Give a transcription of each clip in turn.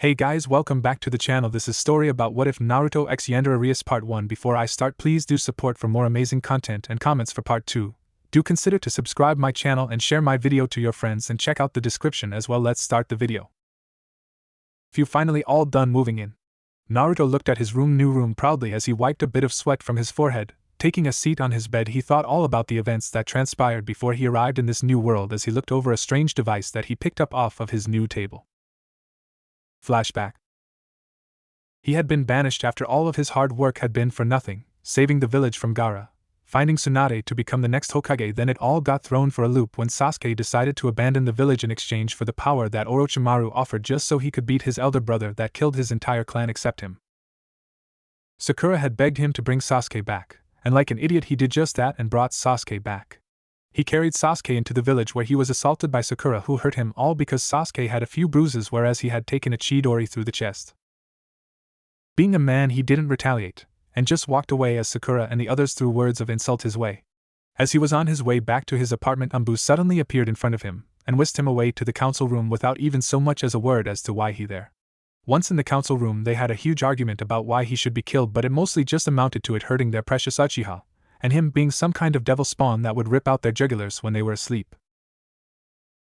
Hey guys, welcome back to the channel. This is story about What If Naruto X Yandere Arias Part 1. Before I start, please do support for more amazing content and comments for Part 2. Do consider to subscribe my channel and share my video to your friends and check out the description as well. Let's start the video. Phew, finally all done moving in. Naruto looked at his new room proudly as he wiped a bit of sweat from his forehead. Taking a seat on his bed, he thought all about the events that transpired before he arrived in this new world as he looked over a strange device that he picked up off of his new table. Flashback. He had been banished after all of his hard work had been for nothing, saving the village from Gaara, finding Tsunade to become the next Hokage. Then it all got thrown for a loop when Sasuke decided to abandon the village in exchange for the power that Orochimaru offered just so he could beat his elder brother that killed his entire clan except him. Sakura had begged him to bring Sasuke back, and like an idiot he did just that and brought Sasuke back. He carried Sasuke into the village where he was assaulted by Sakura, who hurt him all because Sasuke had a few bruises whereas he had taken a Chidori through the chest. Being a man, he didn't retaliate, and just walked away as Sakura and the others threw words of insult his way. As he was on his way back to his apartment, Umbu suddenly appeared in front of him, and whisked him away to the council room without even so much as a word as to why he there. Once in the council room they had a huge argument about why he should be killed, but it mostly just amounted to it hurting their precious Uchiha, and him being some kind of devil spawn that would rip out their jugulars when they were asleep.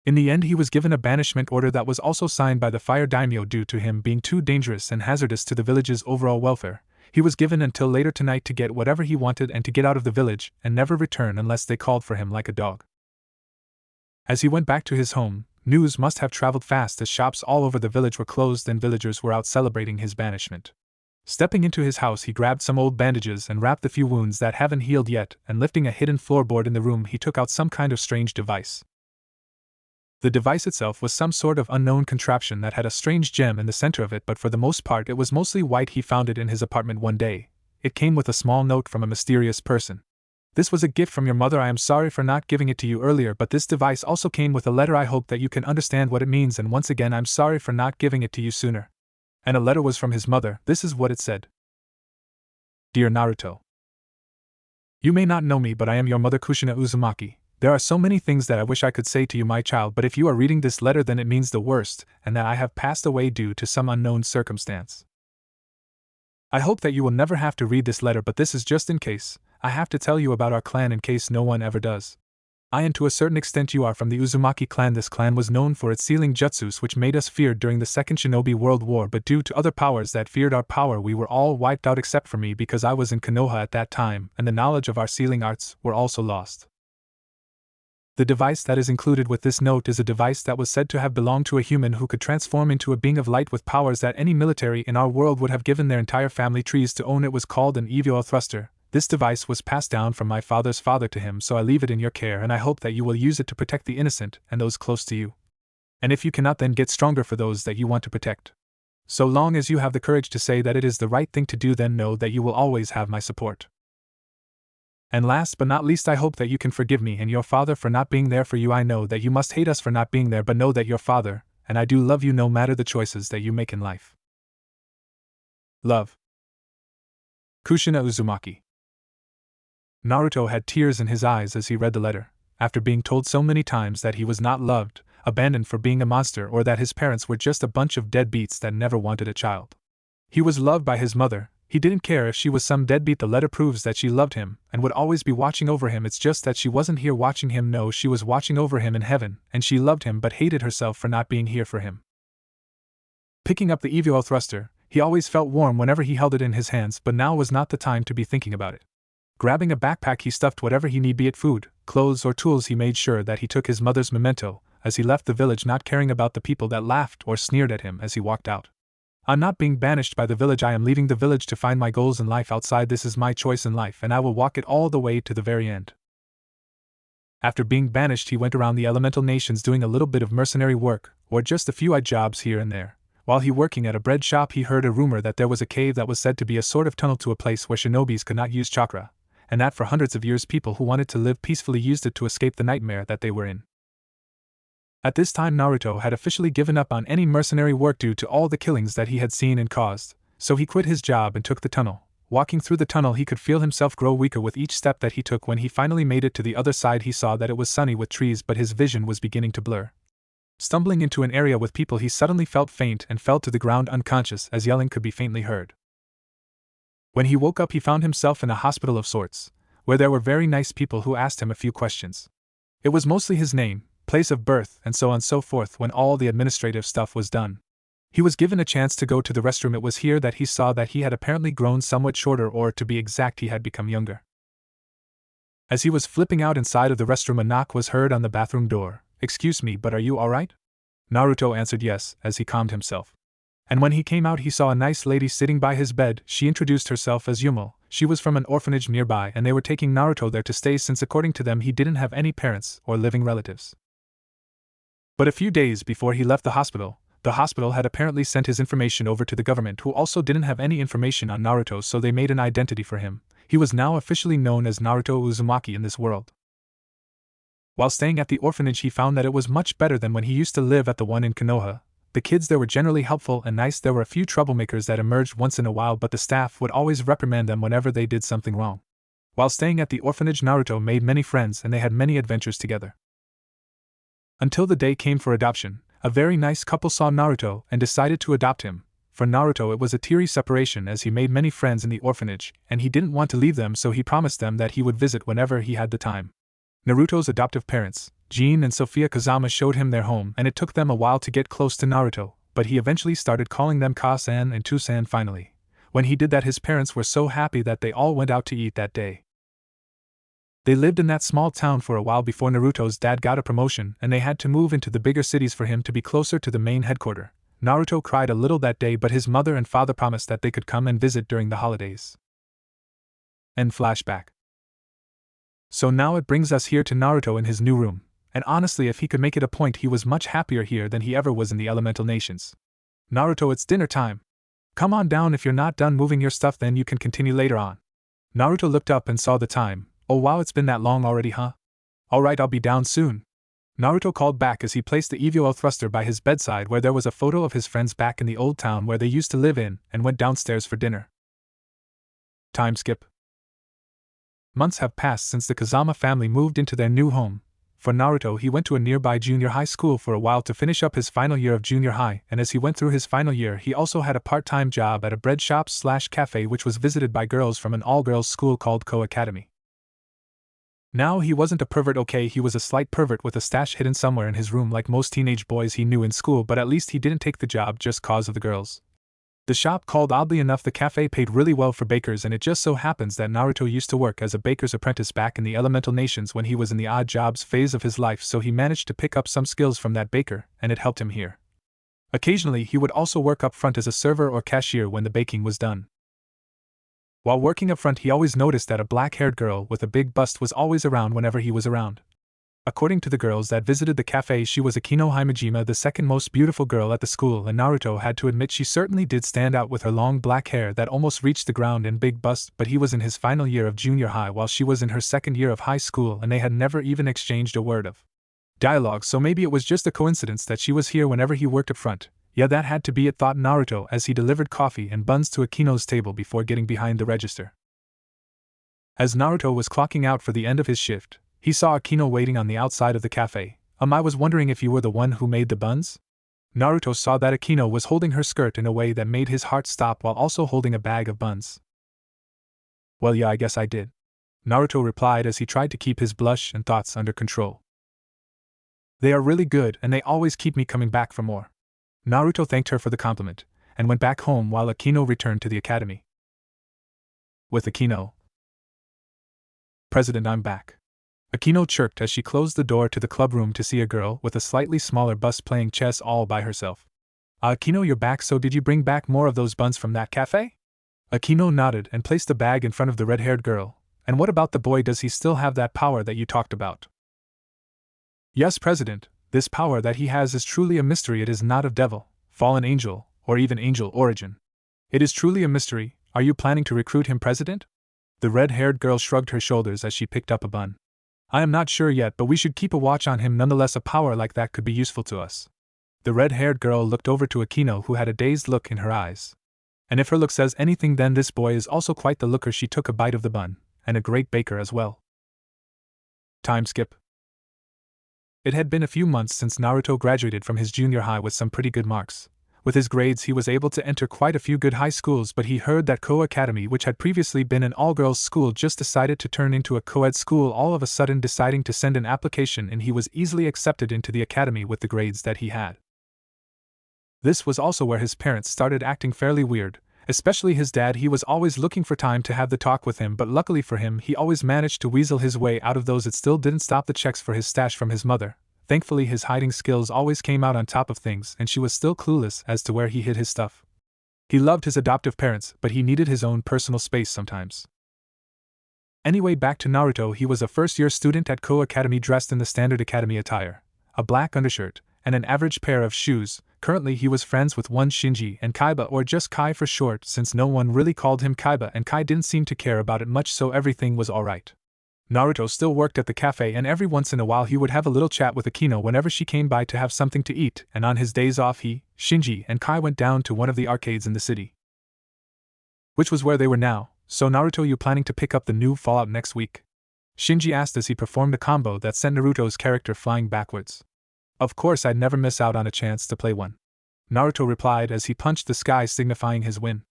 In the end he was given a banishment order that was also signed by the Fire Daimyo due to him being too dangerous and hazardous to the village's overall welfare. He was given until later tonight to get whatever he wanted and to get out of the village and never return unless they called for him like a dog. As he went back to his home, news must have traveled fast as shops all over the village were closed and villagers were out celebrating his banishment. Stepping into his house, he grabbed some old bandages and wrapped the few wounds that haven't healed yet, and lifting a hidden floorboard in the room he took out some kind of strange device. The device itself was some sort of unknown contraption that had a strange gem in the center of it, but for the most part it was mostly white. He found it in his apartment one day. It came with a small note from a mysterious person. "This was a gift from your mother. I am sorry for not giving it to you earlier, but this device also came with a letter. I hope that you can understand what it means, and once again I'm sorry for not giving it to you sooner." And a letter was from his mother. This is what it said. "Dear Naruto, you may not know me, but I am your mother, Kushina Uzumaki. There are so many things that I wish I could say to you, my child, but if you are reading this letter, then it means the worst, and that I have passed away due to some unknown circumstance. I hope that you will never have to read this letter, but this is just in case. I have to tell you about our clan in case no one ever does. And to a certain extent you are from the Uzumaki clan. This clan was known for its sealing jutsus, which made us feared during the Second Shinobi World War, but due to other powers that feared our power we were all wiped out except for me because I was in Konoha at that time, and the knowledge of our sealing arts were also lost. The device that is included with this note is a device that was said to have belonged to a human who could transform into a being of light with powers that any military in our world would have given their entire family trees to own. It was called an EVO thruster. This device was passed down from my father's father to him, so I leave it in your care, and I hope that you will use it to protect the innocent and those close to you. And if you cannot, then get stronger for those that you want to protect. So long as you have the courage to say that it is the right thing to do, then know that you will always have my support. And last but not least, I hope that you can forgive me and your father for not being there for you. I know that you must hate us for not being there, but know that your father and I do love you no matter the choices that you make in life. Love, Kushina Uzumaki." Naruto had tears in his eyes as he read the letter. After being told so many times that he was not loved, abandoned for being a monster, or that his parents were just a bunch of deadbeats that never wanted a child. He was loved by his mother. He didn't care if she was some deadbeat. The letter proves that she loved him and would always be watching over him. It's just that she wasn't here watching him. No, she was watching over him in heaven, and she loved him but hated herself for not being here for him. Picking up the EVO thruster, he always felt warm whenever he held it in his hands, but now was not the time to be thinking about it. Grabbing a backpack, he stuffed whatever he need, be it food, clothes, or tools. He made sure that he took his mother's memento as he left the village, not caring about the people that laughed or sneered at him as he walked out. "I'm not being banished by the village. I am leaving the village to find my goals in life outside. This is my choice in life, and I will walk it all the way to the very end." After being banished, he went around the elemental nations doing a little bit of mercenary work, or just a few odd jobs here and there. While he working at a bread shop, he heard a rumor that there was a cave that was said to be a sort of tunnel to a place where shinobis could not use chakra, and that for hundreds of years people who wanted to live peacefully used it to escape the nightmare that they were in. At this time Naruto had officially given up on any mercenary work due to all the killings that he had seen and caused, so he quit his job and took the tunnel. Walking through the tunnel, he could feel himself grow weaker with each step that he took. When he finally made it to the other side, he saw that it was sunny with trees, but his vision was beginning to blur. Stumbling into an area with people, he suddenly felt faint and fell to the ground unconscious as yelling could be faintly heard. When he woke up, he found himself in a hospital of sorts, where there were very nice people who asked him a few questions. It was mostly his name, place of birth, and so on and so forth. When all the administrative stuff was done, he was given a chance to go to the restroom. It was here that he saw that he had apparently grown somewhat shorter, or to be exact, he had become younger. As he was flipping out inside of the restroom, a knock was heard on the bathroom door. "Excuse me, but are you alright?" Naruto answered yes, as he calmed himself. And when he came out, he saw a nice lady sitting by his bed. She introduced herself as Yumo. She was from an orphanage nearby, and they were taking Naruto there to stay since according to them he didn't have any parents or living relatives. But a few days before he left the hospital had apparently sent his information over to the government, who also didn't have any information on Naruto, so they made an identity for him. He was now officially known as Naruto Uzumaki in this world. While staying at the orphanage, he found that it was much better than when he used to live at the one in Konoha. The kids there were generally helpful and nice. There were a few troublemakers that emerged once in a while, but the staff would always reprimand them whenever they did something wrong. While staying at the orphanage, Naruto made many friends and they had many adventures together. Until the day came for adoption. A very nice couple saw Naruto and decided to adopt him. For Naruto it was a teary separation, as he made many friends in the orphanage, and he didn't want to leave them, so he promised them that he would visit whenever he had the time. Naruto's adoptive parents, Jin and Sophia Kazama, showed him their home, and it took them a while to get close to Naruto, but he eventually started calling them Ka-san and Tu-san finally. When he did that, his parents were so happy that they all went out to eat that day. They lived in that small town for a while before Naruto's dad got a promotion and they had to move into the bigger cities for him to be closer to the main headquarters. Naruto cried a little that day, but his mother and father promised that they could come and visit during the holidays. End flashback. So now it brings us here to Naruto in his new room, and honestly, if he could make it a point, he was much happier here than he ever was in the elemental nations. "Naruto, it's dinner time. Come on down. If you're not done moving your stuff, then you can continue later on." Naruto looked up and saw the time. "Oh wow, it's been that long already, huh? Alright, I'll be down soon," Naruto called back as he placed the EVO thruster by his bedside, where there was a photo of his friends back in the old town where they used to live in, and went downstairs for dinner. Time skip. Months have passed since the Kazama family moved into their new home. For Naruto, he went to a nearby junior high school for a while to finish up his final year of junior high, and as he went through his final year, he also had a part-time job at a bread shop/cafe which was visited by girls from an all-girls school called Ko Academy. Now he wasn't a pervert, okay, he was a slight pervert with a stash hidden somewhere in his room like most teenage boys he knew in school, but at least he didn't take the job just cause of the girls. The shop called, oddly enough, the cafe paid really well for bakers, and it just so happens that Naruto used to work as a baker's apprentice back in the elemental nations when he was in the odd jobs phase of his life, so he managed to pick up some skills from that baker, and it helped him here. Occasionally he would also work up front as a server or cashier when the baking was done. While working up front, he always noticed that a black-haired girl with a big bust was always around whenever he was around. According to the girls that visited the cafe, she was Akino Himejima, the second most beautiful girl at the school, and Naruto had to admit she certainly did stand out with her long black hair that almost reached the ground and big bust, but he was in his final year of junior high while she was in her second year of high school, and they had never even exchanged a word of dialogue, so maybe it was just a coincidence that she was here whenever he worked up front. Yeah, that had to be it, thought Naruto as he delivered coffee and buns to Akino's table before getting behind the register. As Naruto was clocking out for the end of his shift, he saw Akino waiting on the outside of the cafe. I was wondering if you were the one who made the buns?" Naruto saw that Akino was holding her skirt in a way that made his heart stop while also holding a bag of buns. "Well, yeah, I guess I did," Naruto replied as he tried to keep his blush and thoughts under control. "They are really good and they always keep me coming back for more." Naruto thanked her for the compliment, and went back home while Akino returned to the academy. With Akino. "President, I'm back," Akino chirped as she closed the door to the club room to see a girl with a slightly smaller bust playing chess all by herself. Akino, you're back, so did you bring back more of those buns from that cafe?" Akino nodded and placed the bag in front of the red-haired girl. "And what about the boy, does he still have that power that you talked about?" "Yes, President. This power that he has is truly a mystery. It is not of devil, fallen angel, or even angel origin. It is truly a mystery. Are you planning to recruit him, President?" The red-haired girl shrugged her shoulders as she picked up a bun. "I am not sure yet, but we should keep a watch on him nonetheless. A power like that could be useful to us." The red-haired girl looked over to Akino, who had a dazed look in her eyes. And if her look says anything, then this boy is also quite the looker. She took a bite of the bun, and a great baker as well. Time skip. It had been a few months since Naruto graduated from his junior high with some pretty good marks. With his grades he was able to enter quite a few good high schools, but he heard that Koa Academy, which had previously been an all-girls school, just decided to turn into a co-ed school, all of a sudden deciding to send an application, and he was easily accepted into the academy with the grades that he had. This was also where his parents started acting fairly weird, especially his dad. He was always looking for time to have the talk with him, but luckily for him he always managed to weasel his way out of those. It still didn't stop the checks for his stash from his mother. Thankfully his hiding skills always came out on top of things, and she was still clueless as to where he hid his stuff. He loved his adoptive parents, but he needed his own personal space sometimes. Anyway, back to Naruto. He was a first-year student at Koa Academy, dressed in the standard academy attire, a black undershirt, and an average pair of shoes. Currently he was friends with one Shinji and Kaiba, or just Kai for short, since no one really called him Kaiba and Kai didn't seem to care about it much, so everything was alright. Naruto still worked at the cafe, and every once in a while he would have a little chat with Akino whenever she came by to have something to eat, and on his days off he, Shinji, and Kai went down to one of the arcades in the city, which was where they were now. So Naruto, you planning to pick up the new Fallout next week? Shinji asked as he performed a combo that sent Naruto's character flying backwards. Of course, I'd never miss out on a chance to play one, Naruto replied as he punched the sky, signifying his win.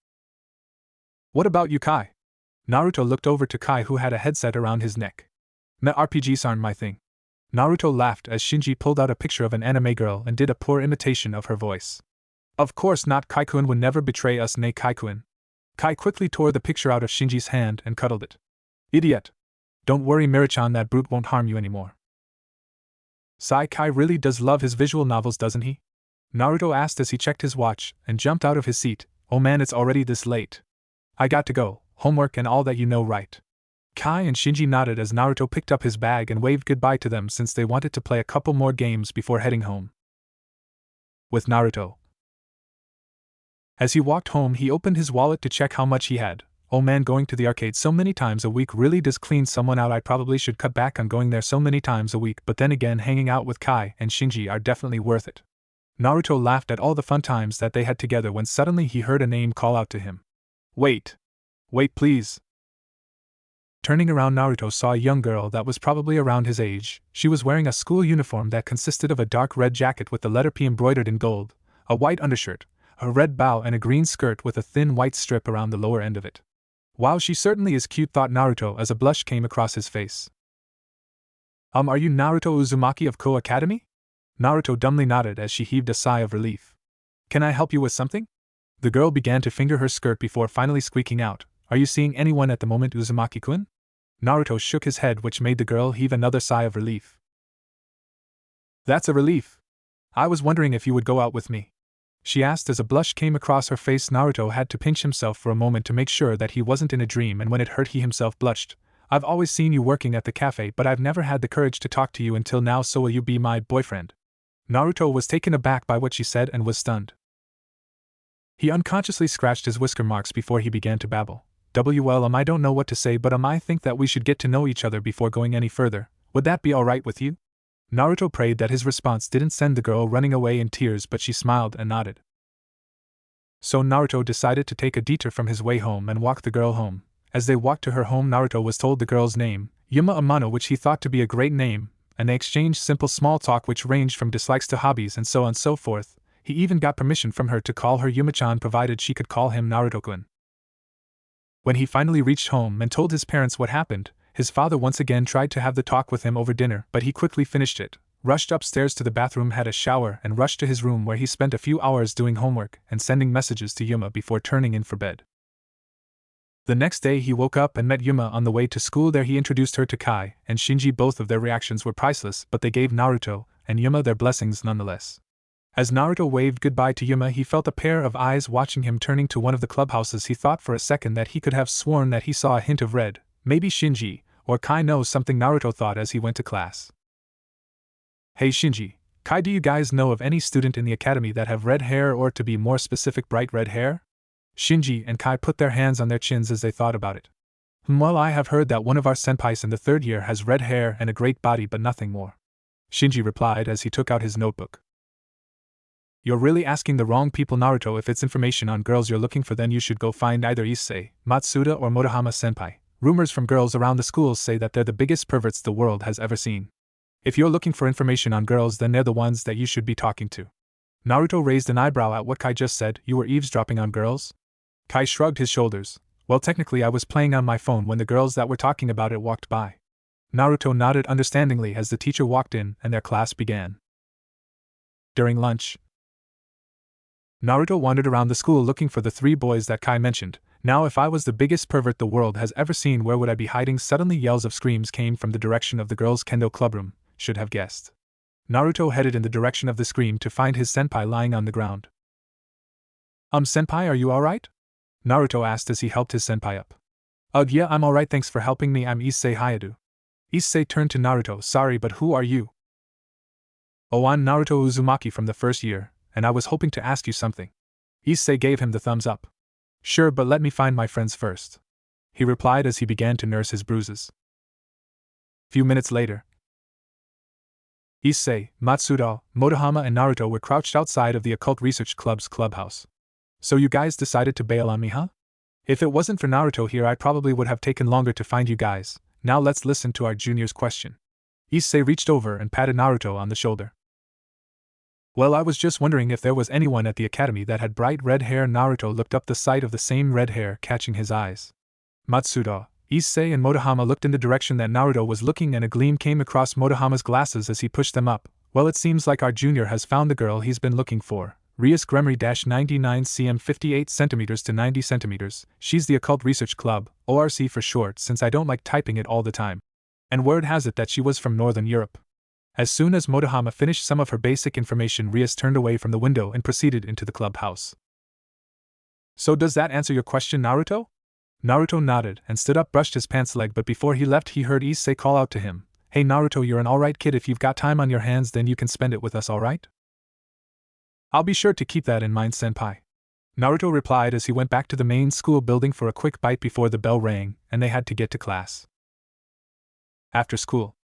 What about you, Kai? Naruto looked over to Kai, who had a headset around his neck. Meh, RPGs aren't my thing. Naruto laughed as Shinji pulled out a picture of an anime girl and did a poor imitation of her voice. Of course not, Kai-kun would never betray us, nay Kai-kun. Kai quickly tore the picture out of Shinji's hand and cuddled it. Idiot. Don't worry, Mirichan, that brute won't harm you anymore. Sigh, Kai really does love his visual novels, doesn't he? Naruto asked as he checked his watch and jumped out of his seat. Oh man, it's already this late. I got to go. Homework and all that, you know, right? Kai and Shinji nodded as Naruto picked up his bag and waved goodbye to them, since they wanted to play a couple more games before heading home. With Naruto. As he walked home, he opened his wallet to check how much he had. Oh man, going to the arcade so many times a week really does clean someone out. I probably should cut back on going there so many times a week, but then again, hanging out with Kai and Shinji are definitely worth it. Naruto laughed at all the fun times that they had together when suddenly he heard a name call out to him. Wait, please. Turning around, Naruto saw a young girl that was probably around his age. She was wearing a school uniform that consisted of a dark red jacket with the letter P embroidered in gold, a white undershirt, a red bow, and a green skirt with a thin white strip around the lower end of it. Wow, she certainly is cute, thought Naruto as a blush came across his face. Are you Naruto Uzumaki of Koa Academy? Naruto dumbly nodded as she heaved a sigh of relief. Can I help you with something? The girl began to finger her skirt before finally squeaking out, Are you seeing anyone at the moment, Uzumaki-kun? Naruto shook his head, which made the girl heave another sigh of relief. That's a relief. I was wondering if you would go out with me, she asked as a blush came across her face. Naruto had to pinch himself for a moment to make sure that he wasn't in a dream, and when it hurt he himself blushed. I've always seen you working at the cafe, but I've never had the courage to talk to you until now, so will you be my boyfriend? Naruto was taken aback by what she said and was stunned. He unconsciously scratched his whisker marks before he began to babble. I don't know what to say, but I think that we should get to know each other before going any further. Would that be alright with you? Naruto prayed that his response didn't send the girl running away in tears, but she smiled and nodded. So Naruto decided to take a detour from his way home and walk the girl home. As they walked to her home, Naruto was told the girl's name, Yuma Amano, which he thought to be a great name, and they exchanged simple small talk which ranged from dislikes to hobbies and so on and so forth. He even got permission from her to call her Yuma-chan, provided she could call him Naruto-kun. When he finally reached home and told his parents what happened, his father once again tried to have the talk with him over dinner, but he quickly finished it, rushed upstairs to the bathroom, had a shower, and rushed to his room, where he spent a few hours doing homework and sending messages to Yuma before turning in for bed. The next day he woke up and met Yuma on the way to school. There he introduced her to Kai and Shinji. Both of their reactions were priceless, but they gave Naruto and Yuma their blessings nonetheless. As Naruto waved goodbye to Yuma, he felt a pair of eyes watching him. Turning to one of the clubhouses, he thought for a second that he could have sworn that he saw a hint of red. Maybe Shinji or Kai knows something, Naruto thought as he went to class. Hey Shinji, Kai, do you guys know of any student in the academy that have red hair, or to be more specific, bright red hair? Shinji and Kai put their hands on their chins as they thought about it. Well, I have heard that one of our senpais in the third year has red hair and a great body, but nothing more, Shinji replied as he took out his notebook. You're really asking the wrong people, Naruto. If it's information on girls you're looking for, then you should go find either Issei, Matsuda, or Motohama senpai. Rumors from girls around the schools say that they're the biggest perverts the world has ever seen. If you're looking for information on girls, then they're the ones that you should be talking to. Naruto raised an eyebrow at what Kai just said. You were eavesdropping on girls? Kai shrugged his shoulders. Well, technically I was playing on my phone when the girls that were talking about it walked by. Naruto nodded understandingly as the teacher walked in and their class began. During lunch, Naruto wandered around the school looking for the 3 boys that Kai mentioned. Now, if I was the biggest pervert the world has ever seen, where would I be hiding? Suddenly yells of screams came from the direction of the girls' kendo clubroom. Should have guessed. Naruto headed in the direction of the scream to find his senpai lying on the ground. Senpai, are you alright? Naruto asked as he helped his senpai up. Ugh, yeah, I'm alright, thanks for helping me, I'm Issei Hayadu. Issei turned to Naruto. Sorry, but who are you? Oh, I'm Naruto Uzumaki from the first year, and I was hoping to ask you something. Issei gave him the thumbs up. Sure, but let me find my friends first, he replied as he began to nurse his bruises. Few minutes later, Issei, Matsuda, Motohama and Naruto were crouched outside of the Occult Research Club's clubhouse. So you guys decided to bail on me, huh? If it wasn't for Naruto here, I probably would have taken longer to find you guys. Now let's listen to our junior's question. Issei reached over and patted Naruto on the shoulder. Well, I was just wondering if there was anyone at the academy that had bright red hair. Naruto looked up, the sight of the same red hair catching his eyes. Matsuda, Issei and Motohama looked in the direction that Naruto was looking, and a gleam came across Motohama's glasses as he pushed them up. Well, it seems like our junior has found the girl he's been looking for. Rias Gremery-99 cm 58 cm to 90 cm. She's the Occult Research Club, ORC for short, since I don't like typing it all the time. And word has it that she was from Northern Europe. As soon as Motohama finished some of her basic information, Rias turned away from the window and proceeded into the clubhouse. So does that answer your question, Naruto? Naruto nodded and stood up, brushed his pants leg, but before he left he heard Issei call out to him. Hey Naruto, you're an alright kid. If you've got time on your hands, then you can spend it with us, alright? I'll be sure to keep that in mind, senpai. Naruto replied as he went back to the main school building for a quick bite before the bell rang and they had to get to class. After school,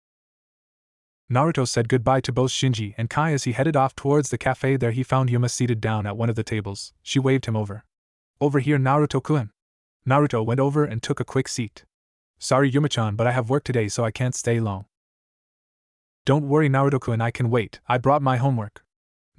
Naruto said goodbye to both Shinji and Kai as he headed off towards the cafe. There he found Yuma seated down at one of the tables. She waved him over. Over here, Naruto-kun. Naruto went over and took a quick seat. Sorry, Yuma-chan, but I have work today, so I can't stay long. Don't worry, Naruto-kun, I can wait. I brought my homework.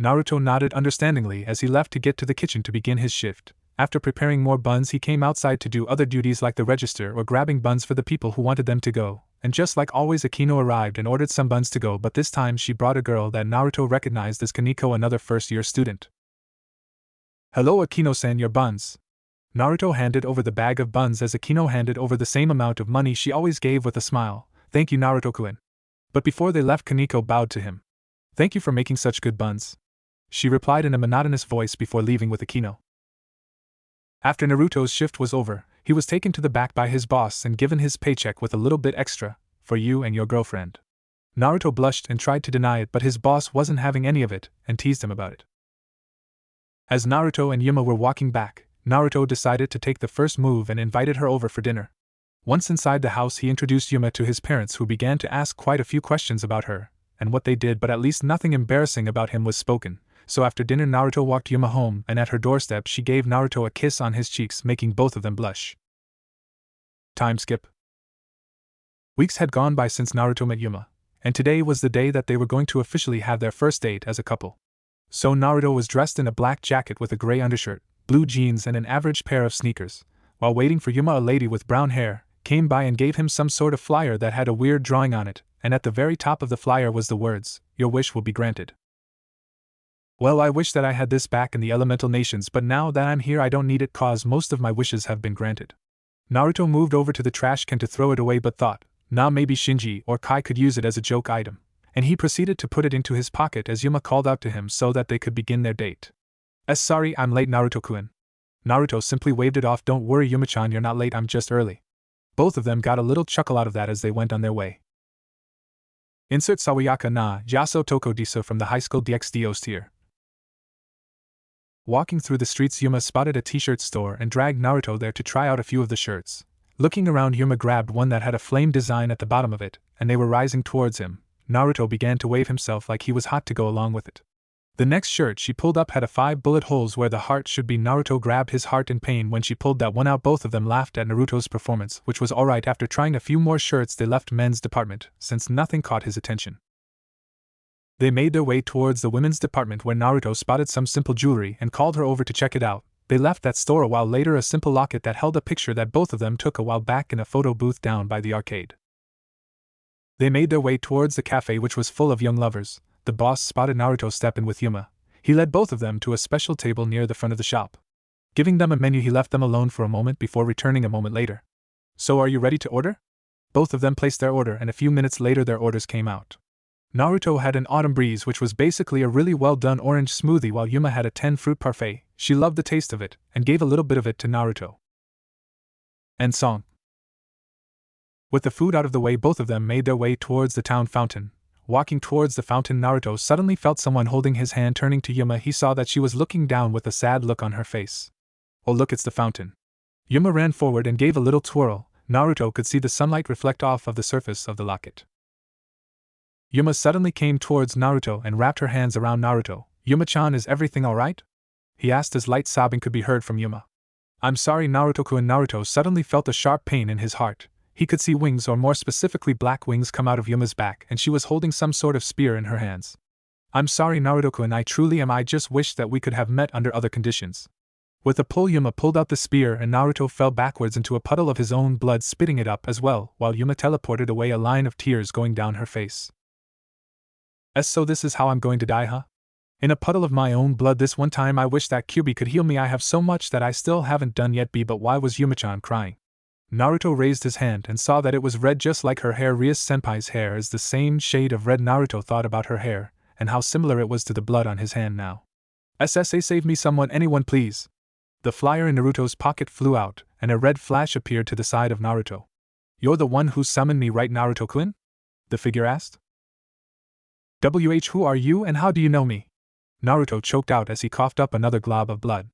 Naruto nodded understandingly as he left to get to the kitchen to begin his shift. After preparing more buns, he came outside to do other duties like the register or grabbing buns for the people who wanted them to go. And just like always, Akino arrived and ordered some buns to go, but this time she brought a girl that Naruto recognized as Kaneko, another first-year student. Hello Akino-san, your buns. Naruto handed over the bag of buns as Akino handed over the same amount of money she always gave with a smile. Thank you, Naruto-kun. But before they left, Kaneko bowed to him. Thank you for making such good buns, she replied in a monotonous voice before leaving with Akino. After Naruto's shift was over, he was taken to the back by his boss and given his paycheck with a little bit extra, for you and your girlfriend. Naruto blushed and tried to deny it, but his boss wasn't having any of it, and teased him about it. As Naruto and Yuma were walking back, Naruto decided to take the first move and invited her over for dinner. Once inside the house, he introduced Yuma to his parents, who began to ask quite a few questions about her and what they did, but at least nothing embarrassing about him was spoken. So after dinner, Naruto walked Yuma home, and at her doorstep she gave Naruto a kiss on his cheeks, making both of them blush. Time skip. Weeks had gone by since Naruto met Yuma, and today was the day that they were going to officially have their first date as a couple. So Naruto was dressed in a black jacket with a gray undershirt, blue jeans and an average pair of sneakers. While waiting for Yuma, a lady with brown hair came by and gave him some sort of flyer that had a weird drawing on it, and at the very top of the flyer was the words, "Your wish will be granted." Well, I wish that I had this back in the elemental nations, but now that I'm here I don't need it cause most of my wishes have been granted. Naruto moved over to the trash can to throw it away but thought, nah, maybe Shinji or Kai could use it as a joke item, and he proceeded to put it into his pocket as Yuma called out to him so that they could begin their date. Sorry, I'm late, Naruto-kun. Naruto simply waved it off. Don't worry, Yuma-chan, you're not late, I'm just early. Both of them got a little chuckle out of that as they went on their way. Insert Sawayaka na Yaso Toko Diso from the Highschool DxD host here. Walking through the streets, Yuma spotted a t-shirt store and dragged Naruto there to try out a few of the shirts. Looking around, Yuma grabbed one that had a flame design at the bottom of it, and they were rising towards him. Naruto began to wave himself like he was hot to go along with it. The next shirt she pulled up had a 5 bullet holes where the heart should be. Naruto grabbed his heart in pain when she pulled that one out. Both of them laughed at Naruto's performance, which was alright. After trying a few more shirts, they left men's department, since nothing caught his attention. They made their way towards the women's department where Naruto spotted some simple jewelry and called her over to check it out. They left that store a while later, a simple locket that held a picture that both of them took a while back in a photo booth down by the arcade. They made their way towards the cafe, which was full of young lovers. The boss spotted Naruto step in with Yuma. He led both of them to a special table near the front of the shop. Giving them a menu, he left them alone for a moment before returning a moment later. So are you ready to order? Both of them placed their order, and a few minutes later their orders came out. Naruto had an autumn breeze, which was basically a really well done orange smoothie, while Yuma had a 10-fruit parfait. She loved the taste of it, and gave a little bit of it to Naruto. End song. With the food out of the way, both of them made their way towards the town fountain. Walking towards the fountain, Naruto suddenly felt someone holding his hand. Turning to Yuma, he saw that she was looking down with a sad look on her face. Oh look, it's the fountain. Yuma ran forward and gave a little twirl. Naruto could see the sunlight reflect off of the surface of the locket. Yuma suddenly came towards Naruto and wrapped her hands around Naruto. Yuma-chan, is everything alright? He asked as light sobbing could be heard from Yuma. I'm sorry, Naruto-kun. Naruto suddenly felt a sharp pain in his heart. He could see wings, or more specifically black wings, come out of Yuma's back, and she was holding some sort of spear in her hands. I'm sorry, Naruto-kun, I truly am. I just wish that we could have met under other conditions. With a pull, Yuma pulled out the spear and Naruto fell backwards into a puddle of his own blood, spitting it up as well, while Yuma teleported away, a line of tears going down her face. So this is how I'm going to die, huh? In a puddle of my own blood. This one time I wish that Kyuubi could heal me. I have so much that I still haven't done yet. But why was Yuma-chan crying? Naruto raised his hand and saw that it was red, just like her hair. Rias-senpai's hair is the same shade of red. Naruto thought about her hair, and how similar it was to the blood on his hand now. SSA, save me someone, anyone please. The flyer in Naruto's pocket flew out, and a red flash appeared to the side of Naruto. You're the one who summoned me, right, Naruto-kun? The figure asked. Who are you and how do you know me? Naruto choked out as he coughed up another glob of blood.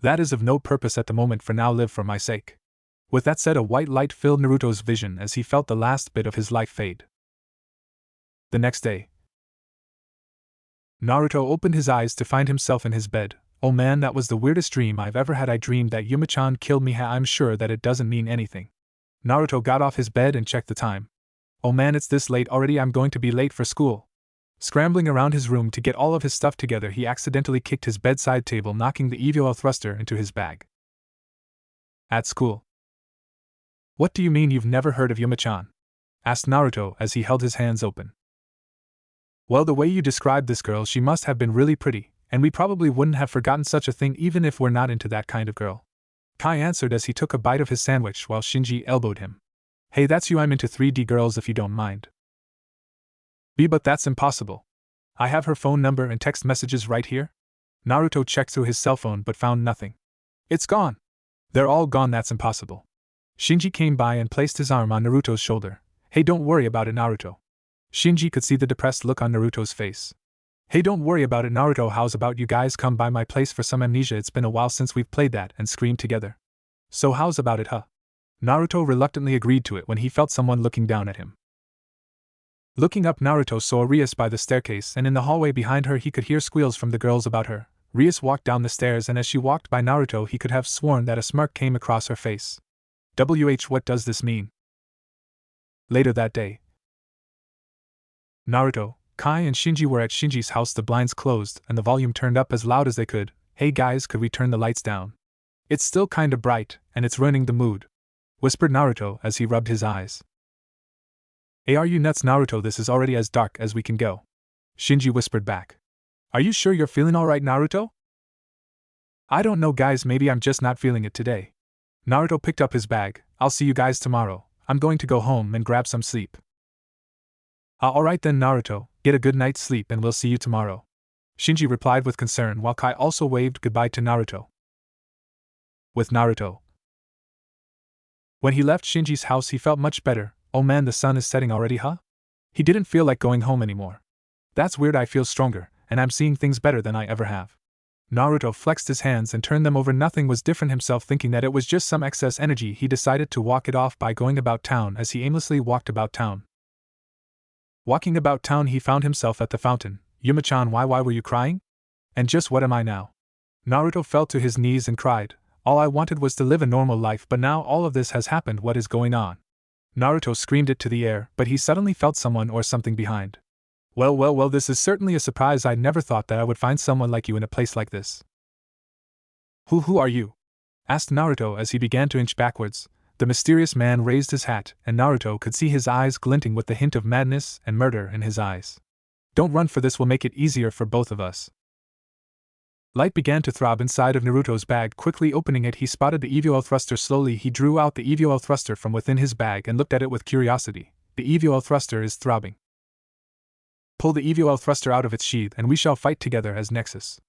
That is of no purpose at the moment. For now, live for my sake. With that said, a white light filled Naruto's vision as he felt the last bit of his life fade. The next day, Naruto opened his eyes to find himself in his bed. Oh man, that was the weirdest dream I've ever had. I dreamed that Yuma-chan killed me. I'm sure that it doesn't mean anything. Naruto got off his bed and checked the time. Oh man, it's this late already. I'm going to be late for school. Scrambling around his room to get all of his stuff together, he accidentally kicked his bedside table, knocking the EVOL thruster into his bag. At school. What do you mean you've never heard of Yuma-chan? Asked Naruto as he held his hands open. Well, the way you described this girl, she must have been really pretty, and we probably wouldn't have forgotten such a thing even if we're not into that kind of girl. Kai answered as he took a bite of his sandwich while Shinji elbowed him. Hey, that's you. I'm into 3D girls if you don't mind. But that's impossible. I have her phone number and text messages right here. Naruto checked through his cell phone but found nothing. It's gone. They're all gone. That's impossible. Shinji came by and placed his arm on Naruto's shoulder. Hey, don't worry about it, Naruto. Shinji could see the depressed look on Naruto's face. Hey, don't worry about it, Naruto. How's about you guys come by my place for some amnesia? It's been a while since we've played that and screamed together. So how's about it, huh? Naruto reluctantly agreed to it when he felt someone looking down at him. Looking up, Naruto saw Rias by the staircase, and in the hallway behind her he could hear squeals from the girls about her. Rias walked down the stairs, and as she walked by Naruto he could have sworn that a smirk came across her face. What does this mean? Later that day, Naruto, Kai and Shinji were at Shinji's house. The blinds closed and the volume turned up as loud as they could. Hey guys, could we turn the lights down? It's still kinda bright, and it's ruining the mood, whispered Naruto as he rubbed his eyes. Hey, are you nuts, Naruto? This is already as dark as we can go. Shinji whispered back. Are you sure you're feeling alright, Naruto? I don't know guys, maybe I'm just not feeling it today. Naruto picked up his bag. I'll see you guys tomorrow. I'm going to go home and grab some sleep. Alright then, Naruto, get a good night's sleep and we'll see you tomorrow. Shinji replied with concern while Kai also waved goodbye to Naruto. With Naruto. When he left Shinji's house he felt much better. Oh man, the sun is setting already, huh? He didn't feel like going home anymore. That's weird, I feel stronger, and I'm seeing things better than I ever have. Naruto flexed his hands and turned them over. Nothing was different. Himself thinking that it was just some excess energy, he decided to walk it off by going about town. As he aimlessly walked about town. Walking about town he found himself at the fountain. Yuma-chan, why were you crying? And just what am I now? Naruto fell to his knees and cried. All I wanted was to live a normal life, but now all of this has happened. What is going on? Naruto screamed it to the air, but he suddenly felt someone or something behind. Well, this is certainly a surprise. I never thought that I would find someone like you in a place like this. Who are you? Asked Naruto as he began to inch backwards. The mysterious man raised his hat, and Naruto could see his eyes glinting with the hint of madness and murder in his eyes. Don't run, for this will make it easier for both of us. Light began to throb inside of Naruto's bag. Quickly opening it, he spotted the EVOL thruster. Slowly he drew out the EVOL thruster from within his bag and looked at it with curiosity. The EVOL thruster is throbbing. Pull the EVOL thruster out of its sheath and we shall fight together as Nexus.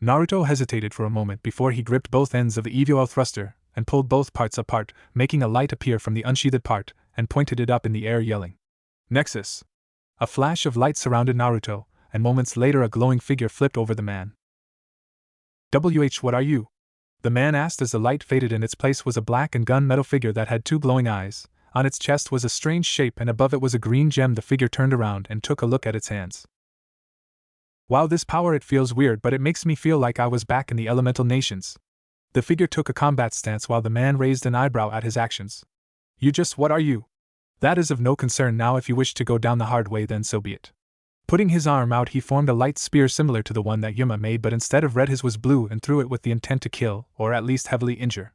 Naruto hesitated for a moment before he gripped both ends of the EVOL thruster and pulled both parts apart, making a light appear from the unsheathed part, and pointed it up in the air, yelling, "Nexus!" A flash of light surrounded Naruto, and moments later a glowing figure flipped over the man. What are you? The man asked as the light faded. In its place was a black and gunmetal figure that had two glowing eyes. On its chest was a strange shape and above it was a green gem. The figure turned around and took a look at its hands. Wow, this power, it feels weird, but it makes me feel like I was back in the elemental nations. The figure took a combat stance while the man raised an eyebrow at his actions. What are you? That is of no concern now. If you wish to go down the hard way, then so be it. Putting his arm out, he formed a light spear similar to the one that Yuma made, but instead of red his was blue, and threw it with the intent to kill, or at least heavily injure.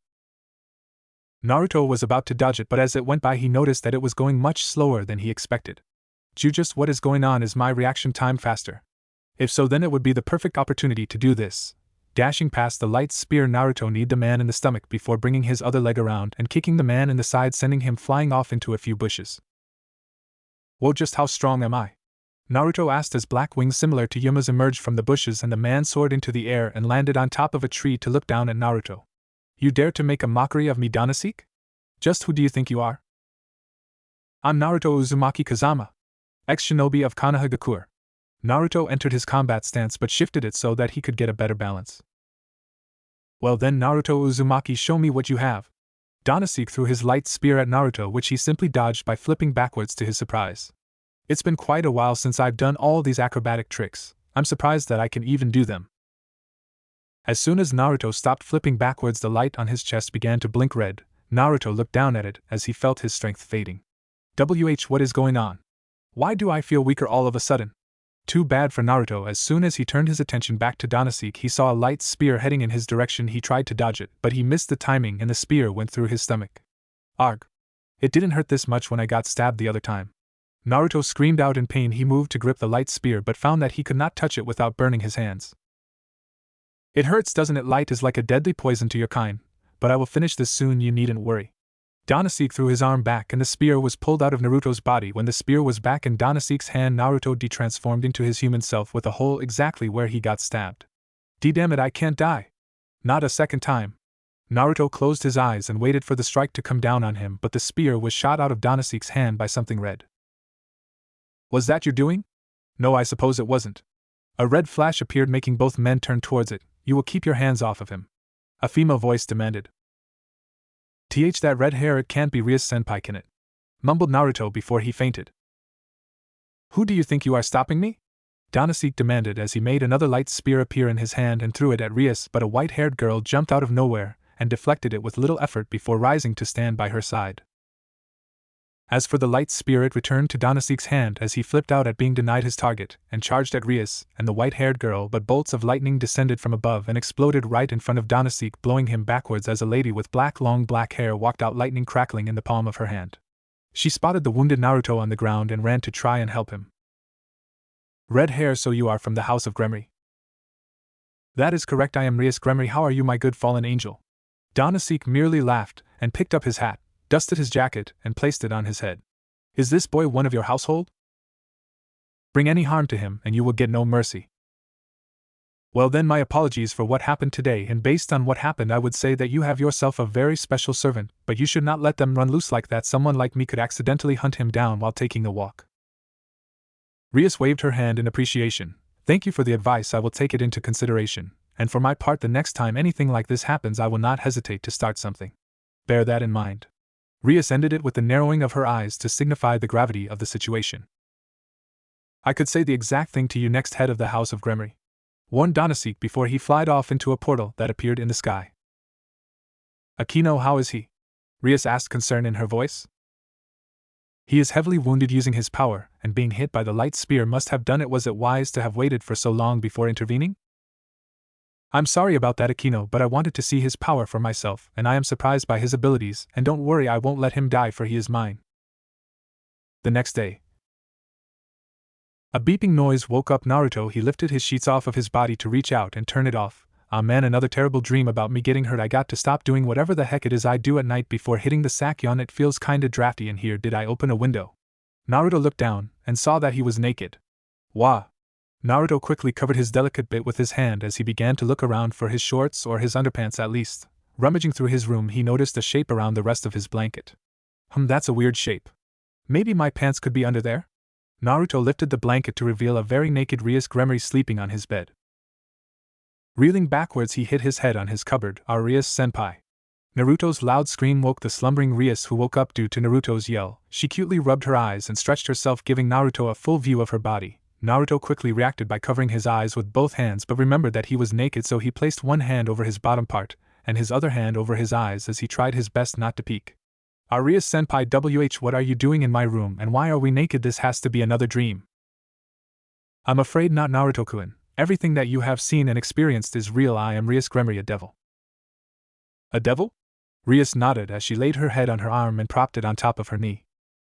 Naruto was about to dodge it, but as it went by he noticed that it was going much slower than he expected. What is going on? Is my reaction time faster? If so, then it would be the perfect opportunity to do this. Dashing past the light spear, Naruto kneed the man in the stomach before bringing his other leg around and kicking the man in the side, sending him flying off into a few bushes. Whoa, just how strong am I? Naruto asked as black wings similar to Yuma's emerged from the bushes and the man soared into the air and landed on top of a tree to look down at Naruto. You dare to make a mockery of me, Danaseek? Just who do you think you are? I'm Naruto Uzumaki Kazama, ex-shinobi of Konohagakure. Naruto entered his combat stance but shifted it so that he could get a better balance. Well then, Naruto Uzumaki, show me what you have. Danaseek threw his light spear at Naruto, which he simply dodged by flipping backwards to his surprise. It's been quite a while since I've done all these acrobatic tricks. I'm surprised that I can even do them. As soon as Naruto stopped flipping backwards, the light on his chest began to blink red. Naruto looked down at it as he felt his strength fading. What is going on? Why do I feel weaker all of a sudden? Too bad for Naruto. As soon as he turned his attention back to Danaseek, he saw a light spear heading in his direction. He tried to dodge it, but he missed the timing and the spear went through his stomach. Arg! It didn't hurt this much when I got stabbed the other time. Naruto screamed out in pain. He moved to grip the light spear but found that he could not touch it without burning his hands. It hurts, doesn't it? Light is like a deadly poison to your kind, but I will finish this soon, you needn't worry. Danaseek threw his arm back and the spear was pulled out of Naruto's body. When the spear was back in Danaseek's hand, Naruto detransformed into his human self with a hole exactly where he got stabbed. Damn it, I can't die. Not a second time. Naruto closed his eyes and waited for the strike to come down on him, but the spear was shot out of Danaseek's hand by something red. Was that your doing? No, I suppose it wasn't. A red flash appeared, making both men turn towards it. You will keep your hands off of him. A female voice demanded. That red hair, it can't be Rias Senpai, can it? Mumbled Naruto before he fainted. Who do you think you are, stopping me? Danaseek demanded as he made another light spear appear in his hand and threw it at Rias, but a white-haired girl jumped out of nowhere and deflected it with little effort before rising to stand by her side. As for the light spear, it returned to Danaseek's hand as he flipped out at being denied his target and charged at Rias and the white-haired girl, but bolts of lightning descended from above and exploded right in front of Danaseek, blowing him backwards as a lady with long black hair walked out, lightning crackling in the palm of her hand. She spotted the wounded Naruto on the ground and ran to try and help him. Red hair, so you are from the House of Gremory? That is correct, I am Rias Gremory. How are you, my good fallen angel? Danaseek merely laughed and picked up his hat, dusted his jacket, and placed it on his head. Is this boy one of your household? Bring any harm to him and you will get no mercy. Well then, my apologies for what happened today, and based on what happened I would say that you have yourself a very special servant, but you should not let them run loose like that. Someone like me could accidentally hunt him down while taking a walk. Rias waved her hand in appreciation. Thank you for the advice, I will take it into consideration, and for my part, the next time anything like this happens I will not hesitate to start something. Bear that in mind. Rias ended it with the narrowing of her eyes to signify the gravity of the situation. I could say the exact thing to you next, head of the House of Gremory, warned Danaseek before he flied off into a portal that appeared in the sky. Akino, how is he? Rias asked, concern in her voice. He is heavily wounded using his power, and being hit by the light spear must have done it. Was it wise to have waited for so long before intervening? I'm sorry about that, Akino, but I wanted to see his power for myself, and I am surprised by his abilities, and don't worry, I won't let him die, for he is mine. The next day, a beeping noise woke up Naruto. He lifted his sheets off of his body to reach out and turn it off. Ah man, another terrible dream about me getting hurt. I got to stop doing whatever the heck it is I do at night before hitting the sack. Yawn, it feels kinda drafty in here. Did I open a window? Naruto looked down and saw that he was naked. Wah! Naruto quickly covered his delicate bit with his hand as he began to look around for his shorts or his underpants at least. Rummaging through his room, he noticed a shape around the rest of his blanket. That's a weird shape. Maybe my pants could be under there? Naruto lifted the blanket to reveal a very naked Rias Gremory sleeping on his bed. Reeling backwards, he hit his head on his cupboard. Our Rias-senpai. Naruto's loud scream woke the slumbering Rias, who woke up due to Naruto's yell. She cutely rubbed her eyes and stretched herself, giving Naruto a full view of her body. Naruto quickly reacted by covering his eyes with both hands, but remembered that he was naked, so he placed one hand over his bottom part and his other hand over his eyes as he tried his best not to peek. Arias-senpai, what are you doing in my room, and why are we naked? This has to be another dream. I'm afraid not, Naruto-kun. Everything that you have seen and experienced is real. I am Rias Gremory, a devil. A devil? Rias nodded as she laid her head on her arm and propped it on top of her knee.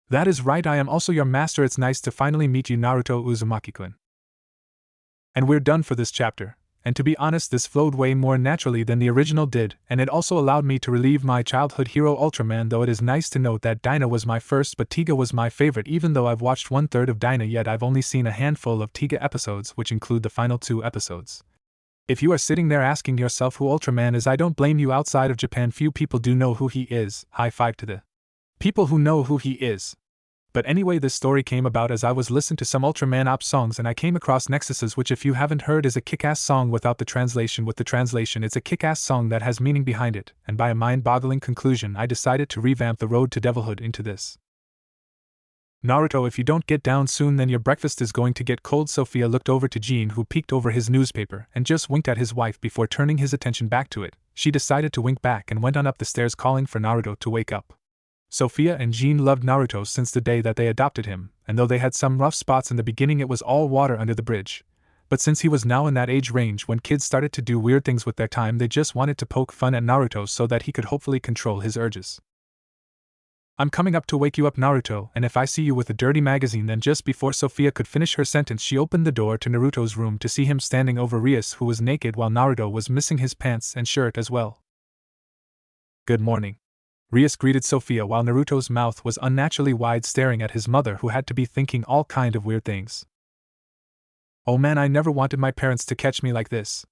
That is right, I am also your master. It's nice to finally meet you, Naruto Uzumaki-kun. And we're done for this chapter. And to be honest, this flowed way more naturally than the original did, and it also allowed me to relieve my childhood hero Ultraman, though it is nice to note that Dyna was my first but Tiga was my favorite. Even though I've watched 1/3 of Dyna, yet I've only seen a handful of Tiga episodes, which include the final 2 episodes. If you are sitting there asking yourself who Ultraman is, I don't blame you. Outside of Japan, few people do know who he is. High five to the people who know who he is. But anyway, this story came about as I was listening to some Ultraman op songs, and I came across Nexus's, which, if you haven't heard, is a kick-ass song without the translation. With the translation, it's a kick-ass song that has meaning behind it, and by a mind-boggling conclusion, I decided to revamp the road to devilhood into this. Naruto, if you don't get down soon, then your breakfast is going to get cold. Sophia looked over to Jean, who peeked over his newspaper and just winked at his wife before turning his attention back to it. She decided to wink back and went on up the stairs, calling for Naruto to wake up. Sophia and Jean loved Naruto since the day that they adopted him, and though they had some rough spots in the beginning, it was all water under the bridge. But since he was now in that age range when kids started to do weird things with their time, they just wanted to poke fun at Naruto so that he could hopefully control his urges. I'm coming up to wake you up, Naruto, and if I see you with a dirty magazine. Then just before Sophia could finish her sentence, she opened the door to Naruto's room to see him standing over Rias, who was naked while Naruto was missing his pants and shirt as well. Good morning. Rias greeted Sophia while Naruto's mouth was unnaturally wide, staring at his mother, who had to be thinking all kind of weird things. Oh man, I never wanted my parents to catch me like this.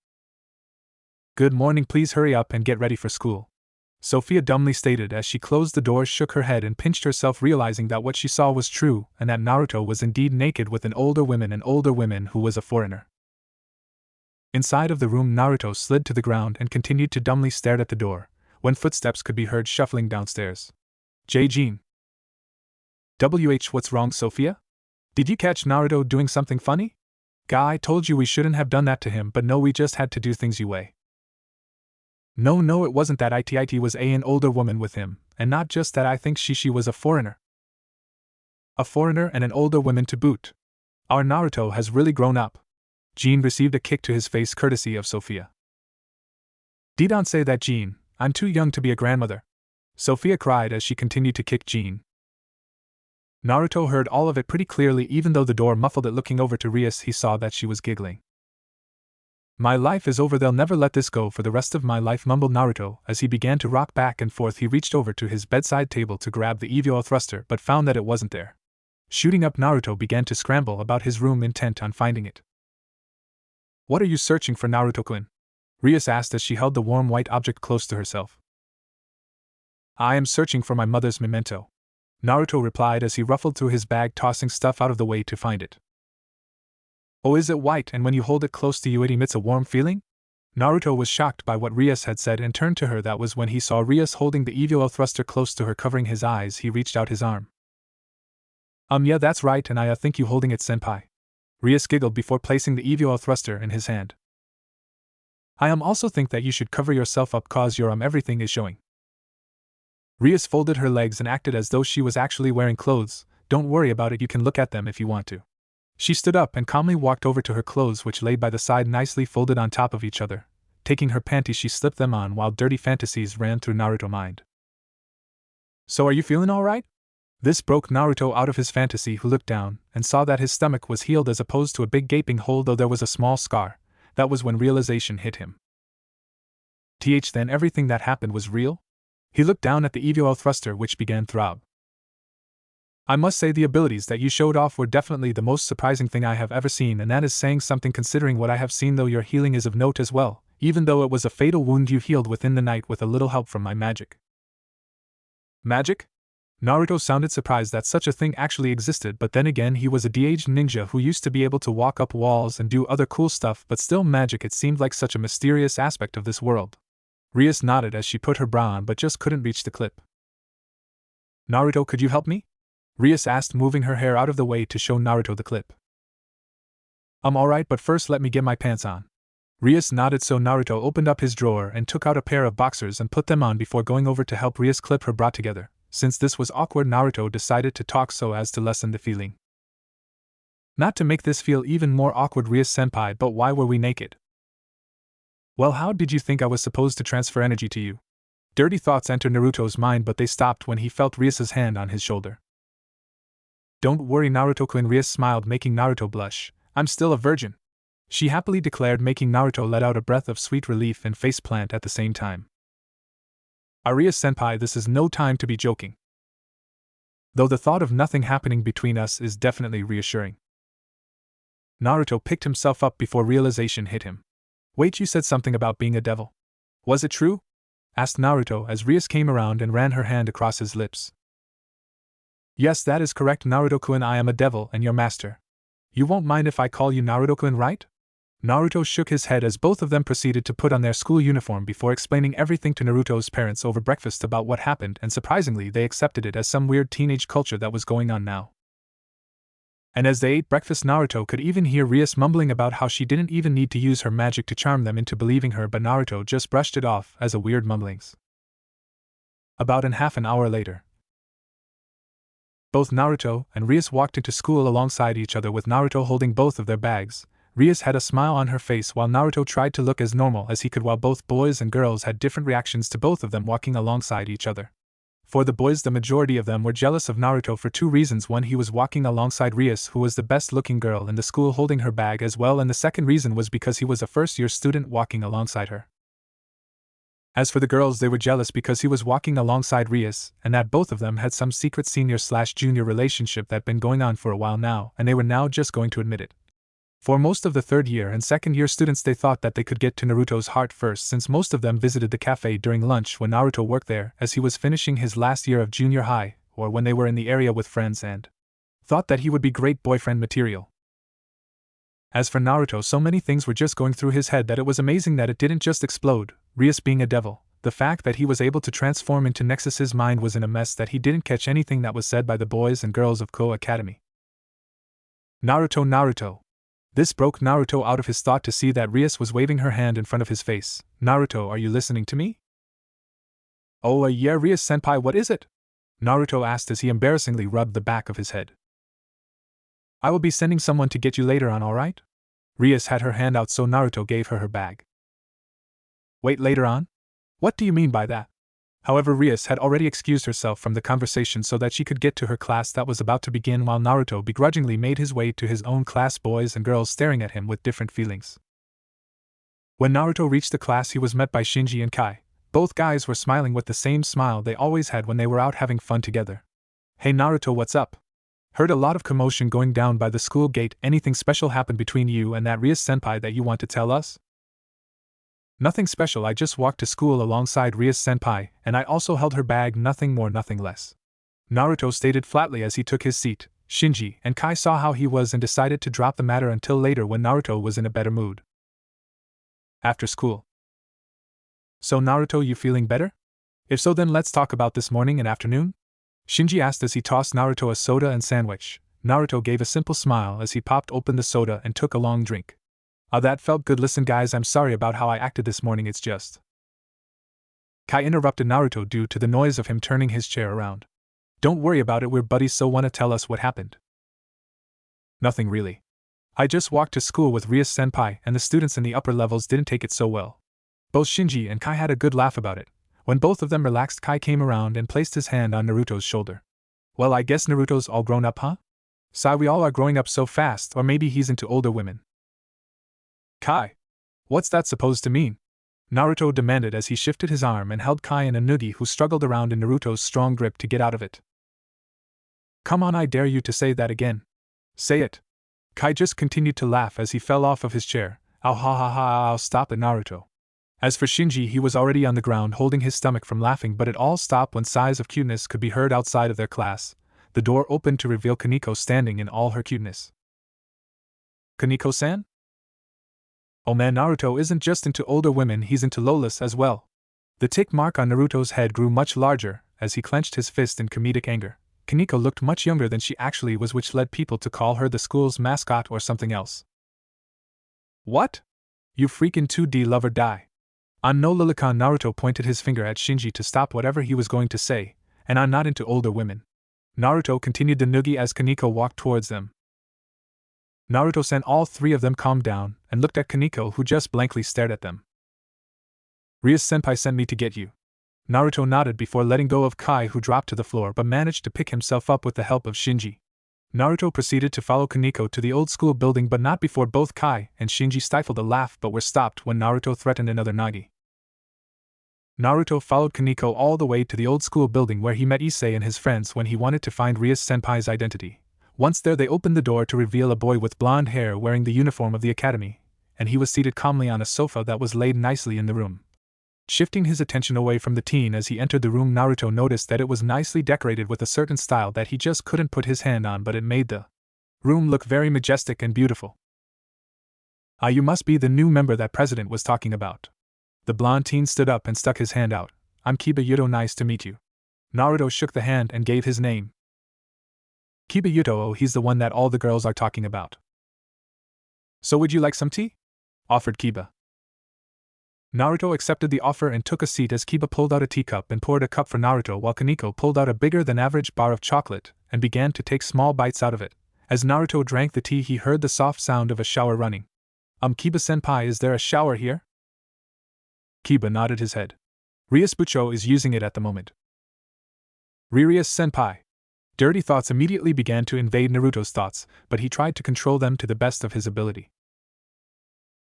Good morning, please hurry up and get ready for school. Sophia dumbly stated as she closed the door, shook her head and pinched herself, realizing that what she saw was true and that Naruto was indeed naked with an older woman who was a foreigner. Inside of the room, Naruto slid to the ground and continued to dumbly stare at the door, when footsteps could be heard shuffling downstairs. Jean. What's wrong, Sophia? Did you catch Naruto doing something funny? Guy, I told you we shouldn't have done that to him, but no, we just had to do things your way. No, it wasn't that. It was an older woman with him, and not just that, I think she was a foreigner. A foreigner and an older woman to boot. Our Naruto has really grown up. Jean received a kick to his face courtesy of Sophia. Don't say that, Jean. I'm too young to be a grandmother. Sophia cried as she continued to kick Jean. Naruto heard all of it pretty clearly, even though the door muffled it. Looking over to Rias, he saw that she was giggling. My life is over, they'll never let this go for the rest of my life, mumbled Naruto as he began to rock back and forth. He reached over to his bedside table to grab the EVO thruster, but found that it wasn't there. Shooting up, Naruto began to scramble about his room, intent on finding it. What are you searching for, Naruto-kun? Rias asked as she held the warm white object close to herself. I am searching for my mother's memento, Naruto replied as he ruffled through his bag, tossing stuff out of the way to find it. Oh, is it white, and when you hold it close to you it emits a warm feeling? Naruto was shocked by what Rias had said and turned to her. That was when he saw Rias holding the EVO thruster close to her, covering his eyes. He reached out his arm. Yeah, that's right, and I think you holding it, senpai. Rias giggled before placing the EVO thruster in his hand. I also think that you should cover yourself up cause your everything is showing. Rias folded her legs and acted as though she was actually wearing clothes, Don't worry about it, you can look at them if you want to. She stood up and calmly walked over to her clothes, which lay by the side nicely folded on top of each other. Taking her panties, she slipped them on while dirty fantasies ran through Naruto's mind. So are you feeling alright? This broke Naruto out of his fantasy, who looked down and saw that his stomach was healed as opposed to a big gaping hole, though there was a small scar. That was when realization hit him. Then everything that happened was real? He looked down at the EVOL thruster, which began throb. I must say the abilities that you showed off were definitely the most surprising thing I have ever seen, and that is saying something considering what I have seen, though your healing is of note as well, even though it was a fatal wound you healed within the night with a little help from my magic. Magic? Naruto sounded surprised that such a thing actually existed, but then again he was a de-aged ninja who used to be able to walk up walls and do other cool stuff, but still magic, it seemed like such a mysterious aspect of this world. Rias nodded as she put her bra on but just couldn't reach the clip. Naruto, could you help me? Rias asked, moving her hair out of the way to show Naruto the clip. I'm alright, but first let me get my pants on. Rias nodded, so Naruto opened up his drawer and took out a pair of boxers and put them on before going over to help Rias clip her bra together. Since this was awkward, Naruto decided to talk so as to lessen the feeling. Not to make this feel even more awkward, Rias-senpai, but why were we naked? Well, how did you think I was supposed to transfer energy to you? Dirty thoughts entered Naruto's mind, but they stopped when he felt Rias's hand on his shoulder. Don't worry, Naruto-kun, Rias smiled, making Naruto blush. I'm still a virgin, she happily declared, making Naruto let out a breath of sweet relief and faceplant at the same time. Rias-senpai, this is no time to be joking. Though the thought of nothing happening between us is definitely reassuring. Naruto picked himself up before realization hit him. Wait, you said something about being a devil. Was it true? Asked Naruto as Rias came around and ran her hand across his lips. Yes, that is correct, Naruto-kun, I am a devil and your master. You won't mind if I call you Naruto-kun, right? Naruto shook his head as both of them proceeded to put on their school uniform before explaining everything to Naruto's parents over breakfast about what happened, and surprisingly they accepted it as some weird teenage culture that was going on now. And as they ate breakfast, Naruto could even hear Rias mumbling about how she didn't even need to use her magic to charm them into believing her, but Naruto just brushed it off as a weird mumblings. About half an hour later, both Naruto and Rias walked into school alongside each other, with Naruto holding both of their bags. Rias had a smile on her face while Naruto tried to look as normal as he could, while both boys and girls had different reactions to both of them walking alongside each other. For the boys, the majority of them were jealous of Naruto for two reasons. One, he was walking alongside Rias, who was the best looking girl in the school, holding her bag as well, and the second reason was because he was a first-year student walking alongside her. As for the girls, they were jealous because he was walking alongside Rias, and that both of them had some secret senior/junior relationship that had been going on for a while now, and they were now just going to admit it. For most of the third-year and second-year students, they thought that they could get to Naruto's heart first, since most of them visited the cafe during lunch when Naruto worked there, as he was finishing his last year of junior high, or when they were in the area with friends, and thought that he would be great boyfriend material. As for Naruto, so many things were just going through his head that it was amazing that it didn't just explode. Rias being a devil, the fact that he was able to transform into Nexus's mind was in a mess that he didn't catch anything that was said by the boys and girls of Koa Academy. Naruto. This broke Naruto out of his thought to see that Rias was waving her hand in front of his face. Naruto, are you listening to me? Oh, yeah, Rias-senpai, what is it? Naruto asked as he embarrassingly rubbed the back of his head. I will be sending someone to get you later on, alright? Rias had her hand out, so Naruto gave her her bag. Wait, later on? What do you mean by that? However, Rias had already excused herself from the conversation so that she could get to her class that was about to begin, while Naruto begrudgingly made his way to his own class, boys and girls staring at him with different feelings. When Naruto reached the class, he was met by Shinji and Kai. Both guys were smiling with the same smile they always had when they were out having fun together. Hey Naruto, what's up? Heard a lot of commotion going down by the school gate. Anything special happened between you and that Rias-senpai that you want to tell us? Nothing special, I just walked to school alongside Rias-senpai, and I also held her bag, nothing more, nothing less. Naruto stated flatly as he took his seat. Shinji and Kai saw how he was and decided to drop the matter until later when Naruto was in a better mood. After school. So Naruto, you feeling better? If so, then let's talk about this morning and afternoon? Shinji asked as he tossed Naruto a soda and sandwich. Naruto gave a simple smile as he popped open the soda and took a long drink. That felt good. Listen guys, I'm sorry about how I acted this morning, it's just... Kai interrupted Naruto due to the noise of him turning his chair around. Don't worry about it, we're buddies, so wanna tell us what happened? Nothing really. I just walked to school with Ria-senpai and the students in the upper levels didn't take it so well. Both Shinji and Kai had a good laugh about it. When both of them relaxed, Kai came around and placed his hand on Naruto's shoulder. Well, I guess Naruto's all grown up, huh? Sigh, we all are growing up so fast, or maybe he's into older women. Kai! What's that supposed to mean? Naruto demanded as he shifted his arm and held Kai and Anugi, who struggled around in Naruto's strong grip to get out of it. Come on, I dare you to say that again. Say it. Kai just continued to laugh as he fell off of his chair. Ow ha ha ha, I'll stop it, Naruto. As for Shinji, he was already on the ground holding his stomach from laughing, but it all stopped when sighs of cuteness could be heard outside of their class. The door opened to reveal Kaneko standing in all her cuteness. Kaneko-san? Oh man, Naruto isn't just into older women, he's into Lolas as well. The tick mark on Naruto's head grew much larger as he clenched his fist in comedic anger. Kaneko looked much younger than she actually was, which led people to call her the school's mascot or something else. What? You freakin' 2D lover, die. On no Lilikan, Naruto pointed his finger at Shinji to stop whatever he was going to say, and I'm not into older women. Naruto continued the noogie as Kaneko walked towards them. Naruto-san, all three of them calmed down and looked at Kaneko, who just blankly stared at them. Ria-senpai sent me to get you. Naruto nodded before letting go of Kai, who dropped to the floor but managed to pick himself up with the help of Shinji. Naruto proceeded to follow Kaneko to the old school building, but not before both Kai and Shinji stifled a laugh but were stopped when Naruto threatened another nagi. Naruto followed Kaneko all the way to the old school building where he met Issei and his friends when he wanted to find Ria-senpai's identity. Once there, they opened the door to reveal a boy with blonde hair wearing the uniform of the academy, and he was seated calmly on a sofa that was laid nicely in the room. Shifting his attention away from the teen as he entered the room, Naruto noticed that it was nicely decorated with a certain style that he just couldn't put his hand on, but it made the room look very majestic and beautiful. Ah, you must be the new member that President was talking about. The blonde teen stood up and stuck his hand out. I'm Kiba Yuto, nice to meet you. Naruto shook the hand and gave his name. Kiba Yuto, oh, he's the one that all the girls are talking about. So would you like some tea? Offered Kiba. Naruto accepted the offer and took a seat as Kiba pulled out a teacup and poured a cup for Naruto, while Kaneko pulled out a bigger than average bar of chocolate and began to take small bites out of it. As Naruto drank the tea, he heard the soft sound of a shower running. Kiba-senpai, is there a shower here? Kiba nodded his head. Rias-bucho is using it at the moment. Rias-senpai. Dirty thoughts immediately began to invade Naruto's thoughts, but he tried to control them to the best of his ability.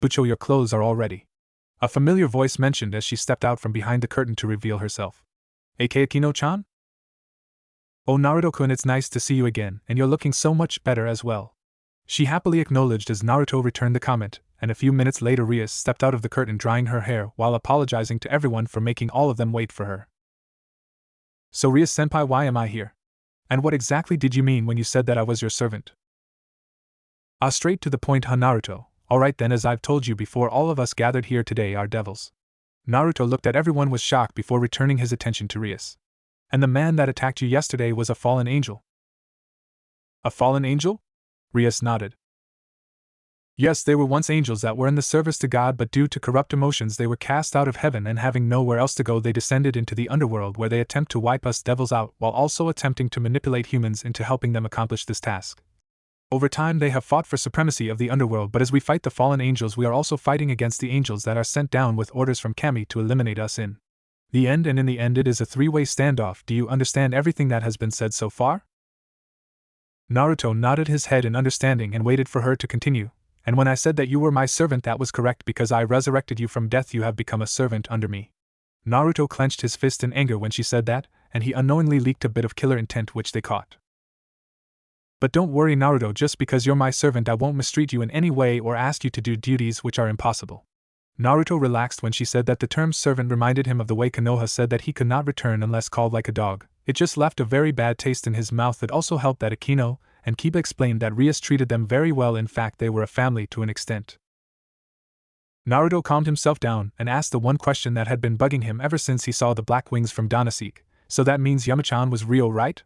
Bucho, your clothes are all ready. A familiar voice mentioned as she stepped out from behind the curtain to reveal herself. Aka Akino-chan? Oh, Naruto-kun, it's nice to see you again, and you're looking so much better as well. She happily acknowledged as Naruto returned the comment, and a few minutes later Rias stepped out of the curtain drying her hair while apologizing to everyone for making all of them wait for her. So Rias-senpai, why am I here? And what exactly did you mean when you said that I was your servant? Ah, straight to the point, huh, Naruto? Alright then, as I've told you before, all of us gathered here today are devils. Naruto looked at everyone with shock before returning his attention to Rias. And the man that attacked you yesterday was a fallen angel. A fallen angel? Rias nodded. Yes, they were once angels that were in the service to God, but due to corrupt emotions they were cast out of heaven, and having nowhere else to go they descended into the underworld, where they attempt to wipe us devils out while also attempting to manipulate humans into helping them accomplish this task. Over time they have fought for supremacy of the underworld, but as we fight the fallen angels we are also fighting against the angels that are sent down with orders from Kami to eliminate us in the end, and in the end it is a three-way standoff. Do you understand everything that has been said so far? Naruto nodded his head in understanding and waited for her to continue. And when I said that you were my servant, that was correct, because I resurrected you from death. You have become a servant under me. Naruto clenched his fist in anger when she said that, and he unknowingly leaked a bit of killer intent which they caught. But don't worry, Naruto, just because you're my servant I won't mistreat you in any way or ask you to do duties which are impossible. Naruto relaxed when she said that. The term servant reminded him of the way Konoha said that he could not return unless called like a dog. It just left a very bad taste in his mouth. It also helped that Akino and Kiba explained that Rias treated them very well. In fact, they were a family to an extent. Naruto calmed himself down and asked the one question that had been bugging him ever since he saw the black wings from Donasek. So that means Yama-chan was real, right?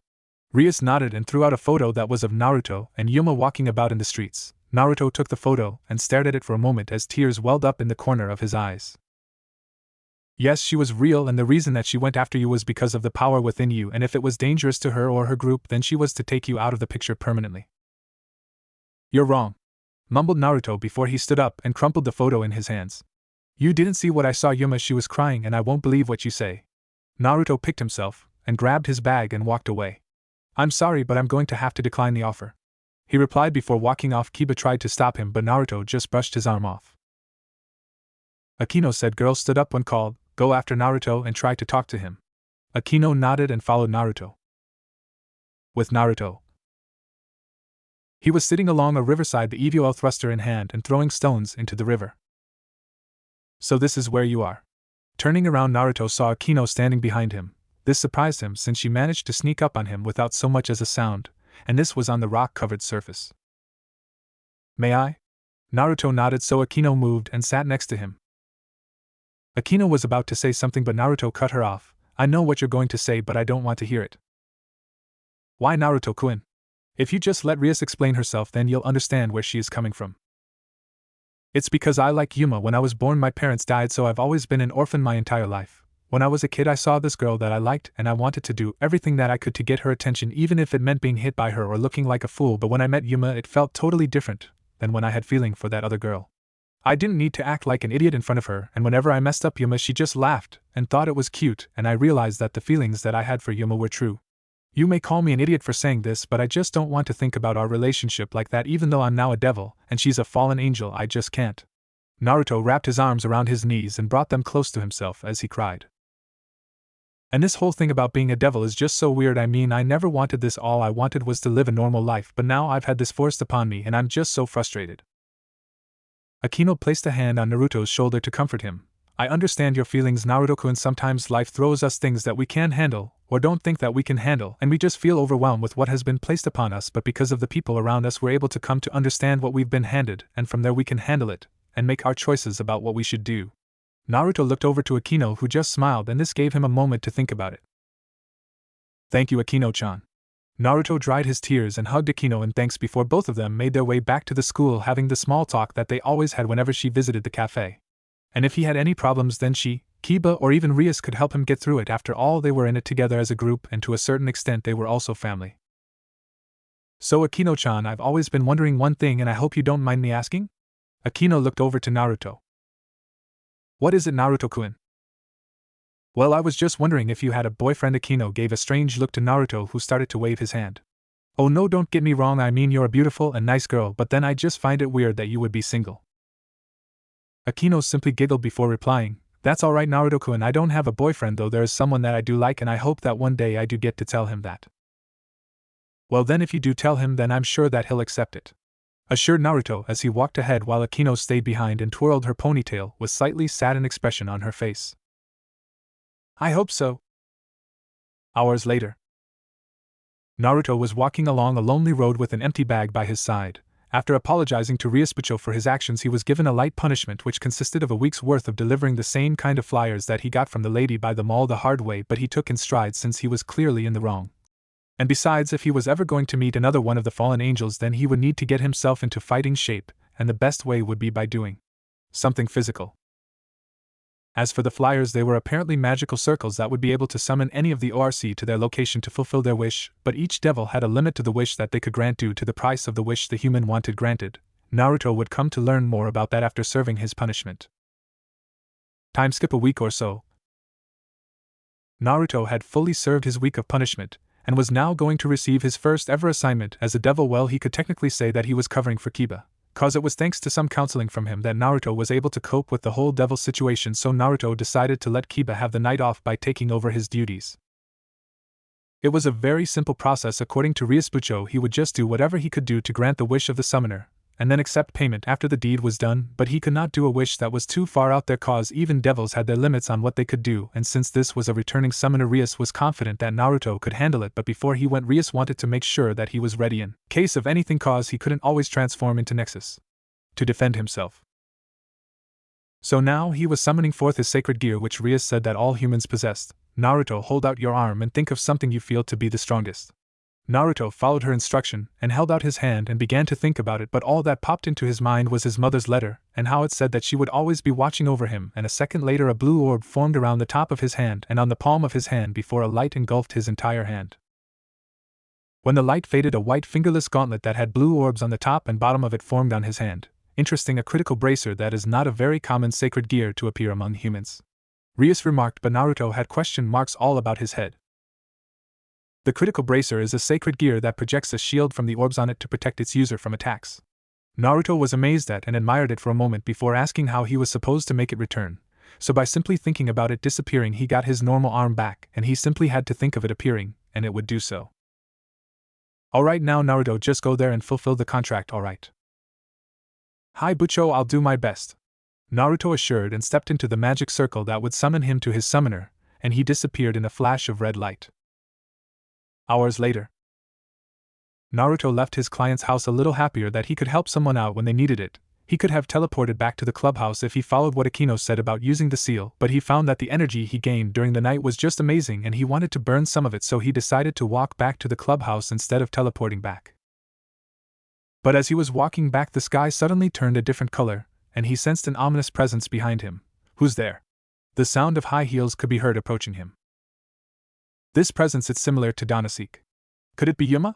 Rias nodded and threw out a photo that was of Naruto and Yuma walking about in the streets. Naruto took the photo and stared at it for a moment as tears welled up in the corner of his eyes. Yes, she was real, and the reason that she went after you was because of the power within you, and if it was dangerous to her or her group, then she was to take you out of the picture permanently. You're wrong, mumbled Naruto before he stood up and crumpled the photo in his hands. You didn't see what I saw, Yuma. She was crying, and I won't believe what you say. Naruto picked himself and grabbed his bag and walked away. I'm sorry, but I'm going to have to decline the offer, he replied before walking off. Kiba tried to stop him, but Naruto just brushed his arm off. Akino said. Girl stood up when called, go after Naruto and try to talk to him. Akino nodded and followed Naruto. With Naruto, he was sitting along a riverside, the EVOL thruster in hand, and throwing stones into the river. So this is where you are. Turning around, Naruto saw Akino standing behind him. This surprised him since she managed to sneak up on him without so much as a sound, and this was on the rock-covered surface. May I? Naruto nodded, so Akino moved and sat next to him. Akino was about to say something, but Naruto cut her off. I know what you're going to say, but I don't want to hear it. Why, Naruto-kun? If you just let Rias explain herself, then you'll understand where she is coming from. It's because I like Yuma. When I was born, my parents died, so I've always been an orphan my entire life. When I was a kid, I saw this girl that I liked, and I wanted to do everything that I could to get her attention, even if it meant being hit by her or looking like a fool. But when I met Yuma, it felt totally different than when I had feeling for that other girl. I didn't need to act like an idiot in front of her, and whenever I messed up Yuma, she just laughed and thought it was cute, and I realized that the feelings that I had for Yuma were true. You may call me an idiot for saying this, but I just don't want to think about our relationship like that. Even though I'm now a devil and she's a fallen angel, I just can't. Naruto wrapped his arms around his knees and brought them close to himself as he cried. And this whole thing about being a devil is just so weird. I mean, I never wanted this. All I wanted was to live a normal life, but now I've had this forced upon me and I'm just so frustrated. Akino placed a hand on Naruto's shoulder to comfort him. I understand your feelings, Naruto-kun. Sometimes life throws us things that we can't handle, or don't think that we can handle, and we just feel overwhelmed with what has been placed upon us, but because of the people around us, we're able to come to understand what we've been handed, and from there we can handle it, and make our choices about what we should do. Naruto looked over to Akino, who just smiled, and this gave him a moment to think about it. Thank you, Akino-chan. Naruto dried his tears and hugged Akino in thanks before both of them made their way back to the school, having the small talk that they always had whenever she visited the cafe. And if he had any problems, then she, Kiba, or even Rias could help him get through it. After all, they were in it together as a group, and to a certain extent they were also family. So Akino-chan, I've always been wondering one thing, and I hope you don't mind me asking? Akino looked over to Naruto. What is it, Naruto-kun? Well, I was just wondering if you had a boyfriend. Akino gave a strange look to Naruto, who started to wave his hand. Oh no, don't get me wrong, I mean you're a beautiful and nice girl, but then I just find it weird that you would be single. Akino simply giggled before replying, that's alright, Naruto-kun, I don't have a boyfriend, though there is someone that I do like, and I hope that one day I do get to tell him that. Well then, if you do tell him, then I'm sure that he'll accept it, assured Naruto as he walked ahead while Akino stayed behind and twirled her ponytail with slightly saddened expression on her face. I hope so. Hours later, Naruto was walking along a lonely road with an empty bag by his side. After apologizing to Riaspucho for his actions, he was given a light punishment which consisted of a week's worth of delivering the same kind of flyers that he got from the lady by the mall the hard way, but he took in stride since he was clearly in the wrong. And besides, if he was ever going to meet another one of the fallen angels, then he would need to get himself into fighting shape, and the best way would be by doing something physical. As for the flyers, they were apparently magical circles that would be able to summon any of the ORC to their location to fulfill their wish, but each devil had a limit to the wish that they could grant due to the price of the wish the human wanted granted. Naruto would come to learn more about that after serving his punishment. Time skip a week or so. Naruto had fully served his week of punishment, and was now going to receive his first ever assignment as a devil. Well, he could technically say that he was covering for Kiba, cause it was thanks to some counseling from him that Naruto was able to cope with the whole devil situation, so Naruto decided to let Kiba have the night off by taking over his duties. It was a very simple process. According to Riaspucho, he would just do whatever he could do to grant the wish of the summoner, and then accept payment after the deed was done, but he could not do a wish that was too far out there, cause even devils had their limits on what they could do, and since this was a returning summoner, Rias was confident that Naruto could handle it, but before he went, Rias wanted to make sure that he was ready in case of anything, cause he couldn't always transform into Nexus to defend himself. So now he was summoning forth his sacred gear, which Rias said that all humans possessed. Naruto, hold out your arm and think of something you feel to be the strongest. Naruto followed her instruction and held out his hand and began to think about it, but all that popped into his mind was his mother's letter and how it said that she would always be watching over him, and a second later a blue orb formed around the top of his hand and on the palm of his hand before a light engulfed his entire hand. When the light faded, a white fingerless gauntlet that had blue orbs on the top and bottom of it formed on his hand. Interesting, a critical bracer that is not a very common sacred gear to appear among humans. Rias remarked, but Naruto had question marks all about his head. The critical bracer is a sacred gear that projects a shield from the orbs on it to protect its user from attacks. Naruto was amazed at and admired it for a moment before asking how he was supposed to make it return. So by simply thinking about it disappearing, he got his normal arm back, and he simply had to think of it appearing, and it would do so. Alright, now Naruto, just go there and fulfill the contract, alright? Hi Bucho, I'll do my best, Naruto assured and stepped into the magic circle that would summon him to his summoner, and he disappeared in a flash of red light. Hours later, Naruto left his client's house a little happier that he could help someone out when they needed it. He could have teleported back to the clubhouse if he followed what Akino said about using the seal, but he found that the energy he gained during the night was just amazing and he wanted to burn some of it, so he decided to walk back to the clubhouse instead of teleporting back. But as he was walking back, the sky suddenly turned a different color, and he sensed an ominous presence behind him. Who's there? The sound of high heels could be heard approaching him. This presence, it's similar to Danasik. Could it be Yuma?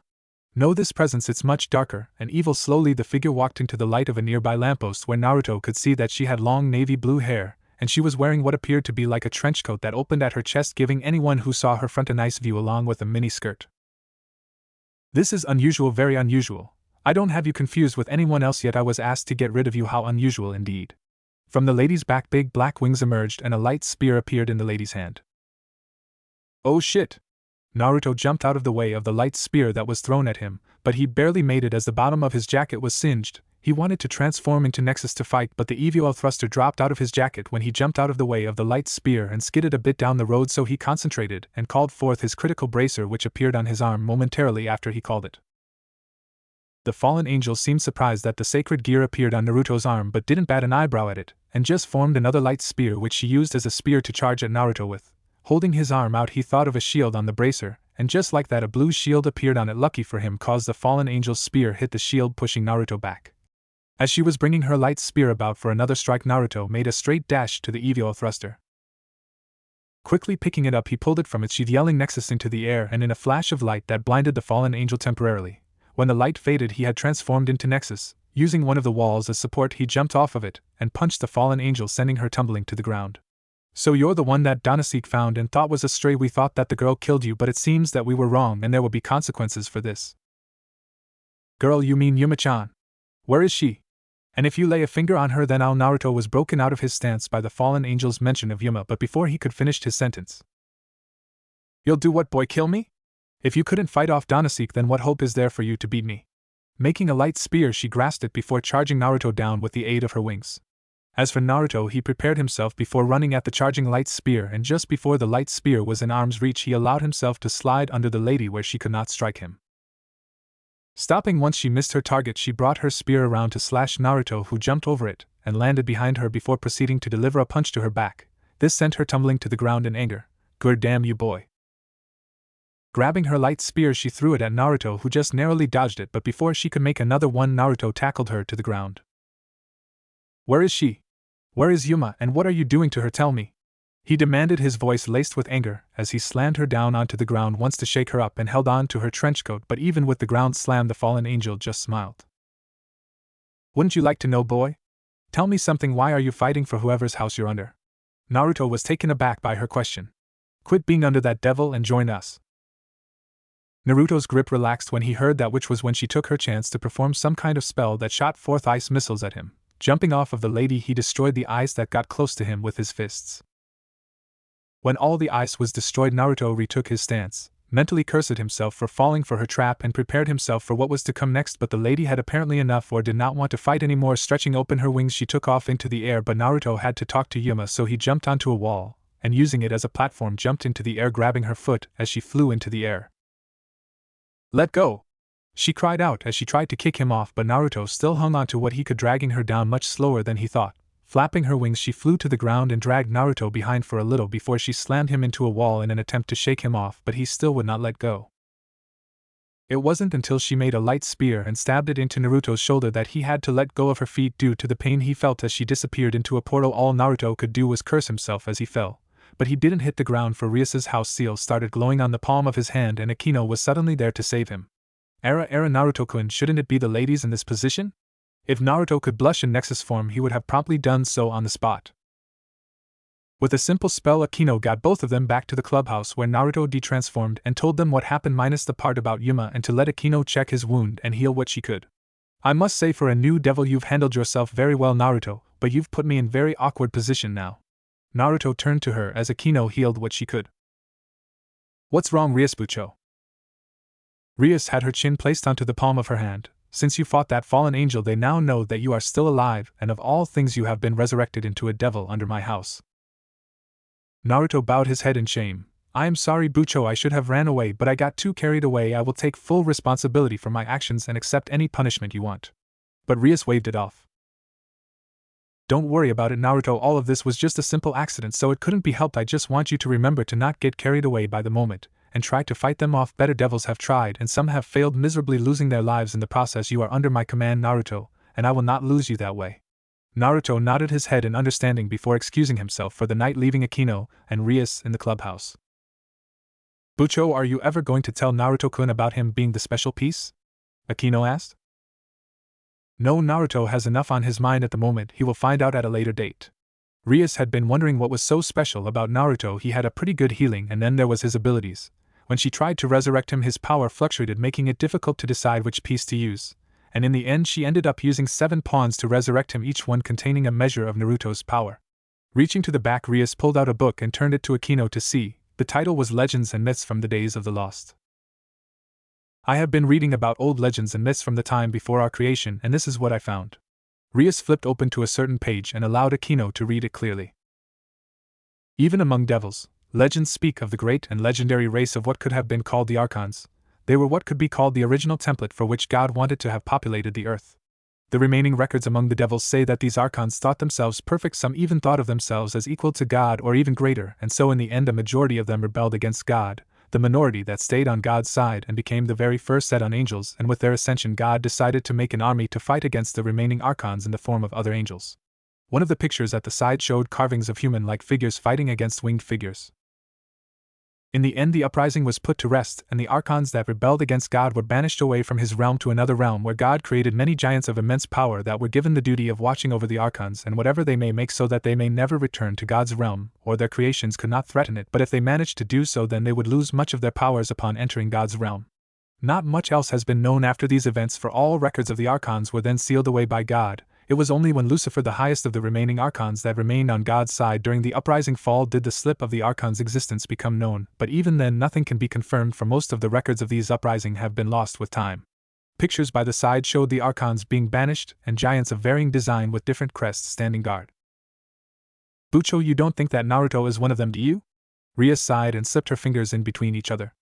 No, this presence, it's much darker and evil. Slowly the figure walked into the light of a nearby lamppost where Naruto could see that she had long navy blue hair, and she was wearing what appeared to be like a trench coat that opened at her chest, giving anyone who saw her front a nice view along with a mini skirt. This is unusual, very unusual. I don't have you confused with anyone else yet. I was asked to get rid of you. How unusual indeed. From the lady's back, big black wings emerged and a light spear appeared in the lady's hand. Oh shit! Naruto jumped out of the way of the light spear that was thrown at him, but he barely made it as the bottom of his jacket was singed. He wanted to transform into Nexus to fight, but the EVO thruster dropped out of his jacket when he jumped out of the way of the light spear and skidded a bit down the road, so he concentrated and called forth his critical bracer, which appeared on his arm momentarily after he called it. The fallen angel seemed surprised that the sacred gear appeared on Naruto's arm but didn't bat an eyebrow at it, and just formed another light spear which she used as a spear to charge at Naruto with. Holding his arm out, he thought of a shield on the bracer, and just like that a blue shield appeared on it. Lucky for him, caused the fallen angel's spear hit the shield, pushing Naruto back. As she was bringing her light spear about for another strike, Naruto made a straight dash to the EVO thruster. Quickly picking it up, he pulled it from its sheath, yelling Nexus into the air, and in a flash of light that blinded the fallen angel temporarily. When the light faded, he had transformed into Nexus. Using one of the walls as support, he jumped off of it and punched the fallen angel, sending her tumbling to the ground. So you're the one that Danasik found and thought was a stray. We thought that the girl killed you, but it seems that we were wrong and there will be consequences for this. Girl, you mean Yuma-chan? Where is she? And if you lay a finger on her, then I'll. Naruto was broken out of his stance by the fallen angel's mention of Yuma, but before he could finish his sentence. You'll do what, boy? Kill me? If you couldn't fight off Danasik, then what hope is there for you to beat me? Making a light spear, she grasped it before charging Naruto down with the aid of her wings. As for Naruto, he prepared himself before running at the charging light spear, and just before the light spear was in arm's reach, he allowed himself to slide under the lady where she could not strike him. Stopping once she missed her target, she brought her spear around to slash Naruto, who jumped over it and landed behind her before proceeding to deliver a punch to her back. This sent her tumbling to the ground in anger. Good damn you, boy. Grabbing her light spear, she threw it at Naruto, who just narrowly dodged it, but before she could make another one, Naruto tackled her to the ground. Where is she? Where is Yuma, and what are you doing to her? Tell me, he demanded, his voice laced with anger, as he slammed her down onto the ground once to shake her up and held on to her trenchcoat. But even with the ground slam, the fallen angel just smiled. Wouldn't you like to know, boy? Tell me something. Why are you fighting for whoever's house you're under? Naruto was taken aback by her question. Quit being under that devil and join us. Naruto's grip relaxed when he heard that, which was when she took her chance to perform some kind of spell that shot forth ice missiles at him. Jumping off of the lady, he destroyed the ice that got close to him with his fists. When all the ice was destroyed, Naruto retook his stance, mentally cursed himself for falling for her trap, and prepared himself for what was to come next. But the lady had apparently enough, or did not want to fight anymore. Stretching open her wings, she took off into the air, but Naruto had to talk to Yuma, so he jumped onto a wall, and using it as a platform, jumped into the air, grabbing her foot as she flew into the air. Let go! She cried out as she tried to kick him off, but Naruto still hung on to what he could, dragging her down much slower than he thought. Flapping her wings, she flew to the ground and dragged Naruto behind for a little before she slammed him into a wall in an attempt to shake him off, but he still would not let go. It wasn't until she made a light spear and stabbed it into Naruto's shoulder that he had to let go of her feet due to the pain he felt as she disappeared into a portal. All Naruto could do was curse himself as he fell, but he didn't hit the ground, for Rias's house seal started glowing on the palm of his hand and Akino was suddenly there to save him. Era Naruto-kun, shouldn't it be the ladies in this position? If Naruto could blush in Nexus form, he would have promptly done so on the spot. With a simple spell, Akino got both of them back to the clubhouse where Naruto detransformed and told them what happened minus the part about Yuma, and to let Akino check his wound and heal what she could. I must say, for a new devil, you've handled yourself very well, Naruto, but you've put me in very awkward position now. Naruto turned to her as Akino healed what she could. What's wrong, Rias Bucho? Rias had her chin placed onto the palm of her hand. Since you fought that fallen angel, they now know that you are still alive, and of all things you have been resurrected into a devil under my house. Naruto bowed his head in shame. I am sorry, Bucho, I should have ran away, but I got too carried away. I will take full responsibility for my actions and accept any punishment you want. But Rias waved it off. Don't worry about it, Naruto, all of this was just a simple accident, so it couldn't be helped. I just want you to remember to not get carried away by the moment, and try to fight them off. Better devils have tried and some have failed miserably, losing their lives in the process. You are under my command, Naruto, and I will not lose you that way. Naruto nodded his head in understanding before excusing himself for the night, leaving Akino and Rias in the clubhouse. Bucho, are you ever going to tell Naruto-kun about him being the special piece? Akino asked. No, Naruto has enough on his mind at the moment. He will find out at a later date. Rias had been wondering what was so special about Naruto. He had a pretty good healing, and then there was his abilities. When she tried to resurrect him, his power fluctuated, making it difficult to decide which piece to use, and in the end she ended up using 7 pawns to resurrect him, each one containing a measure of Naruto's power. Reaching to the back, Rias pulled out a book and turned it to Akino to see. The title was Legends and Myths from the Days of the Lost. I have been reading about old legends and myths from the time before our creation, and this is what I found. Rias flipped open to a certain page and allowed Akino to read it clearly. Even among devils, legends speak of the great and legendary race of what could have been called the Archons. They were what could be called the original template for which God wanted to have populated the earth. The remaining records among the devils say that these Archons thought themselves perfect. Some even thought of themselves as equal to God or even greater, and so in the end a majority of them rebelled against God. The minority that stayed on God's side and became the very first set on angels, and with their ascension God decided to make an army to fight against the remaining Archons in the form of other angels. One of the pictures at the side showed carvings of human-like figures fighting against winged figures. In the end the uprising was put to rest, and the Archons that rebelled against God were banished away from his realm to another realm where God created many giants of immense power that were given the duty of watching over the Archons and whatever they may make, so that they may never return to God's realm, or their creations could not threaten it. But if they managed to do so, then they would lose much of their powers upon entering God's realm. Not much else has been known after these events, for all records of the Archons were then sealed away by God. It was only when Lucifer, the highest of the remaining Archons that remained on God's side during the uprising fall, did the slip of the Archons' existence become known, but even then nothing can be confirmed, for most of the records of these uprising have been lost with time. Pictures by the side showed the Archons being banished, and giants of varying design with different crests standing guard. Bucho, you don't think that Naruto is one of them, do you? Rias sighed and slipped her fingers in between each other.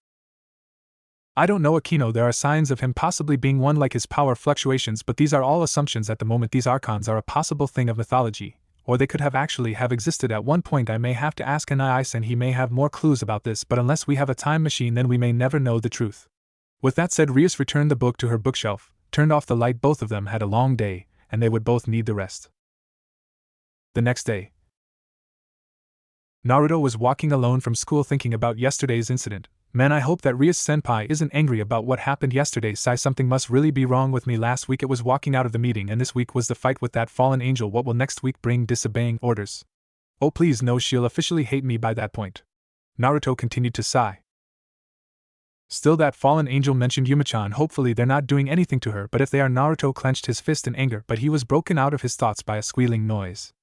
I don't know, Akino, there are signs of him possibly being one, like his power fluctuations, but these are all assumptions at the moment. These Archons are a possible thing of mythology, or they could have actually have existed at one point. I may have to ask Anais and he may have more clues about this, but unless we have a time machine then we may never know the truth. With that said, Rias returned the book to her bookshelf, turned off the light. Both of them had a long day, and they would both need the rest. The next day, Naruto was walking alone from school thinking about yesterday's incident. Man, I hope that Rias-senpai isn't angry about what happened yesterday. Sigh, something must really be wrong with me. Last week it was walking out of the meeting, and this week was the fight with that fallen angel. What will next week bring? Disobeying orders. Oh please no, she'll officially hate me by that point. Naruto continued to sigh. Still, that fallen angel mentioned Yuma-chan. Hopefully they're not doing anything to her, but if they are, Naruto clenched his fist in anger, but he was broken out of his thoughts by a squealing noise.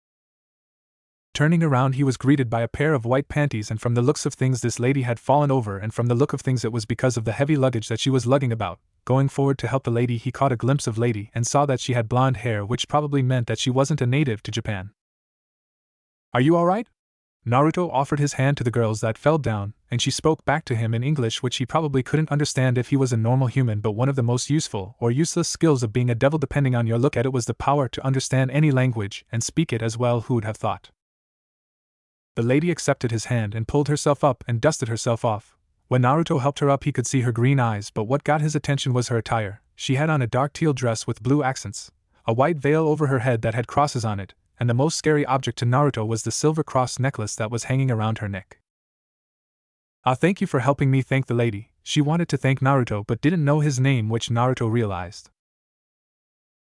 Turning around, he was greeted by a pair of white panties, and from the looks of things this lady had fallen over, and from the look of things it was because of the heavy luggage that she was lugging about. Going forward to help the lady, he caught a glimpse of Lady and saw that she had blonde hair, which probably meant that she wasn't a native to Japan. Are you alright? Naruto offered his hand to the girls that fell down, and she spoke back to him in English, which he probably couldn't understand if he was a normal human, but one of the most useful or useless skills of being a devil, depending on your look at it, was the power to understand any language and speak it as well. Who would have thought? The lady accepted his hand and pulled herself up and dusted herself off. When Naruto helped her up, he could see her green eyes, but what got his attention was her attire. She had on a dark teal dress with blue accents, a white veil over her head that had crosses on it, and the most scary object to Naruto was the silver cross necklace that was hanging around her neck. "Ah, thank you for helping me," thanked the lady. She wanted to thank Naruto but didn't know his name, which Naruto realized.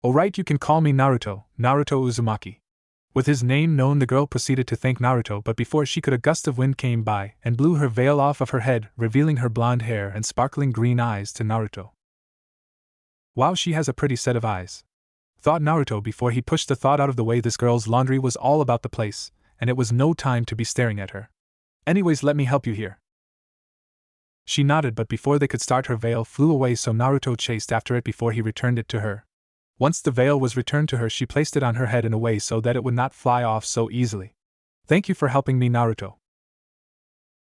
"Alright, you can call me Naruto, Naruto Uzumaki." With his name known, the girl proceeded to thank Naruto, but before she could, a gust of wind came by and blew her veil off of her head, revealing her blonde hair and sparkling green eyes to Naruto. "Wow, she has a pretty set of eyes," thought Naruto before he pushed the thought out of the way. This girl's laundry was all about the place, and it was no time to be staring at her. "Anyways, let me help you here." She nodded, but before they could start, her veil flew away, so Naruto chased after it before he returned it to her. Once the veil was returned to her, she placed it on her head in a way so that it would not fly off so easily. "Thank you for helping me, Naruto."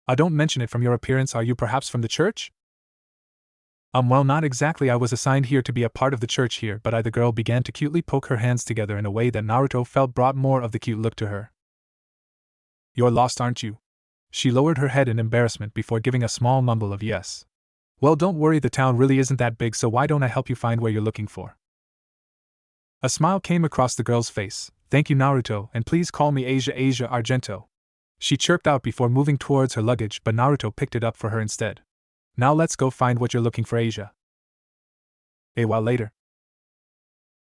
Don't mention it. From your appearance, are you perhaps from the church?" Well, not exactly. I was assigned here to be a part of the church here, but the girl began to cutely poke her hands together in a way that Naruto felt brought more of the cute look to her. "You're lost, aren't you?" She lowered her head in embarrassment before giving a small mumble of yes. "Well, don't worry, the town really isn't that big, so why don't I help you find where you're looking for?" A smile came across the girl's face. "Thank you, Naruto, and please call me Asia Argento," she chirped out before moving towards her luggage, but Naruto picked it up for her instead. "Now let's go find what you're looking for, Asia." A while later,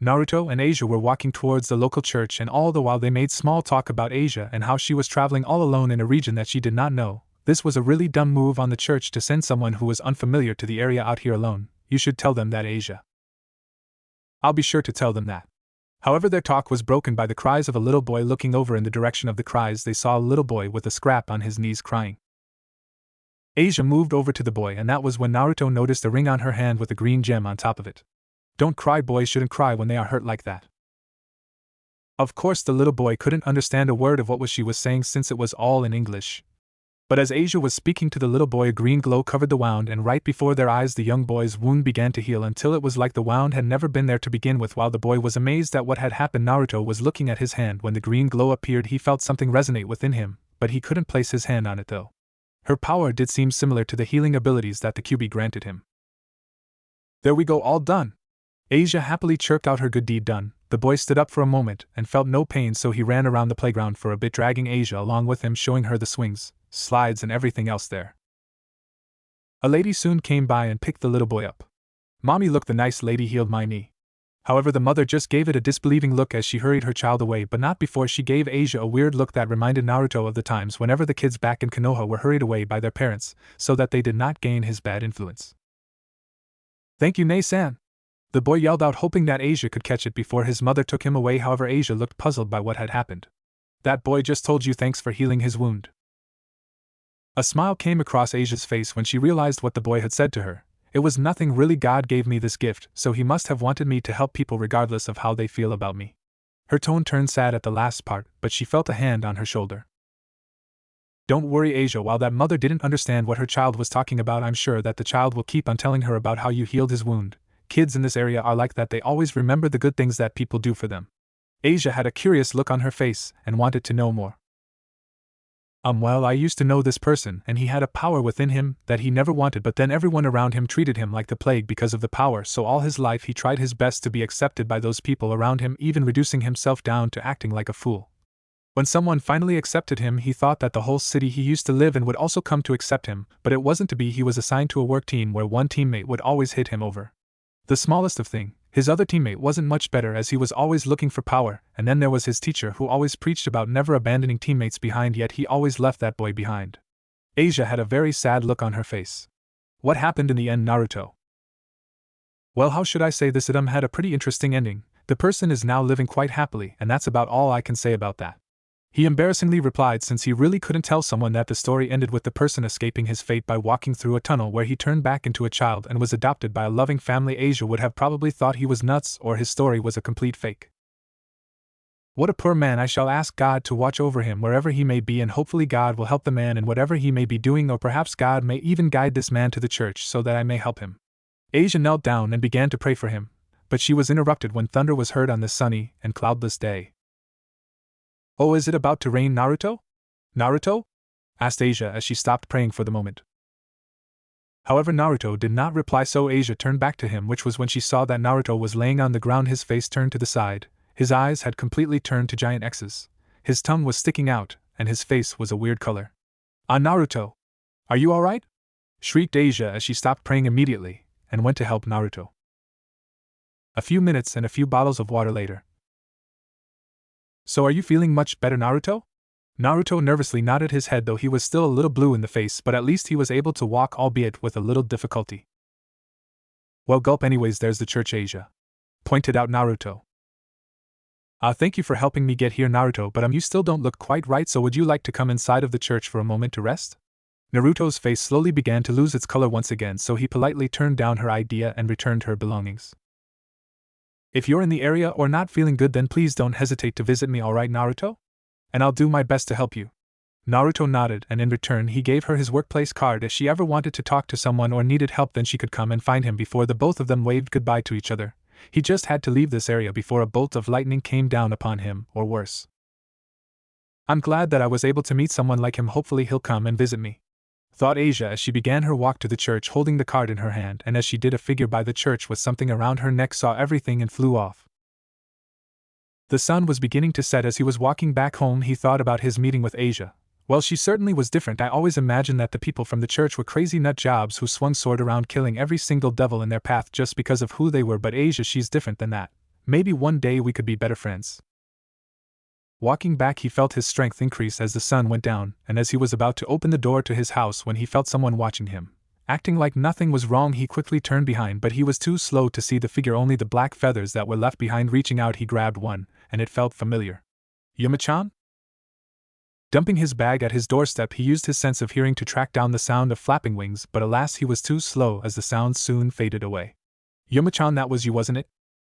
Naruto and Asia were walking towards the local church, and all the while they made small talk about Asia and how she was traveling all alone in a region that she did not know. This was a really dumb move on the church to send someone who was unfamiliar to the area out here alone. "You should tell them that, Asia." "I'll be sure to tell them that." However, their talk was broken by the cries of a little boy. Looking over in the direction of the cries, they saw a little boy with a scrap on his knees crying. Asia moved over to the boy, and that was when Naruto noticed a ring on her hand with a green gem on top of it. "Don't cry, boys shouldn't cry when they are hurt like that." Of course, the little boy couldn't understand a word of what she was saying since it was all in English. But as Asia was speaking to the little boy, a green glow covered the wound, and right before their eyes the young boy's wound began to heal until it was like the wound had never been there to begin with. While the boy was amazed at what had happened, Naruto was looking at his hand. When the green glow appeared, he felt something resonate within him, but he couldn't place his hand on it though. Her power did seem similar to the healing abilities that the Kyuubi granted him. "There we go, all done!" Asia happily chirped out, her good deed done. The boy stood up for a moment and felt no pain, so he ran around the playground for a bit, dragging Asia along with him, showing her the swings, slides, and everything else there. A lady soon came by and picked the little boy up. "Mommy, look, the nice lady healed my knee." However, the mother just gave it a disbelieving look as she hurried her child away, but not before she gave Asia a weird look that reminded Naruto of the times whenever the kids back in Konoha were hurried away by their parents, so that they did not gain his bad influence. "Thank you, Nei-san," the boy yelled out, hoping that Asia could catch it before his mother took him away. However, Asia looked puzzled by what had happened. "That boy just told you thanks for healing his wound." A smile came across Asia's face when she realized what the boy had said to her. "It was nothing really. God gave me this gift, so he must have wanted me to help people regardless of how they feel about me." Her tone turned sad at the last part, but she felt a hand on her shoulder. "Don't worry, Asia, while that mother didn't understand what her child was talking about, I'm sure that the child will keep on telling her about how you healed his wound. Kids in this area are like that, they always remember the good things that people do for them." Asia had a curious look on her face and wanted to know more. Well, I used to know this person, and he had a power within him that he never wanted, but then everyone around him treated him like the plague because of the power, so all his life he tried his best to be accepted by those people around him, even reducing himself down to acting like a fool. When someone finally accepted him, he thought that the whole city he used to live in would also come to accept him, but it wasn't to be. He was assigned to a work team where one teammate would always hit him over the smallest of things. His other teammate wasn't much better, as he was always looking for power, and then there was his teacher who always preached about never abandoning teammates behind, yet he always left that boy behind. Asia had a very sad look on her face. What happened in the end, Naruto? Well, how should I say this? It had a pretty interesting ending. The person is now living quite happily, and that's about all I can say about that. He embarrassingly replied, since he really couldn't tell someone that the story ended with the person escaping his fate by walking through a tunnel where he turned back into a child and was adopted by a loving family. Asia would have probably thought he was nuts or his story was a complete fake. What a poor man. I shall ask God to watch over him wherever he may be, and hopefully God will help the man in whatever he may be doing, or perhaps God may even guide this man to the church so that I may help him. Asia knelt down and began to pray for him, but she was interrupted when thunder was heard on this sunny and cloudless day. "Oh, is it about to rain, Naruto? Naruto?" asked Asia as she stopped praying for the moment. However, Naruto did not reply, so Asia turned back to him, which was when she saw that Naruto was laying on the ground, his face turned to the side, his eyes had completely turned to giant X's, his tongue was sticking out, and his face was a weird color. "Ah, Naruto! Are you alright?" shrieked Asia as she stopped praying immediately, and went to help Naruto. A few minutes and a few bottles of water later. "So are you feeling much better, Naruto?" Naruto nervously nodded his head, though he was still a little blue in the face, but at least he was able to walk, albeit with a little difficulty. "Well, gulp, anyways, there's the church," Asia pointed out Naruto. Thank you for helping me get here, Naruto, but you still don't look quite right, so would you like to come inside of the church for a moment to rest?" Naruto's face slowly began to lose its color once again, so he politely turned down her idea and returned her belongings. "If you're in the area or not feeling good, then please don't hesitate to visit me, alright, Naruto? And I'll do my best to help you." Naruto nodded, and in return he gave her his workplace card. If she ever wanted to talk to someone or needed help, then she could come and find him. Before the both of them waved goodbye to each other, he just had to leave this area before a bolt of lightning came down upon him, or worse. "I'm glad that I was able to meet someone like him. Hopefully he'll come and visit me," thought Asia as she began her walk to the church, holding the card in her hand, and as she did, a figure by the church with something around her neck saw everything and flew off. The sun was beginning to set as he was walking back home. He thought about his meeting with Asia. Well, she certainly was different. I always imagined that the people from the church were crazy nut jobs who swung sword around killing every single devil in their path just because of who they were, but Asia, she's different than that. Maybe one day we could be better friends. Walking back, he felt his strength increase as the sun went down, and as he was about to open the door to his house when he felt someone watching him. Acting like nothing was wrong, he quickly turned behind, but he was too slow to see the figure, only the black feathers that were left behind. Reaching out, he grabbed one, and it felt familiar. "Yuma-chan?" Dumping his bag at his doorstep, he used his sense of hearing to track down the sound of flapping wings, but alas, he was too slow as the sound soon faded away. "Yuma-chan, that was you, wasn't it?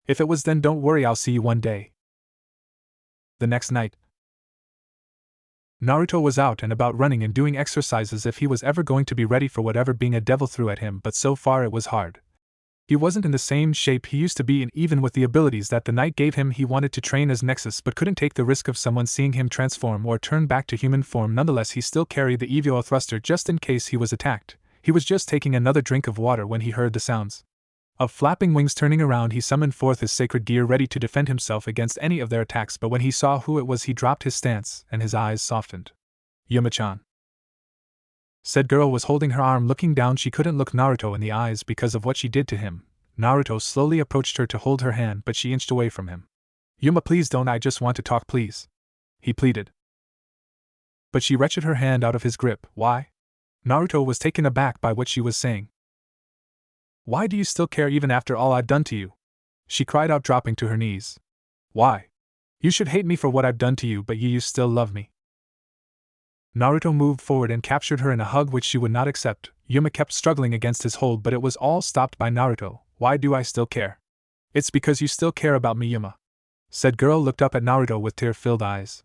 If it was, then don't worry, I'll see you one day." The next night, Naruto was out and about running and doing exercises if he was ever going to be ready for whatever being a devil threw at him, but so far it was hard. He wasn't in the same shape he used to be, and even with the abilities that the night gave him, he wanted to train as Nexus but couldn't take the risk of someone seeing him transform or turn back to human form. Nonetheless, he still carried the Evo thruster just in case he was attacked. He was just taking another drink of water when he heard the sounds of flapping wings. Turning around, he summoned forth his sacred gear, ready to defend himself against any of their attacks, but when he saw who it was, he dropped his stance and his eyes softened. "Yuma-chan." Said girl was holding her arm, looking down. She couldn't look Naruto in the eyes because of what she did to him. Naruto slowly approached her to hold her hand, but she inched away from him. "Yuma, please don't, I just want to talk, please," he pleaded. But she wrenched her hand out of his grip. "Why?" Naruto was taken aback by what she was saying. "Why do you still care even after all I've done to you?" she cried out, dropping to her knees. "Why? You should hate me for what I've done to you, but you still love me." Naruto moved forward and captured her in a hug, which she would not accept. Yuma kept struggling against his hold, but it was all stopped by Naruto. "Why do I still care?" "It's because you still care about me, Yuma." Said girl looked up at Naruto with tear-filled eyes.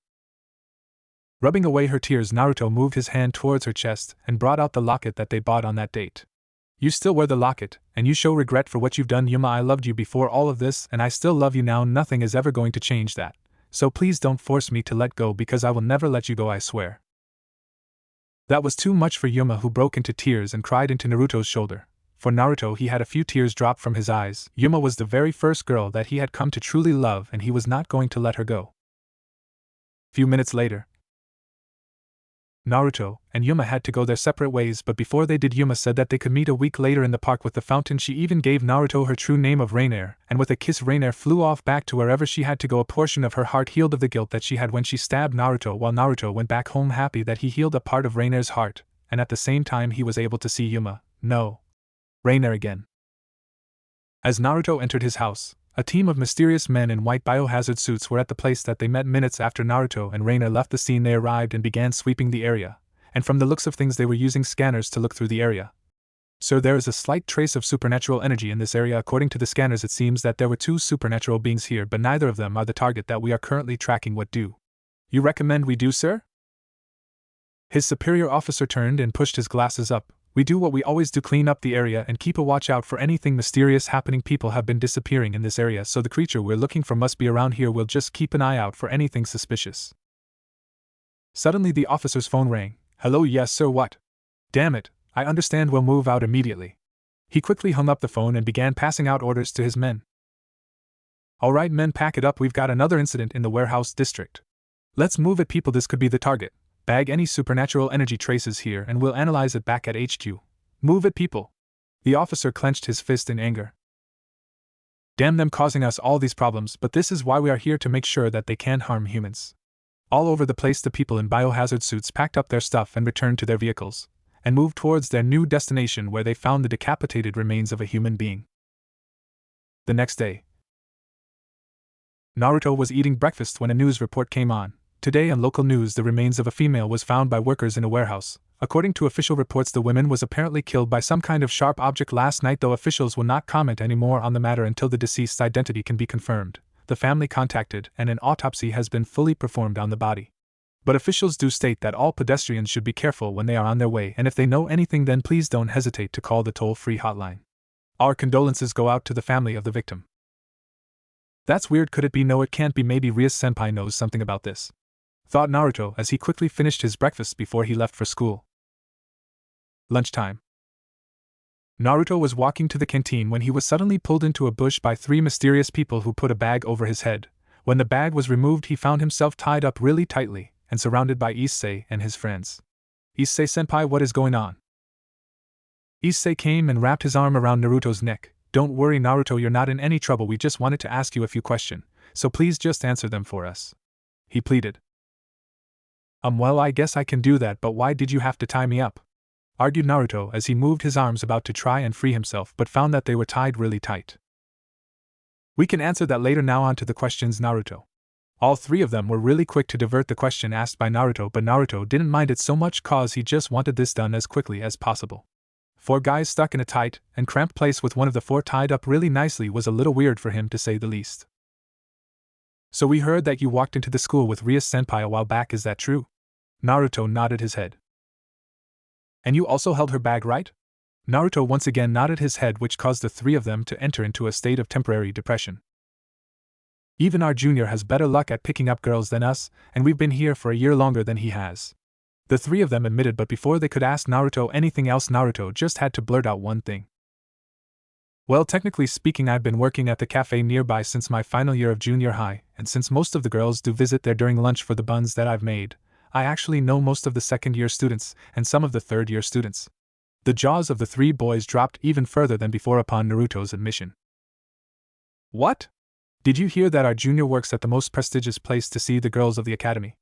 Rubbing away her tears, Naruto moved his hand towards her chest and brought out the locket that they bought on that date. "You still wear the locket, and you show regret for what you've done, Yuma. I loved you before all of this, and I still love you now. Nothing is ever going to change that. So please don't force me to let go, because I will never let you go, I swear." That was too much for Yuma, who broke into tears and cried into Naruto's shoulder. For Naruto, he had a few tears drop from his eyes. Yuma was the very first girl that he had come to truly love, and he was not going to let her go. Few minutes later, Naruto and Yuma had to go their separate ways, but before they did, Yuma said that they could meet a week later in the park with the fountain. She even gave Naruto her true name of Rainair, and with a kiss, Rainair flew off back to wherever she had to go. A portion of her heart healed of the guilt that she had when she stabbed Naruto, while Naruto went back home happy that he healed a part of Rainair's heart, and at the same time he was able to see Yuma, no, Rainair again. As Naruto entered his house, a team of mysterious men in white biohazard suits were at the place that they met. Minutes after Naruto and Rainair left the scene, they arrived and began sweeping the area, and from the looks of things they were using scanners to look through the area. "Sir, there is a slight trace of supernatural energy in this area. According to the scanners, it seems that there were two supernatural beings here, but neither of them are the target that we are currently tracking. What do you recommend we do, sir?" His superior officer turned and pushed his glasses up. "We do what we always do, clean up the area and keep a watch out for anything mysterious happening. People have been disappearing in this area, so the creature we're looking for must be around here. We'll just keep an eye out for anything suspicious." Suddenly the officer's phone rang. "Hello, yes sir, what? Damn it, I understand, we'll move out immediately. He quickly hung up the phone and began passing out orders to his men. Alright men, pack it up, we've got another incident in the warehouse district. Let's move it people, this could be the target. Bag any supernatural energy traces here and we'll analyze it back at HQ. Move it people. The officer clenched his fist in anger. Damn them causing us all these problems, but this is why we are here, to make sure that they can't harm humans. All over the place the people in biohazard suits packed up their stuff and returned to their vehicles, and moved towards their new destination where they found the decapitated remains of a human being. The next day, Naruto was eating breakfast when a news report came on. Today on local news, the remains of a female was found by workers in a warehouse. According to official reports, the woman was apparently killed by some kind of sharp object last night, though officials will not comment anymore on the matter until the deceased's identity can be confirmed. The family contacted and an autopsy has been fully performed on the body. But officials do state that all pedestrians should be careful when they are on their way, and if they know anything then please don't hesitate to call the toll-free hotline. Our condolences go out to the family of the victim. That's weird, could it be? No, it can't be, maybe Rias-senpai knows something about this, thought Naruto as he quickly finished his breakfast before he left for school. Lunchtime. Naruto was walking to the canteen when he was suddenly pulled into a bush by 3 mysterious people who put a bag over his head. When the bag was removed, he found himself tied up really tightly and surrounded by Issei and his friends. Issei-senpai, what is going on? Issei came and wrapped his arm around Naruto's neck. Don't worry Naruto, you're not in any trouble, we just wanted to ask you a few questions, so please just answer them for us, he pleaded. Well, I guess I can do that, but why did you have to tie me up? Argued Naruto as he moved his arms about to try and free himself but found that they were tied really tight. We can answer that later, now on to the questions, Naruto. All 3 of them were really quick to divert the question asked by Naruto, but Naruto didn't mind it so much cause he just wanted this done as quickly as possible. 4 guys stuck in a tight and cramped place with one of the 4 tied up really nicely was a little weird for him, to say the least. So we heard that you walked into the school with Rias-senpai a while back, is that true? Naruto nodded his head. And you also held her bag, right? Naruto once again nodded his head, which caused the 3 of them to enter into a state of temporary depression. Even our junior has better luck at picking up girls than us, and we've been here for a year longer than he has. The 3 of them admitted, but before they could ask Naruto anything else, Naruto just had to blurt out one thing. Well, technically speaking, I've been working at the cafe nearby since my final year of junior high, and since most of the girls do visit there during lunch for the buns that I've made, I actually know most of the second-year students and some of the third-year students. The jaws of the 3 boys dropped even further than before upon Naruto's admission. What? Did you hear that our junior works at the most prestigious place to see the girls of the academy?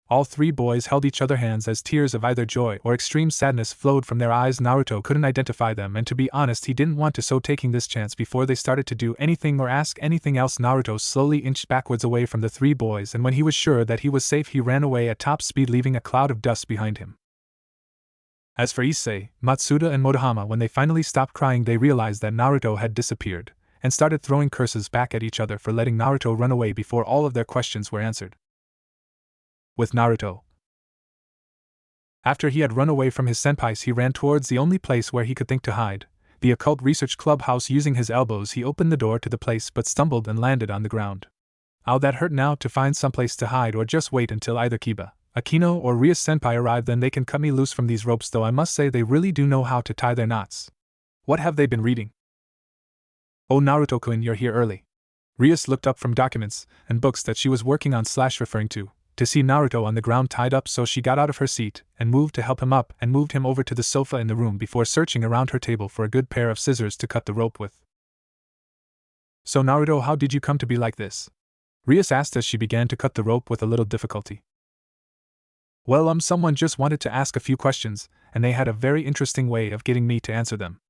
All 3 boys held each other hands as tears of either joy or extreme sadness flowed from their eyes. Naruto couldn't identify them, and to be honest he didn't want to, so taking this chance before they started to do anything or ask anything else, Naruto slowly inched backwards away from the 3 boys, and when he was sure that he was safe he ran away at top speed, leaving a cloud of dust behind him. As for Issei, Matsuda and Motohama, when they finally stopped crying they realized that Naruto had disappeared, and started throwing curses back at each other for letting Naruto run away before all of their questions were answered. With Naruto, after he had run away from his senpais, he ran towards the only place where he could think to hide, the occult research clubhouse. Using his elbows he opened the door to the place but stumbled and landed on the ground. Ow, that hurt. Now to find someplace to hide or just wait until either Kiba, Akino or Rias-senpai arrive, then they can cut me loose from these ropes, though I must say they really do know how to tie their knots. What have they been reading? Oh Naruto-kun, you're here early. Rias looked up from documents and books that she was working on / referring to see Naruto on the ground tied up, so she got out of her seat and moved to help him up and moved him over to the sofa in the room before searching around her table for a good pair of scissors to cut the rope with. So Naruto, how did you come to be like this? Rias asked as she began to cut the rope with a little difficulty. Well, someone just wanted to ask a few questions, and they had a very interesting way of getting me to answer them,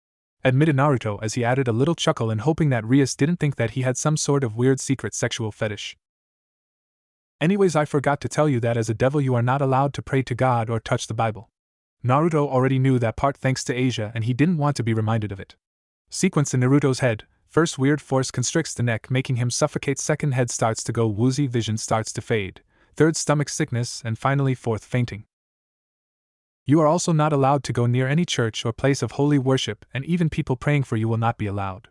admitted Naruto as he added a little chuckle and hoping that Rias didn't think that he had some sort of weird secret sexual fetish. Anyways, I forgot to tell you that as a devil you are not allowed to pray to God or touch the Bible. Naruto already knew that part thanks to Asia, and he didn't want to be reminded of it. Sequence in Naruto's head: first weird force constricts the neck making him suffocate, second head starts to go woozy, vision starts to fade, third stomach sickness, and finally fourth fainting. You are also not allowed to go near any church or place of holy worship, and even people praying for you will not be allowed.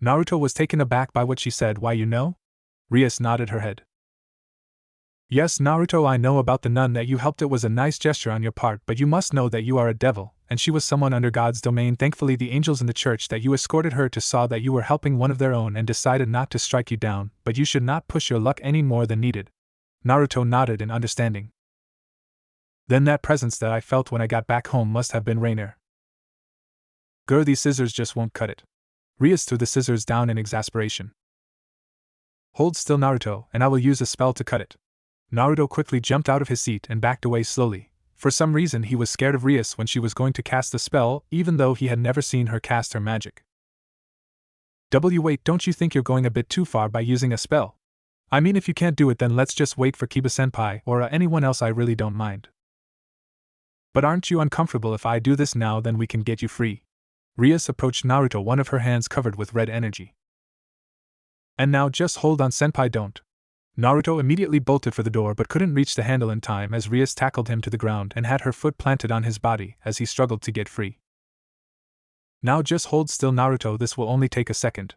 Naruto was taken aback by what she said. Why, you know? Rias nodded her head. Yes, Naruto, I know about the nun that you helped. It was a nice gesture on your part, but you must know that you are a devil, and she was someone under God's domain. Thankfully, the angels in the church that you escorted her to saw that you were helping one of their own and decided not to strike you down, but you should not push your luck any more than needed. Naruto nodded in understanding. Then that presence that I felt when I got back home must have been Rainier. Grr, these scissors just won't cut it. Rias threw the scissors down in exasperation. Hold still, Naruto, and I will use a spell to cut it. Naruto quickly jumped out of his seat and backed away slowly. For some reason he was scared of Rias when she was going to cast the spell, even though he had never seen her cast her magic. Wait, don't you think you're going a bit too far by using a spell? I mean, if you can't do it, then let's just wait for Kiba-senpai or anyone else. I really don't mind. But aren't you uncomfortable if I do this now? Then we can get you free. Rias approached Naruto, one of her hands covered with red energy. And now just hold on, senpai, don't. Naruto immediately bolted for the door but couldn't reach the handle in time as Rias tackled him to the ground and had her foot planted on his body as he struggled to get free. Now just hold still, Naruto, this will only take a second.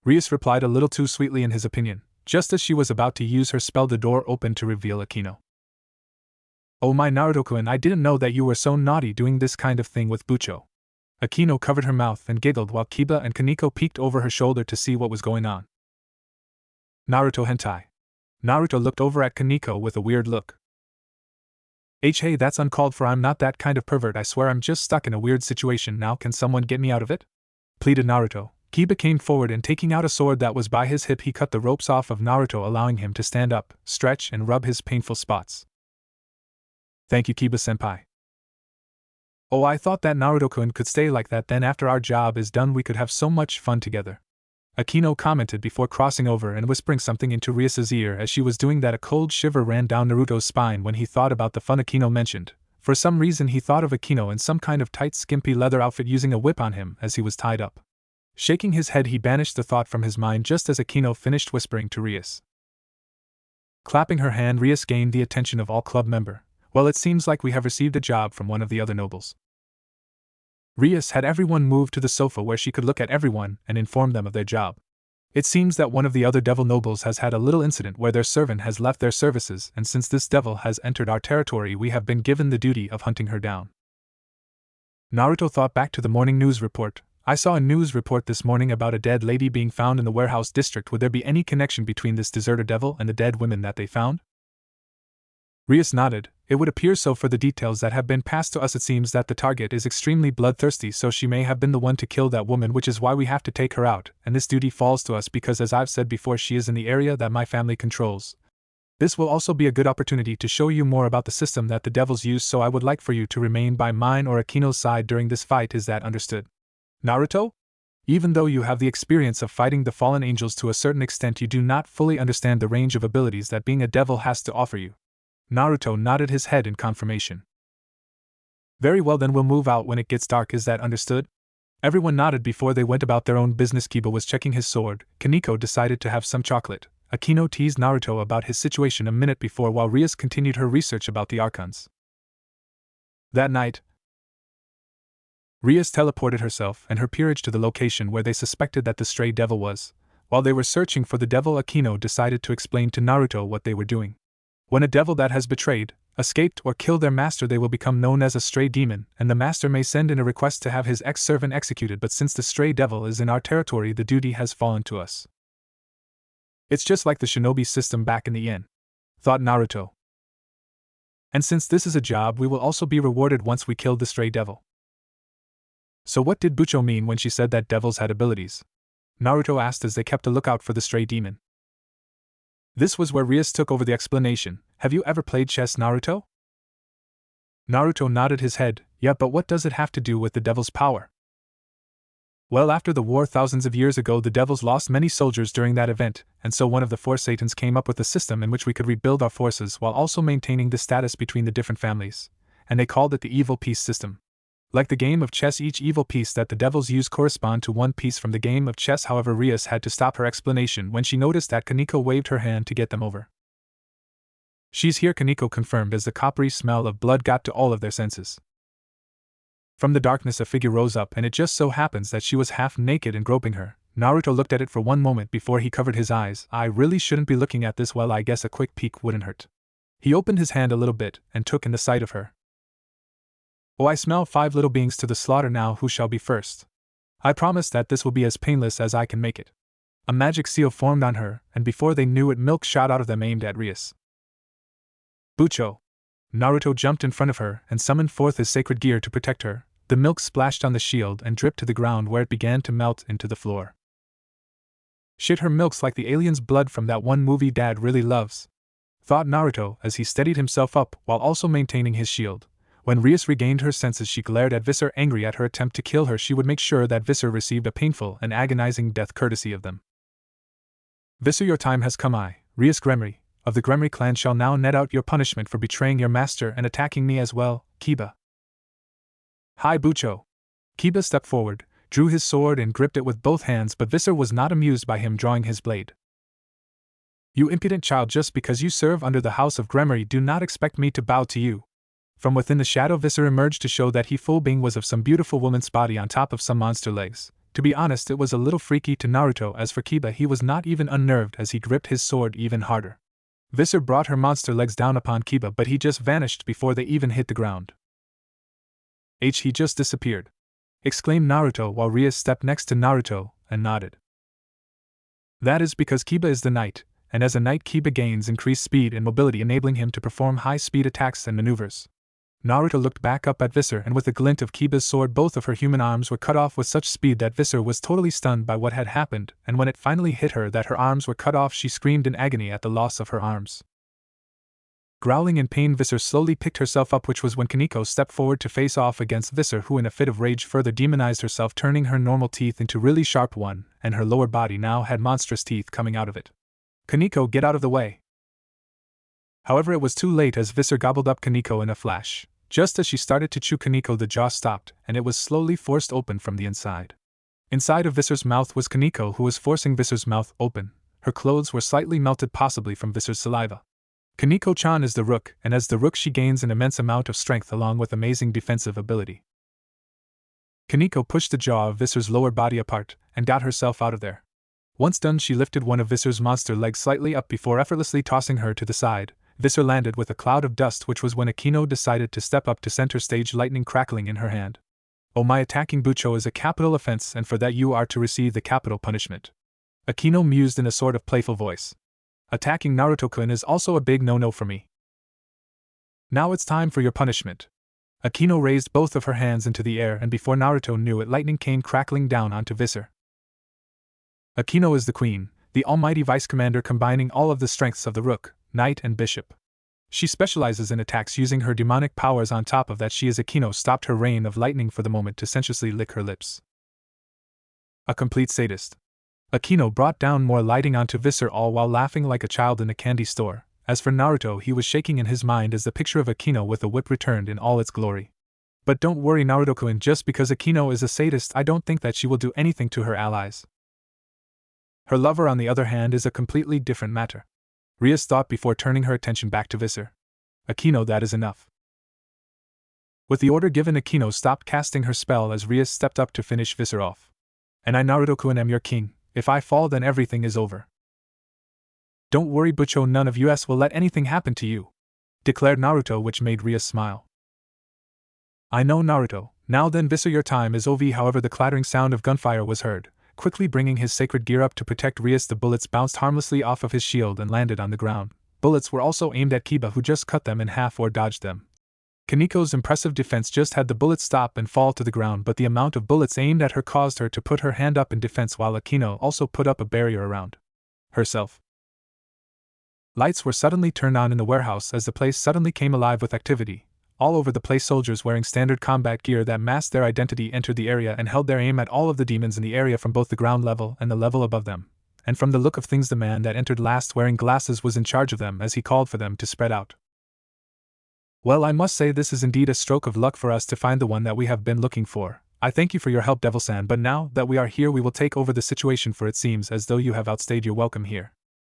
Rias replied a little too sweetly in his opinion. Just as she was about to use her spell, the door opened to reveal Akino. Oh my, Naruto-kun, I didn't know that you were so naughty doing this kind of thing with Bucho. Akino covered her mouth and giggled while Kiba and Kaneko peeked over her shoulder to see what was going on. Naruto hentai. Naruto looked over at Kaneko with a weird look. Hey, that's uncalled for. I'm not that kind of pervert. I swear I'm just stuck in a weird situation now. Can someone get me out of it? Pleaded Naruto. Kiba came forward and taking out a sword that was by his hip, he cut the ropes off of Naruto, allowing him to stand up, stretch, and rub his painful spots. Thank you, Kiba-senpai. Oh, I thought that Naruto-kun could stay like that, then after our job is done we could have so much fun together. Akino commented before crossing over and whispering something into Rias's ear. As she was doing that, a cold shiver ran down Naruto's spine when he thought about the fun Akino mentioned. For some reason he thought of Akino in some kind of tight skimpy leather outfit using a whip on him as he was tied up. Shaking his head, he banished the thought from his mind just as Akino finished whispering to Rias. Clapping her hand, Rias gained the attention of all club member. Well, it seems like we have received a job from one of the other nobles. Rias had everyone move to the sofa where she could look at everyone and inform them of their job. It seems that one of the other devil nobles has had a little incident where their servant has left their services, and since this devil has entered our territory, we have been given the duty of hunting her down. Naruto thought back to the morning news report. I saw a news report this morning about a dead lady being found in the warehouse district. Would there be any connection between this deserter devil and the dead women that they found? Rias nodded. It would appear so. For the details that have been passed to us, it seems that the target is extremely bloodthirsty, so she may have been the one to kill that woman, which is why we have to take her out, and this duty falls to us because, as I've said before, she is in the area that my family controls. This will also be a good opportunity to show you more about the system that the devils use, so I would like for you to remain by mine or Akino's side during this fight. Is that understood? Naruto? Even though you have the experience of fighting the fallen angels to a certain extent, you do not fully understand the range of abilities that being a devil has to offer you. Naruto nodded his head in confirmation. Very well, then we'll move out when it gets dark. Is that understood? Everyone nodded before they went about their own business. Kiba was checking his sword. Kaneko decided to have some chocolate. Akino teased Naruto about his situation a minute before, while Rias continued her research about the archons. That night, Rias teleported herself and her peerage to the location where they suspected that the stray devil was. While they were searching for the devil, Akino decided to explain to Naruto what they were doing. When a devil that has betrayed, escaped, or killed their master, they will become known as a stray demon, and the master may send in a request to have his ex-servant executed, but since the stray devil is in our territory, the duty has fallen to us. It's just like the shinobi system back in the inn, thought Naruto. And since this is a job, we will also be rewarded once we kill the stray devil. So what did Bucho mean when she said that devils had abilities? Naruto asked as they kept a lookout for the stray demon. This was where Rias took over the explanation. Have you ever played chess, Naruto? Naruto nodded his head. Yeah, but what does it have to do with the devil's power? Well, after the war thousands of years ago, the devils lost many soldiers during that event, and so one of the four Satans came up with a system in which we could rebuild our forces while also maintaining the status between the different families, and they called it the evil piece system. Like the game of chess, each evil piece that the devils use correspond to one piece from the game of chess. However, Rias had to stop her explanation when she noticed that Kaneko waved her hand to get them over. She's here, Kaneko confirmed as the coppery smell of blood got to all of their senses. From the darkness a figure rose up, and it just so happens that she was half naked and groping her. Naruto looked at it for one moment before he covered his eyes. I really shouldn't be looking at this. Well, I guess a quick peek wouldn't hurt. He opened his hand a little bit and took in the sight of her. Oh, I smell 5 little beings to the slaughter now. Who shall be first? I promise that this will be as painless as I can make it. A magic seal formed on her, and before they knew it, milk shot out of them aimed at Rias. Bucho! Naruto jumped in front of her and summoned forth his sacred gear to protect her. The milk splashed on the shield and dripped to the ground, where it began to melt into the floor. Shit, her milk's like the alien's blood from that one movie Dad really loves, thought Naruto as he steadied himself up while also maintaining his shield. When Rias regained her senses, she glared at Visser, angry at her attempt to kill her. She would make sure that Visser received a painful and agonizing death courtesy of them. Visser, your time has come. I, Rias Gremory, of the Gremory clan, shall now net out your punishment for betraying your master and attacking me as well, Kiba. Hi, Bucho! Kiba stepped forward, drew his sword and gripped it with both hands, but Visser was not amused by him drawing his blade. You impudent child, just because you serve under the House of Gremory, do not expect me to bow to you. From within the shadow, Visser emerged to show that he full being was of some beautiful woman's body on top of some monster legs. To be honest, it was a little freaky to Naruto. As for Kiba, he was not even unnerved as he gripped his sword even harder. Visser brought her monster legs down upon Kiba, but he just vanished before they even hit the ground. He just disappeared, exclaimed Naruto while Rias stepped next to Naruto and nodded. That is because Kiba is the knight, and as a knight Kiba gains increased speed and mobility, enabling him to perform high-speed attacks and maneuvers. Naruto looked back up at Visser, and with the glint of Kiba's sword, both of her human arms were cut off with such speed that Visser was totally stunned by what had happened, and when it finally hit her that her arms were cut off, she screamed in agony at the loss of her arms. Growling in pain, Visser slowly picked herself up, which was when Kaneko stepped forward to face off against Visser, who in a fit of rage further demonized herself, turning her normal teeth into really sharp one, and her lower body now had monstrous teeth coming out of it. Kaneko, get out of the way! However, it was too late, as Visser gobbled up Kaneko in a flash. Just as she started to chew Kaneko, the jaw stopped, and it was slowly forced open from the inside. Inside of Visser's mouth was Kaneko, who was forcing Visser's mouth open. Her clothes were slightly melted, possibly from Visser's saliva. Kaneko-chan is the Rook, and as the Rook she gains an immense amount of strength along with amazing defensive ability. Kaneko pushed the jaw of Visser's lower body apart, and got herself out of there. Once done, she lifted one of Visser's monster legs slightly up before effortlessly tossing her to the side. Visser landed with a cloud of dust, which was when Akino decided to step up to center stage, lightning crackling in her hand. Oh, my attacking Bucho is a capital offense, and for that you are to receive the capital punishment. Akino mused in a sort of playful voice. Attacking Naruto-kun is also a big no-no for me. Now it's time for your punishment. Akino raised both of her hands into the air, and before Naruto knew it, lightning came crackling down onto Visser. Akino is the queen, the almighty vice commander, combining all of the strengths of the Rook, Knight and Bishop. She specializes in attacks using her demonic powers. On top of that, she is Akino stopped her rain of lightning for the moment to sensuously lick her lips. A complete sadist. Akino brought down more lighting onto Visser, all while laughing like a child in a candy store. As for Naruto, he was shaking in his mind as the picture of Akino with the whip returned in all its glory. But don't worry, Naruto-kun, just because Akino is a sadist, I don't think that she will do anything to her allies. Her lover, on the other hand, is a completely different matter. Rias thought before turning her attention back to Visser. Akino, that is enough. With the order given, Akino stopped casting her spell as Rias stepped up to finish Visser off. And I, Naruto-kun, am your king. If I fall, then everything is over. Don't worry, Bucho, none of us will let anything happen to you, declared Naruto, which made Rias smile. I know, Naruto. Now then, Visser, your time is over. However, the clattering sound of gunfire was heard. Quickly bringing his sacred gear up to protect Rias, the bullets bounced harmlessly off of his shield and landed on the ground. Bullets were also aimed at Kiba, who just cut them in half or dodged them. Kaneko's impressive defense just had the bullets stop and fall to the ground, but the amount of bullets aimed at her caused her to put her hand up in defense, while Akino also put up a barrier around herself. Lights were suddenly turned on in the warehouse as the place suddenly came alive with activity. All over the place, soldiers wearing standard combat gear that masked their identity entered the area and held their aim at all of the demons in the area from both the ground level and the level above them. And from the look of things, the man that entered last wearing glasses was in charge of them as he called for them to spread out. Well, I must say this is indeed a stroke of luck for us to find the one that we have been looking for. I thank you for your help, Devil-san, but now that we are here, we will take over the situation, for it seems as though you have outstayed your welcome here.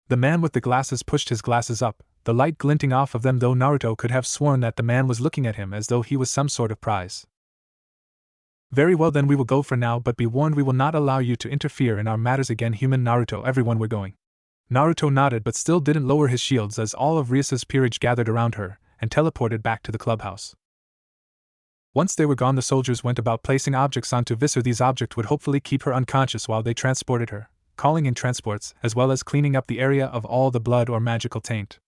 The man with the glasses pushed his glasses up, the light glinting off of them, though Naruto could have sworn that the man was looking at him as though he was some sort of prize. Very well, then we will go for now, but be warned, we will not allow you to interfere in our matters again, human Naruto. Everyone, we're going. Naruto nodded but still didn't lower his shields as all of Rias's peerage gathered around her and teleported back to the clubhouse. Once they were gone, the soldiers went about placing objects onto Visser. These objects would hopefully keep her unconscious while they transported her, calling in transports, as well as cleaning up the area of all the blood or magical taint.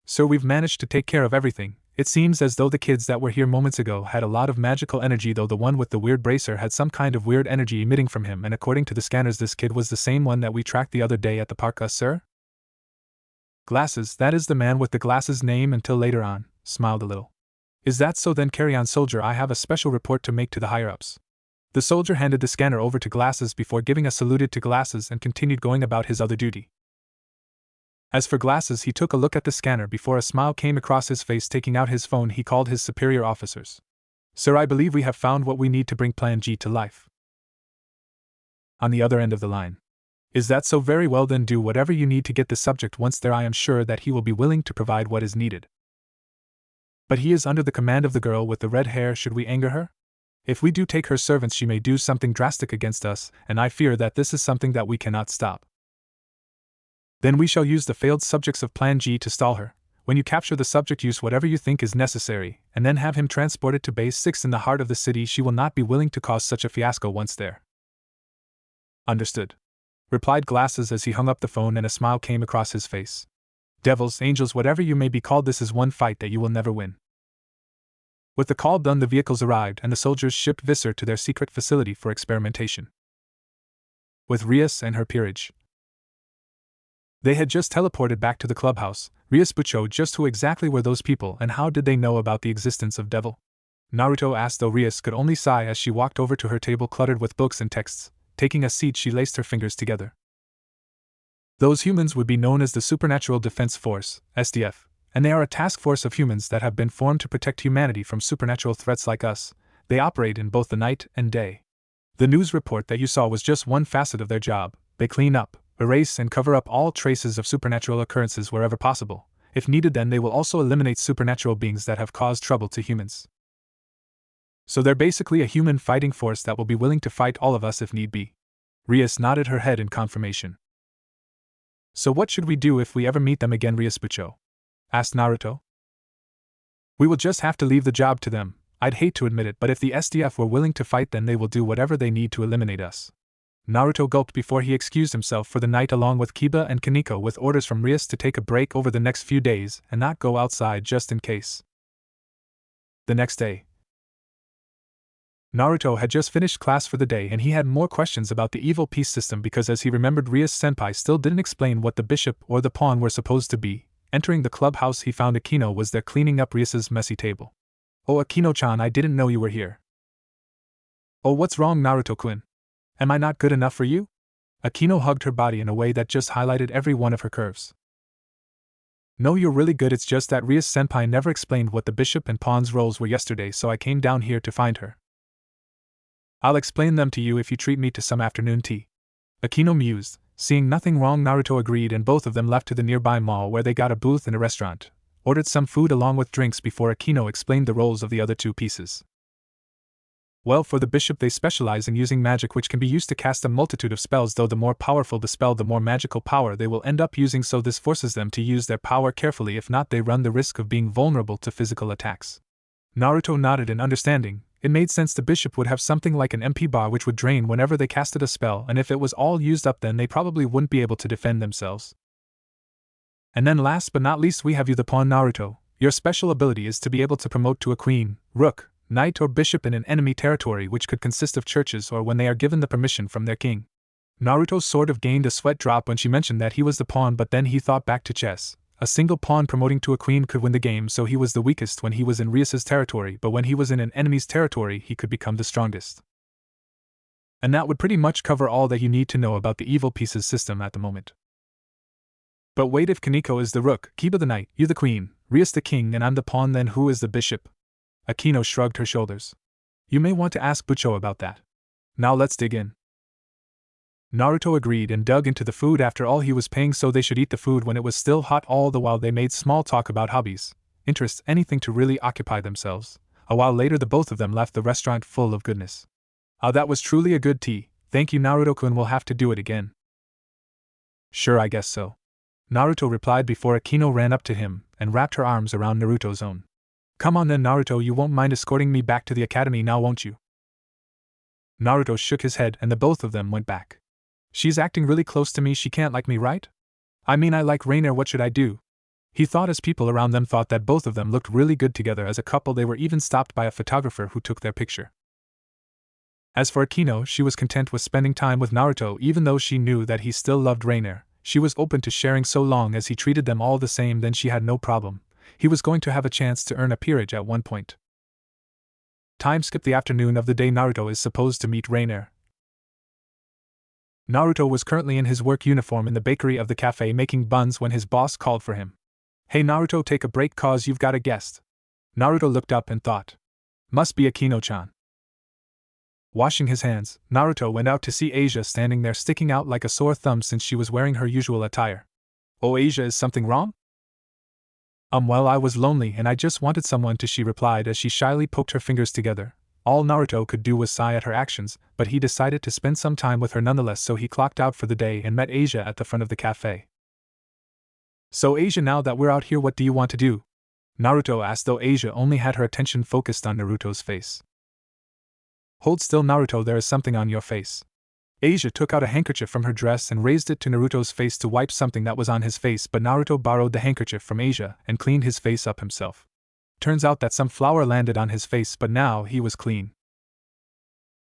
"Sir, we've managed to take care of everything. It seems as though the kids that were here moments ago had a lot of magical energy, though the one with the weird bracer had some kind of weird energy emitting from him, and according to the scanners this kid was the same one that we tracked the other day at the park, sir?" "Glasses, that is the man with the glasses. Name until later on," smiled a little. "Is that so? Then carry on, soldier. I have a special report to make to the higher-ups." The soldier handed the scanner over to Glasses before giving a salute to Glasses and continued going about his other duty. As for Glasses, he took a look at the scanner before a smile came across his face. Taking out his phone, he called his superior officers. "Sir, I believe we have found what we need to bring Plan G to life." On the other end of the line. "Is that so? Very well, then do whatever you need to get the subject. Once there, I am sure that he will be willing to provide what is needed. But he is under the command of the girl with the red hair. Should we anger her? If we do take her servants, she may do something drastic against us, and I fear that this is something that we cannot stop. Then we shall use the failed subjects of Plan G to stall her. When you capture the subject, use whatever you think is necessary, and then have him transported to Base 6 in the heart of the city. She will not be willing to cause such a fiasco once there." "Understood," replied Glasses as he hung up the phone, and a smile came across his face. "Devils, angels, whatever you may be called, this is one fight that you will never win." With the call done, the vehicles arrived and the soldiers shipped Visser to their secret facility for experimentation. With Rias and her peerage. They had just teleported back to the clubhouse. Rias Bucho, just who exactly were those people, and how did they know about the existence of Devil? Naruto asked, though Rias could only sigh as she walked over to her table cluttered with books and texts. Taking a seat, she laced her fingers together. "Those humans would be known as the Supernatural Defense Force, SDF, and they are a task force of humans that have been formed to protect humanity from supernatural threats like us. They operate in both the night and day. The news report that you saw was just one facet of their job. They clean up, erase, and cover up all traces of supernatural occurrences wherever possible. If needed, then they will also eliminate supernatural beings that have caused trouble to humans. So they're basically a human fighting force that will be willing to fight all of us if need be." Rias nodded her head in confirmation. "So what should we do if we ever meet them again, Rias Bucho?" asked Naruto. "We will just have to leave the job to them. I'd hate to admit it, but if the SDF were willing to fight, then they will do whatever they need to eliminate us." Naruto gulped before he excused himself for the night along with Kiba and Kaneko, with orders from Rias to take a break over the next few days and not go outside just in case. The next day, Naruto had just finished class for the day and he had more questions about the evil peace system because, as he remembered, Rias Senpai still didn't explain what the bishop or the pawn were supposed to be. Entering the clubhouse, he found Akino was there cleaning up Rias's messy table. "Oh, Akino-chan, I didn't know you were here." "Oh, what's wrong, Naruto-kun? Am I not good enough for you?" Akino hugged her body in a way that just highlighted every one of her curves. "No, you're really good. It's just that Rias Senpai never explained what the bishop and pawn's roles were yesterday, so I came down here to find her." "I'll explain them to you if you treat me to some afternoon tea," Akino mused. Seeing nothing wrong, Naruto agreed, and both of them left to the nearby mall where they got a booth in a restaurant, ordered some food along with drinks before Akino explained the roles of the other two pieces. "Well, for the bishop, they specialize in using magic, which can be used to cast a multitude of spells, though the more powerful the spell, the more magical power they will end up using, so this forces them to use their power carefully. If not, they run the risk of being vulnerable to physical attacks." Naruto nodded in understanding. It made sense. The bishop would have something like an MP bar which would drain whenever they casted a spell, and if it was all used up, then they probably wouldn't be able to defend themselves. "And then last but not least, we have you, the pawn, Naruto. Your special ability is to be able to promote to a queen, rook, knight, or bishop in an enemy territory, which could consist of churches, or when they are given the permission from their king." Naruto sort of gained a sweat drop when she mentioned that he was the pawn, but then he thought back to chess. A single pawn promoting to a queen could win the game, so he was the weakest when he was in Rias's territory, but when he was in an enemy's territory, he could become the strongest. And that would pretty much cover all that you need to know about the evil pieces system at the moment. "But wait, if Kaneko is the rook, Kiba the knight, you the queen, Rias the king, and I'm the pawn, then who is the bishop?" Akino shrugged her shoulders. "You may want to ask Bucho about that. Now let's dig in." Naruto agreed and dug into the food. After all, he was paying, so they should eat the food when it was still hot. All the while they made small talk about hobbies, interests, anything to really occupy themselves. A while later, the both of them left the restaurant full of goodness. "Ah, that was truly a good tea. Thank you, Naruto-kun. We'll have to do it again." "Sure, I guess so." Naruto replied before Akino ran up to him and wrapped her arms around Naruto's own. Come on then, Naruto, you won't mind escorting me back to the academy now, won't you? Naruto shook his head and the both of them went back. She's acting really close to me, she can't like me, right? I mean, I like Rainer, what should I do? He thought as people around them thought that both of them looked really good together as a couple. They were even stopped by a photographer who took their picture. As for Akino, she was content with spending time with Naruto even though she knew that he still loved Rainer. She was open to sharing so long as he treated them all the same, then she had no problem. He was going to have a chance to earn a peerage at one point. Time skip the afternoon of the day Naruto is supposed to meet Rainer. Naruto was currently in his work uniform in the bakery of the cafe making buns when his boss called for him. Hey Naruto, take a break cause you've got a guest. Naruto looked up and thought. Must be Akino-chan. Washing his hands, Naruto went out to see Asia standing there sticking out like a sore thumb since she was wearing her usual attire. Oh Asia, is something wrong? Well, I was lonely and I just wanted someone to, she replied as she shyly poked her fingers together. All Naruto could do was sigh at her actions, but he decided to spend some time with her nonetheless, so he clocked out for the day and met Asia at the front of the cafe. So Asia, now that we're out here, what do you want to do? Naruto asked, though Asia only had her attention focused on Naruto's face. Hold still Naruto, there is something on your face. Asia took out a handkerchief from her dress and raised it to Naruto's face to wipe something that was on his face, but Naruto borrowed the handkerchief from Asia and cleaned his face up himself. Turns out that some flour landed on his face, but now he was clean.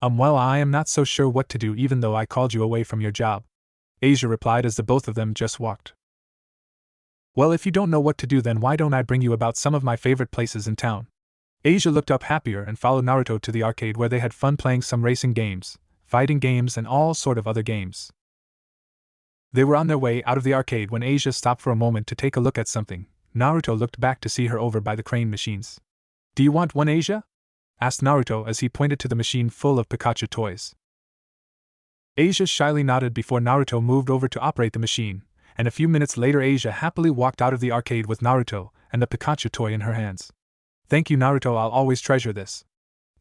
Well, I am not so sure what to do even though I called you away from your job, Asia replied as the both of them just walked. Well, if you don't know what to do, then why don't I bring you about some of my favorite places in town? Asia looked up happier and followed Naruto to the arcade where they had fun playing some racing games, fighting games and all sort of other games. They were on their way out of the arcade when Asia stopped for a moment to take a look at something. Naruto looked back to see her over by the crane machines. Do you want one, Asia? Asked Naruto as he pointed to the machine full of Pikachu toys. Asia shyly nodded before Naruto moved over to operate the machine, and a few minutes later Asia happily walked out of the arcade with Naruto and the Pikachu toy in her hands. Thank you Naruto, I'll always treasure this.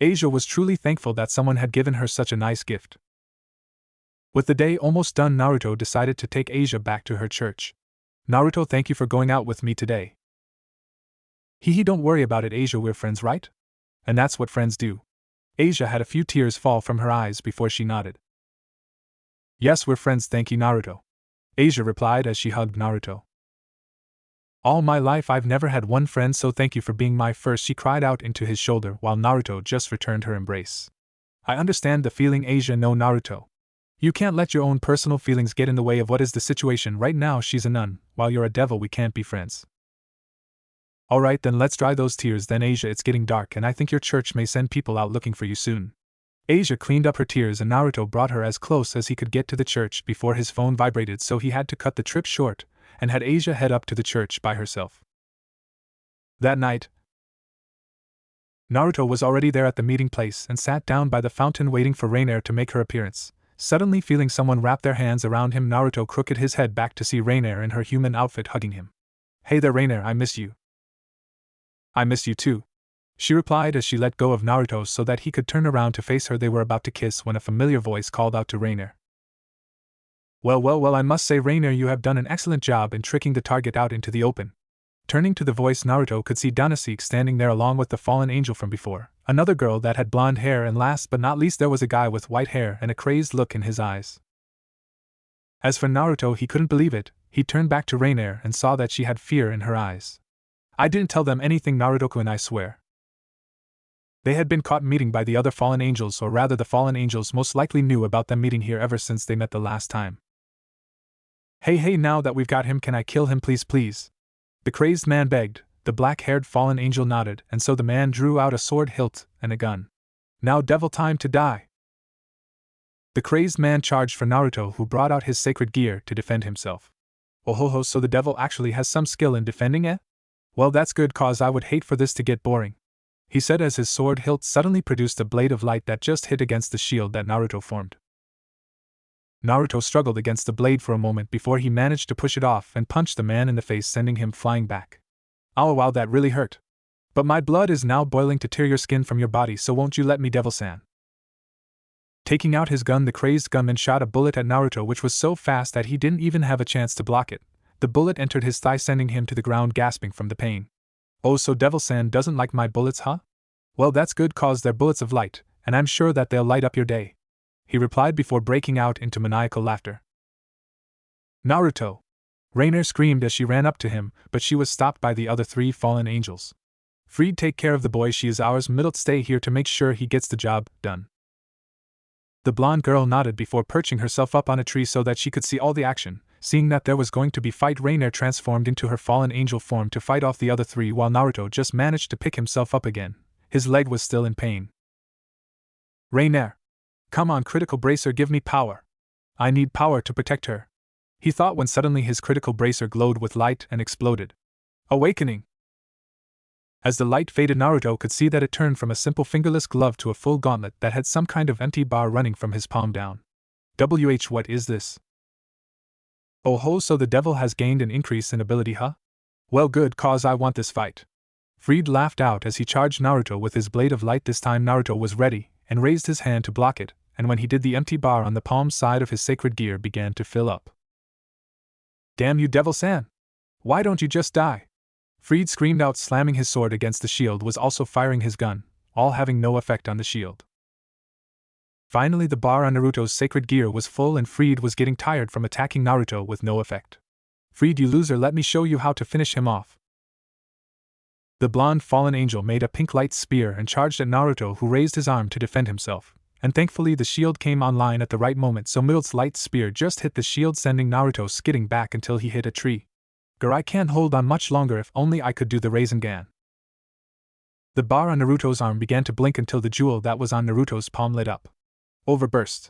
Asia was truly thankful that someone had given her such a nice gift. With the day almost done, Naruto decided to take Asia back to her church. Naruto, thank you for going out with me today. Don't worry about it Asia, we're friends, right? And that's what friends do. Asia had a few tears fall from her eyes before she nodded. Yes, we're friends, thank you Naruto, Asia replied as she hugged Naruto. All my life I've never had one friend, so thank you for being my first, she cried out into his shoulder while Naruto just returned her embrace. I understand the feeling Asia, no Naruto. You can't let your own personal feelings get in the way of what is the situation right now. She's a nun, while you're a devil, we can't be friends. Alright then, let's dry those tears then Asia, it's getting dark and I think your church may send people out looking for you soon. Asia cleaned up her tears and Naruto brought her as close as he could get to the church before his phone vibrated, so he had to cut the trip short and had Asia head up to the church by herself. That night, Naruto was already there at the meeting place and sat down by the fountain waiting for Rainer to make her appearance. Suddenly feeling someone wrap their hands around him, Naruto crooked his head back to see Rainer in her human outfit hugging him. Hey there Rainer, I miss you. I miss you too, she replied as she let go of Naruto so that he could turn around to face her. They were about to kiss when a familiar voice called out to Rainer. Well, I must say Rainer, you have done an excellent job in tricking the target out into the open. Turning to the voice, Naruto could see Danasik standing there along with the fallen angel from before, another girl that had blonde hair, and last but not least there was a guy with white hair and a crazed look in his eyes. As for Naruto, he couldn't believe it. He turned back to Rainer and saw that she had fear in her eyes. I didn't tell them anything Naruto-kun, I swear. They had been caught meeting by the other fallen angels, or rather the fallen angels most likely knew about them meeting here ever since they met the last time. Hey, now that we've got him, can I kill him please? The crazed man begged. The black-haired fallen angel nodded, and so the man drew out a sword hilt and a gun. Now devil, time to die. The crazed man charged for Naruto, who brought out his sacred gear to defend himself. Oh ho ho, so the devil actually has some skill in defending, eh? Well, that's good, cause I would hate for this to get boring, he said as his sword hilt suddenly produced a blade of light that just hit against the shield that Naruto formed. Naruto struggled against the blade for a moment before he managed to push it off and punched the man in the face, sending him flying back. Oh wow, that really hurt. But my blood is now boiling to tear your skin from your body, so won't you let me, Devil-san? Taking out his gun, the crazed gunman shot a bullet at Naruto which was so fast that he didn't even have a chance to block it. the bullet entered his thigh, sending him to the ground gasping from the pain. "Oh, so Devil-san doesn't like my bullets, huh? Well, that's good, cause they're bullets of light, and I'm sure that they'll light up your day," he replied before breaking out into maniacal laughter. "Naruto!" Rainer screamed as she ran up to him, but she was stopped by the other 3 fallen angels. "Fried, take care of the boy, she is ours. Middle, stay here to make sure he gets the job done." The blonde girl nodded before perching herself up on a tree so that she could see all the action. Seeing that there was going to be fight, Rainer transformed into her fallen angel form to fight off the other 3, while Naruto just managed to pick himself up again. His leg was still in pain. "Rainer! Come on, critical bracer, give me power. I need power to protect her," he thought when suddenly his critical bracer glowed with light and exploded. Awakening! As the light faded, Naruto could see that it turned from a simple fingerless glove to a full gauntlet that had some kind of empty bar running from his palm down. What is this? Oh ho, so the devil has gained an increase in ability, huh? Well, good, cause I want this fight. Fried laughed out as he charged Naruto with his blade of light. This time Naruto was ready, and raised his hand to block it, and when he did, the empty bar on the palm side of his sacred gear began to fill up. "Damn you, Devil-san! Why don't you just die?" Fried screamed out, slamming his sword against the shield, was also firing his gun, all having no effect on the shield. Finally, the bar on Naruto's sacred gear was full and Fried was getting tired from attacking Naruto with no effect. "Fried, you loser, let me show you how to finish him off." The blonde fallen angel made a pink light spear and charged at Naruto, who raised his arm to defend himself, and thankfully the shield came online at the right moment, so Middle's light spear just hit the shield, sending Naruto skidding back until he hit a tree. "Grr, I can't hold on much longer, if only I could do the Rasengan." The bar on Naruto's arm began to blink until the jewel that was on Naruto's palm lit up. Overburst.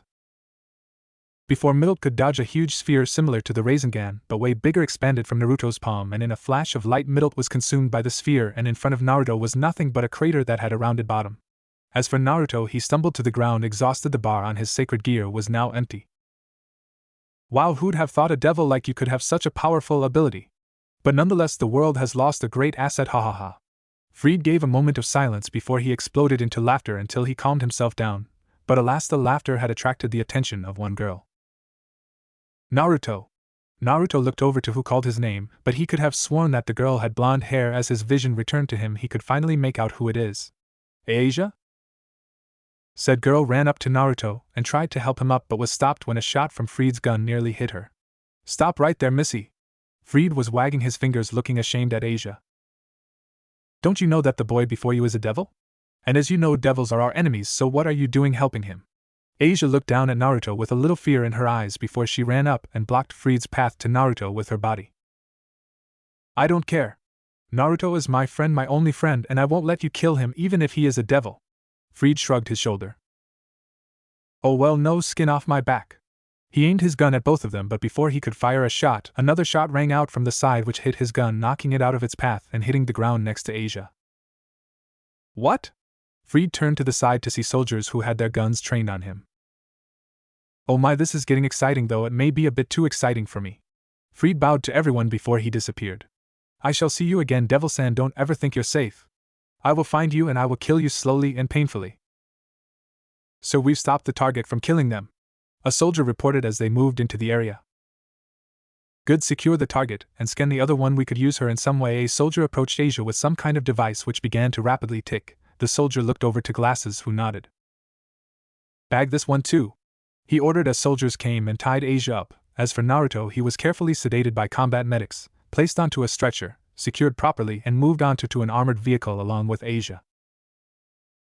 Before Middle could dodge, a huge sphere similar to the Rasengan, but way bigger, expanded from Naruto's palm, and in a flash of light Middle was consumed by the sphere, and in front of Naruto was nothing but a crater that had a rounded bottom. As for Naruto, he stumbled to the ground exhausted. The bar on his sacred gear was now empty. Wow, who'd have thought a devil like you could have such a powerful ability? But nonetheless, the world has lost a great asset, ha ha ha. Fried gave a moment of silence before he exploded into laughter until he calmed himself down, but alas, the laughter had attracted the attention of one girl. "Naruto!" Naruto looked over to who called his name, but he could have sworn that the girl had blonde hair. As his vision returned to him, he could finally make out who it is. "Asia?" Said girl ran up to Naruto and tried to help him up, but was stopped when a shot from Fried's gun nearly hit her. "Stop right there, missy." Fried was wagging his fingers, looking ashamed at Asia. "Don't you know that the boy before you is a devil? And as you know, devils are our enemies, so what are you doing helping him?" Asia looked down at Naruto with a little fear in her eyes before she ran up and blocked Fried's path to Naruto with her body. "I don't care. Naruto is my friend, my only friend, and I won't let you kill him even if he is a devil." Fried shrugged his shoulder. "Oh well, no skin off my back." He aimed his gun at both of them, but before he could fire a shot, another shot rang out from the side which hit his gun, knocking it out of its path and hitting the ground next to Asia. "What?" Fried turned to the side to see soldiers who had their guns trained on him. "Oh my, this is getting exciting, though it may be a bit too exciting for me." Fried bowed to everyone before he disappeared. "I shall see you again, Devil-san, don't ever think you're safe. I will find you and I will kill you slowly and painfully." "So we've stopped the target from killing them," a soldier reported as they moved into the area. "Good, secure the target and scan the other one, we could use her in some way." A soldier approached Asia with some kind of device which began to rapidly tick. The soldier looked over to Glasses, who nodded. "Bag this one too," he ordered as soldiers came and tied Asia up. As for Naruto, he was carefully sedated by combat medics, placed onto a stretcher, secured properly, and moved onto an armored vehicle along with Asia.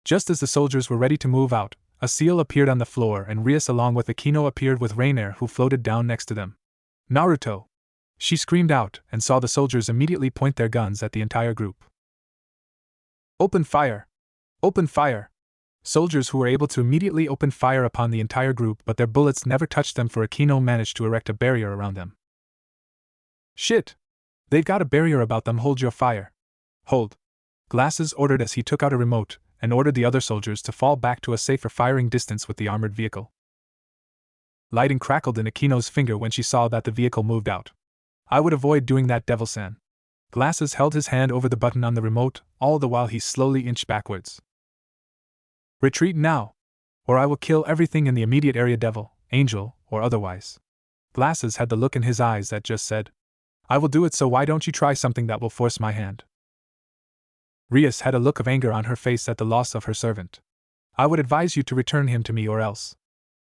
Just as the soldiers were ready to move out, a seal appeared on the floor and Rias along with Akino appeared with Rainer, who floated down next to them. "Naruto!" she screamed out and saw the soldiers immediately point their guns at the entire group. "Open fire! Open fire!" Soldiers who were able to immediately open fire upon the entire group, but their bullets never touched them, for Akino managed to erect a barrier around them. "Shit! They've got a barrier about them, hold your fire." "Hold!" Glasses ordered as he took out a remote and ordered the other soldiers to fall back to a safer firing distance with the armored vehicle. Lightning crackled in Akino's finger when she saw that the vehicle moved out. "I would avoid doing that, Devil-san." Glasses held his hand over the button on the remote, all the while he slowly inched backwards. "Retreat now, or I will kill everything in the immediate area, devil, angel, or otherwise." Glasses had the look in his eyes that just said, I will do it, so why don't you try something that will force my hand? Rias had a look of anger on her face at the loss of her servant. I would advise you to return him to me or else.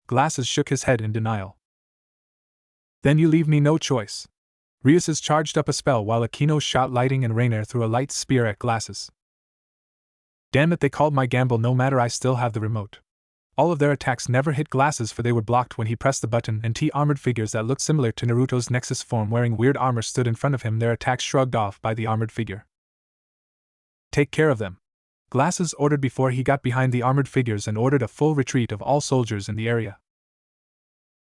Glasses shook his head in denial. Then you leave me no choice. Rias charged up a spell while Aquino shot lightning and Rainier threw a light spear at Glasses. Damn it, they called my gamble, no matter, I still have the remote. All of their attacks never hit Glasses, for they were blocked when he pressed the button, and armored figures that looked similar to Naruto's Nexus form wearing weird armor stood in front of him, their attacks shrugged off by the armored figure. Take care of them. Glasses ordered before he got behind the armored figures and ordered a full retreat of all soldiers in the area.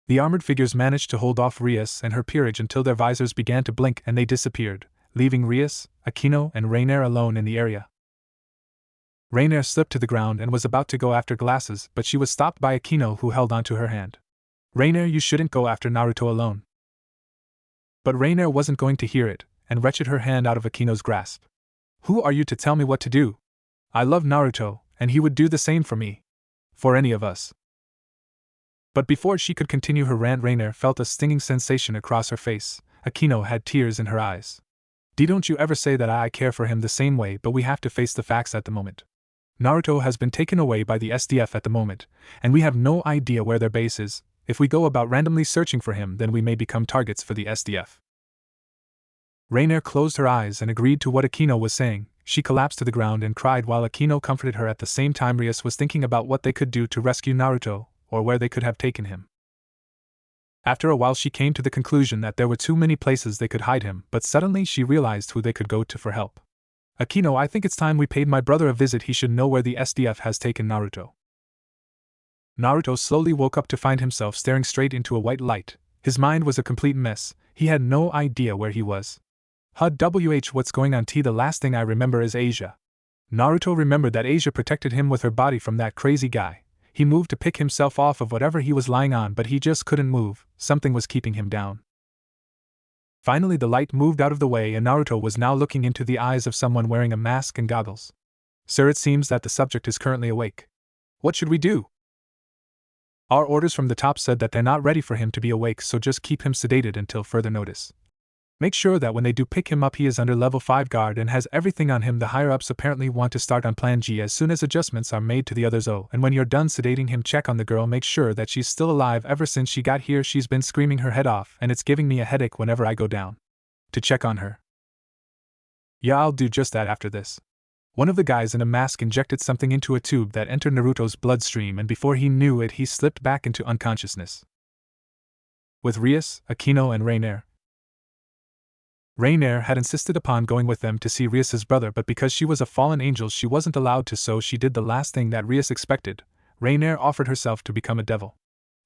The armored figures managed to hold off Rias and her peerage until their visors began to blink and they disappeared, leaving Rias, Aquino, and Rainier alone in the area. Rainier slipped to the ground and was about to go after Glasses, but she was stopped by Aquino, who held onto her hand. Rainier, you shouldn't go after Naruto alone. But Rainier wasn't going to hear it, and wrenched her hand out of Aquino's grasp. Who are you to tell me what to do? I love Naruto, and he would do the same for me. For any of us. But before she could continue her rant, Rainier felt a stinging sensation across her face. Aquino had tears in her eyes. Don't you ever say that I care for him the same way, but we have to face the facts at the moment. Naruto has been taken away by the SDF at the moment, and we have no idea where their base is. If we go about randomly searching for him, then we may become targets for the SDF. Rainier closed her eyes and agreed to what Aquino was saying. She collapsed to the ground and cried while Aquino comforted her. At the same time, Rias was thinking about what they could do to rescue Naruto, or where they could have taken him. After a while she came to the conclusion that there were too many places they could hide him, but suddenly she realized who they could go to for help. Aquino, I think it's time we paid my brother a visit. He should know where the SDF has taken Naruto. Naruto slowly woke up to find himself staring straight into a white light. His mind was a complete mess. He had no idea where he was. What's going on? The last thing I remember is Asia. Naruto remembered that Asia protected him with her body from that crazy guy. He moved to pick himself off of whatever he was lying on, but he just couldn't move. Something was keeping him down. Finally the light moved out of the way and Naruto was now looking into the eyes of someone wearing a mask and goggles. Sir, it seems that the subject is currently awake. What should we do? Our orders from the top said that they're not ready for him to be awake, so just keep him sedated until further notice. Make sure that when they do pick him up he is under level 5 guard and has everything on him. The higher-ups apparently want to start on plan G as soon as adjustments are made to the others. Oh, and when you're done sedating him, check on the girl, make sure that she's still alive. Ever since she got here she's been screaming her head off and it's giving me a headache whenever I go down to check on her. Yeah, I'll do just that after this. One of the guys in a mask injected something into a tube that entered Naruto's bloodstream and before he knew it he slipped back into unconsciousness. With Rias, Aquino and Rainier had insisted upon going with them to see Rias's brother, but because she was a fallen angel she wasn't allowed to, so she did the last thing that Rias expected. Rainier offered herself to become a devil.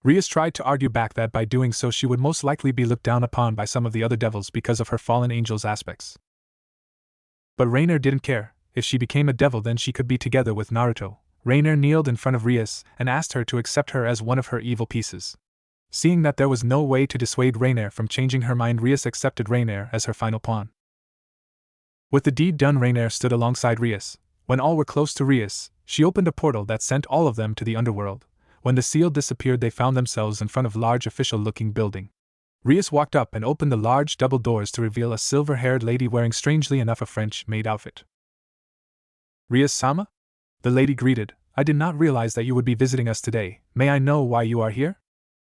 Rias tried to argue back that by doing so she would most likely be looked down upon by some of the other devils because of her fallen angel's aspects. But Rainier didn't care. If she became a devil then she could be together with Naruto. Rainier kneeled in front of Rias and asked her to accept her as one of her evil pieces. Seeing that there was no way to dissuade Rainier from changing her mind, Rias accepted Rainier as her final pawn. With the deed done, Rainier stood alongside Rias. When all were close to Rias, she opened a portal that sent all of them to the underworld. When the seal disappeared they found themselves in front of a large official-looking building. Rias walked up and opened the large double doors to reveal a silver-haired lady wearing strangely enough a French-made outfit. Rias-sama? The lady greeted. I did not realize that you would be visiting us today. May I know why you are here?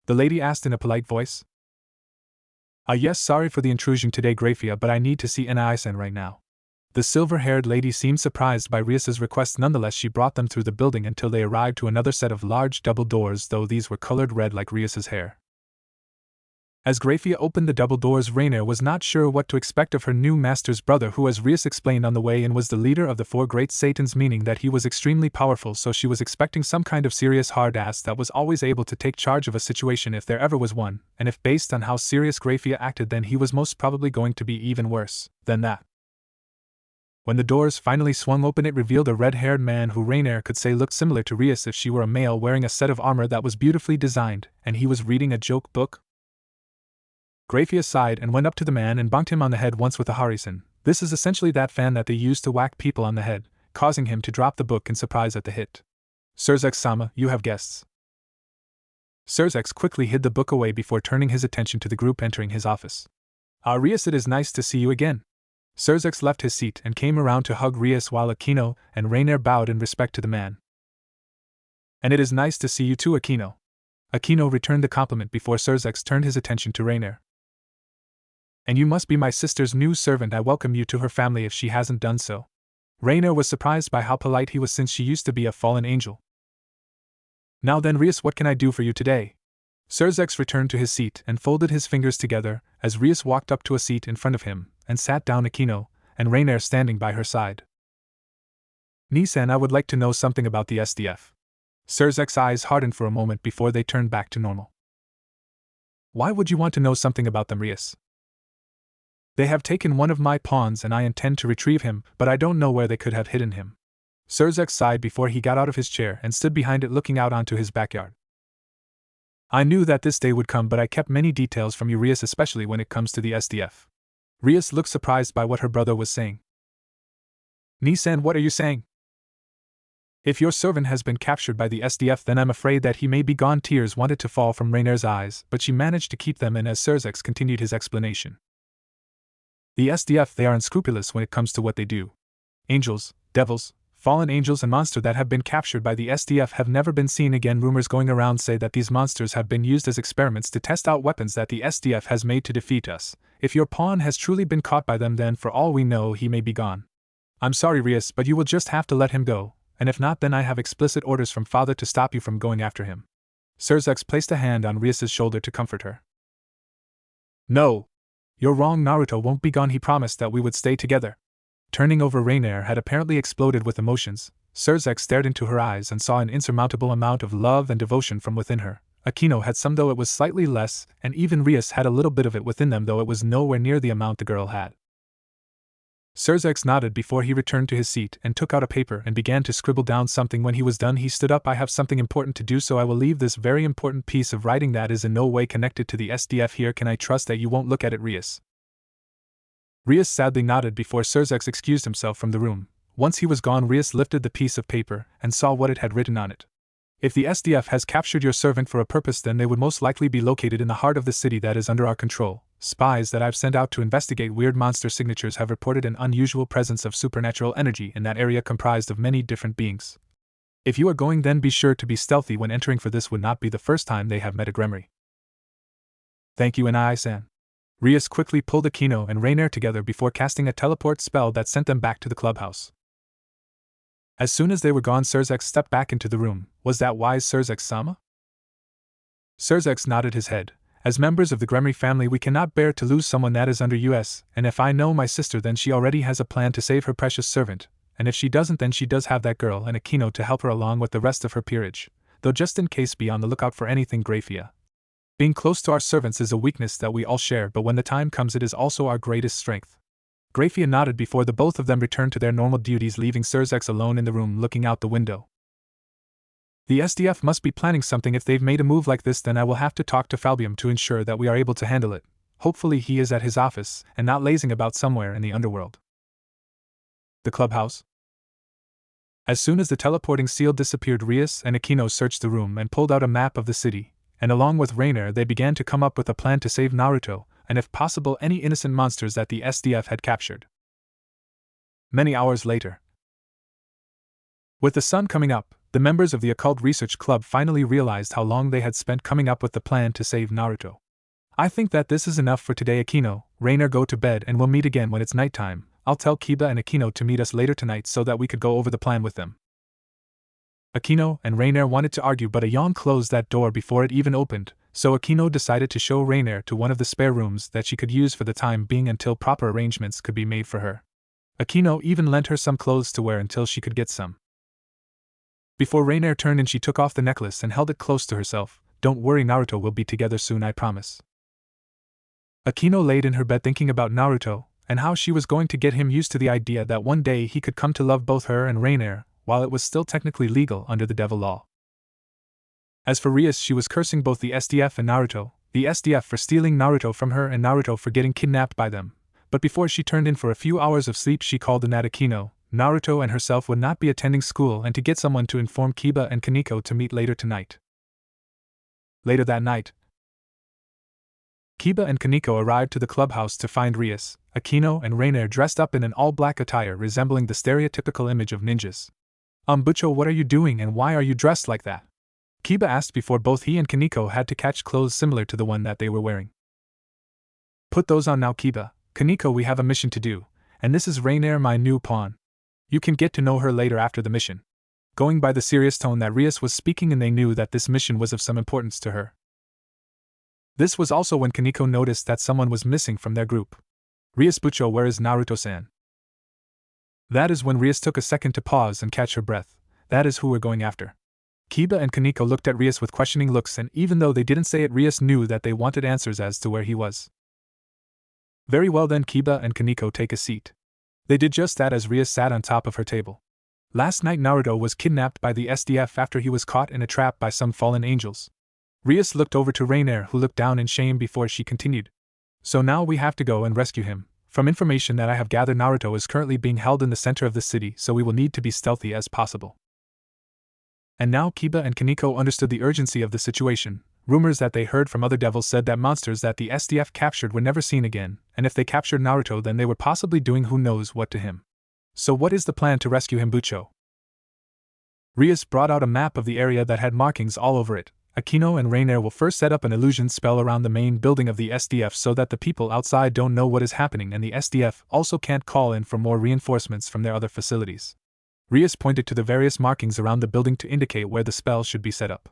The lady asked in a polite voice. Yes, sorry for the intrusion today, Grafia, but I need to see Nai-san right now. The silver-haired lady seemed surprised by Rias's request. Nonetheless, she brought them through the building until they arrived to another set of large double doors, though these were colored red like Rias's hair. As Grafia opened the double doors, Rainier was not sure what to expect of her new master's brother, who, as Rias explained on the way in, was the leader of the 4 great Satans, meaning that he was extremely powerful, so she was expecting some kind of serious hard ass that was always able to take charge of a situation if there ever was one, and if based on how serious Grafia acted then he was most probably going to be even worse than that. When the doors finally swung open it revealed a red-haired man who Rainier could say looked similar to Rias if she were a male, wearing a set of armor that was beautifully designed, and he was reading a joke book. Grafia sighed and went up to the man and bonked him on the head once with a harisen. This is essentially that fan that they use to whack people on the head, causing him to drop the book in surprise at the hit. Surzex-sama, you have guests. Surzex quickly hid the book away before turning his attention to the group entering his office. Ah, Rias, it is nice to see you again. Surzex left his seat and came around to hug Rias while Aquino and Rainier bowed in respect to the man. And it is nice to see you too, Aquino. Aquino returned the compliment before Surzex turned his attention to Rainier. And you must be my sister's new servant. I welcome you to her family if she hasn't done so. Rainier was surprised by how polite he was since she used to be a fallen angel. Now then, Rias, what can I do for you today? Surzex returned to his seat and folded his fingers together as Rias walked up to a seat in front of him and sat down, Aquino and Rainier standing by her side. Nisan, I would like to know something about the SDF. Surzex's eyes hardened for a moment before they turned back to normal. Why would you want to know something about them, Rias? They have taken one of my pawns and I intend to retrieve him, but I don't know where they could have hidden him. Surzex sighed before he got out of his chair and stood behind it looking out onto his backyard. I knew that this day would come, but I kept many details from you, Rias, especially when it comes to the SDF. Rias looked surprised by what her brother was saying. Nisan, what are you saying? If your servant has been captured by the SDF, then I'm afraid that he may be gone. Tears wanted to fall from Rainier's eyes, but she managed to keep them in as Surzex continued his explanation. The SDF, they are unscrupulous when it comes to what they do. Angels, devils, fallen angels and monsters that have been captured by the SDF have never been seen again. Rumors going around say that these monsters have been used as experiments to test out weapons that the SDF has made to defeat us. If your pawn has truly been caught by them, then for all we know he may be gone. I'm sorry, Rias, but you will just have to let him go, and if not, then I have explicit orders from father to stop you from going after him. Surzex placed a hand on Rias's shoulder to comfort her. No. You're wrong, Naruto won't be gone, he promised that we would stay together. Turning over, Rainier had apparently exploded with emotions. Surzex stared into her eyes and saw an insurmountable amount of love and devotion from within her. Aquino had some, though it was slightly less, and even Rias had a little bit of it within them, though it was nowhere near the amount the girl had. Surzex nodded before he returned to his seat and took out a paper and began to scribble down something. When he was done, he stood up. I have something important to do, so I will leave this very important piece of writing that is in no way connected to the SDF here. Can I trust that you won't look at it, Rias? Rias sadly nodded before Surzex excused himself from the room. Once he was gone, Rias lifted the piece of paper and saw what it had written on it. If the SDF has captured your servant for a purpose, then they would most likely be located in the heart of the city that is under our control. Spies that I've sent out to investigate weird monster signatures have reported an unusual presence of supernatural energy in that area, comprised of many different beings. If you are going, then be sure to be stealthy when entering, for this would not be the first time they have met a Gremry. Thank you, Nai-san. Rias quickly pulled Aquino and Rainier together before casting a teleport spell that sent them back to the clubhouse. As soon as they were gone, Surzex stepped back into the room. Was that wise, Surzex-sama? Surzex nodded his head. As members of the Gremry family, we cannot bear to lose someone that is under us, and if I know my sister, then she already has a plan to save her precious servant, and if she doesn't, then she does have that girl and Aquino to help her along with the rest of her peerage, though just in case, be on the lookout for anything. Grafia. Being close to our servants is a weakness that we all share, but when the time comes, it is also our greatest strength. Grafia nodded before the both of them returned to their normal duties, leaving Surzex alone in the room looking out the window. The SDF must be planning something. If they've made a move like this, then I will have to talk to Falbium to ensure that we are able to handle it. Hopefully he is at his office and not lazing about somewhere in the underworld. The clubhouse. As soon as the teleporting seal disappeared, Rias and Aquino searched the room and pulled out a map of the city, and along with Rainier they began to come up with a plan to save Naruto, and if possible any innocent monsters that the SDF had captured. Many hours later. With the sun coming up, the members of the Occult Research Club finally realized how long they had spent coming up with the plan to save Naruto. I think that this is enough for today, Aquino. Rainier, go to bed and we'll meet again when it's nighttime. I'll tell Kiba and Aquino to meet us later tonight so that we could go over the plan with them. Aquino and Rainier wanted to argue, but a yawn closed that door before it even opened, so Aquino decided to show Rainier to one of the spare rooms that she could use for the time being until proper arrangements could be made for her. Aquino even lent her some clothes to wear until she could get some. Before Rainier turned in, she took off the necklace and held it close to herself. Don't worry, Naruto will be together soon, I promise. Aquino laid in her bed thinking about Naruto, and how she was going to get him used to the idea that one day he could come to love both her and Rainier, while it was still technically legal under the devil law. As for Rias, she was cursing both the SDF and Naruto, the SDF for stealing Naruto from her and Naruto for getting kidnapped by them. But before she turned in for a few hours of sleep, she called in that Aquino, Naruto and herself would not be attending school, and to get someone to inform Kiba and Kaneko to meet later tonight. Later that night, Kiba and Kaneko arrived to the clubhouse to find Rias, Akino, and Rainier dressed up in an all-black attire resembling the stereotypical image of ninjas. Bucho, what are you doing and why are you dressed like that? Kiba asked before both he and Kaneko had to catch clothes similar to the one that they were wearing. Put those on now, Kiba. Kaneko, we have a mission to do, and this is Rainier, my new pawn. You can get to know her later after the mission. Going by the serious tone that Rias was speaking, and they knew that this mission was of some importance to her. This was also when Kaneko noticed that someone was missing from their group. Rias, Bucho, where is Naruto-san? That is when Rias took a second to pause and catch her breath. That is who we're going after. Kiba and Kaneko looked at Rias with questioning looks, and even though they didn't say it, Rias knew that they wanted answers as to where he was. Very well then, Kiba and Kaneko, take a seat. They did just that as Rias sat on top of her table. Last night Naruto was kidnapped by the SDF after he was caught in a trap by some fallen angels. Rias looked over to Rainier, who looked down in shame before she continued. So now we have to go and rescue him. From information that I have gathered, Naruto is currently being held in the center of the city, so we will need to be stealthy as possible. And now Kiba and Kaneko understood the urgency of the situation. Rumors that they heard from other devils said that monsters that the SDF captured were never seen again, and if they captured Naruto then they were possibly doing who knows what to him. So what is the plan to rescue him, Bucho? Rias brought out a map of the area that had markings all over it. Akino and Rainier will first set up an illusion spell around the main building of the SDF so that the people outside don't know what is happening, and the SDF also can't call in for more reinforcements from their other facilities. Rias pointed to the various markings around the building to indicate where the spell should be set up.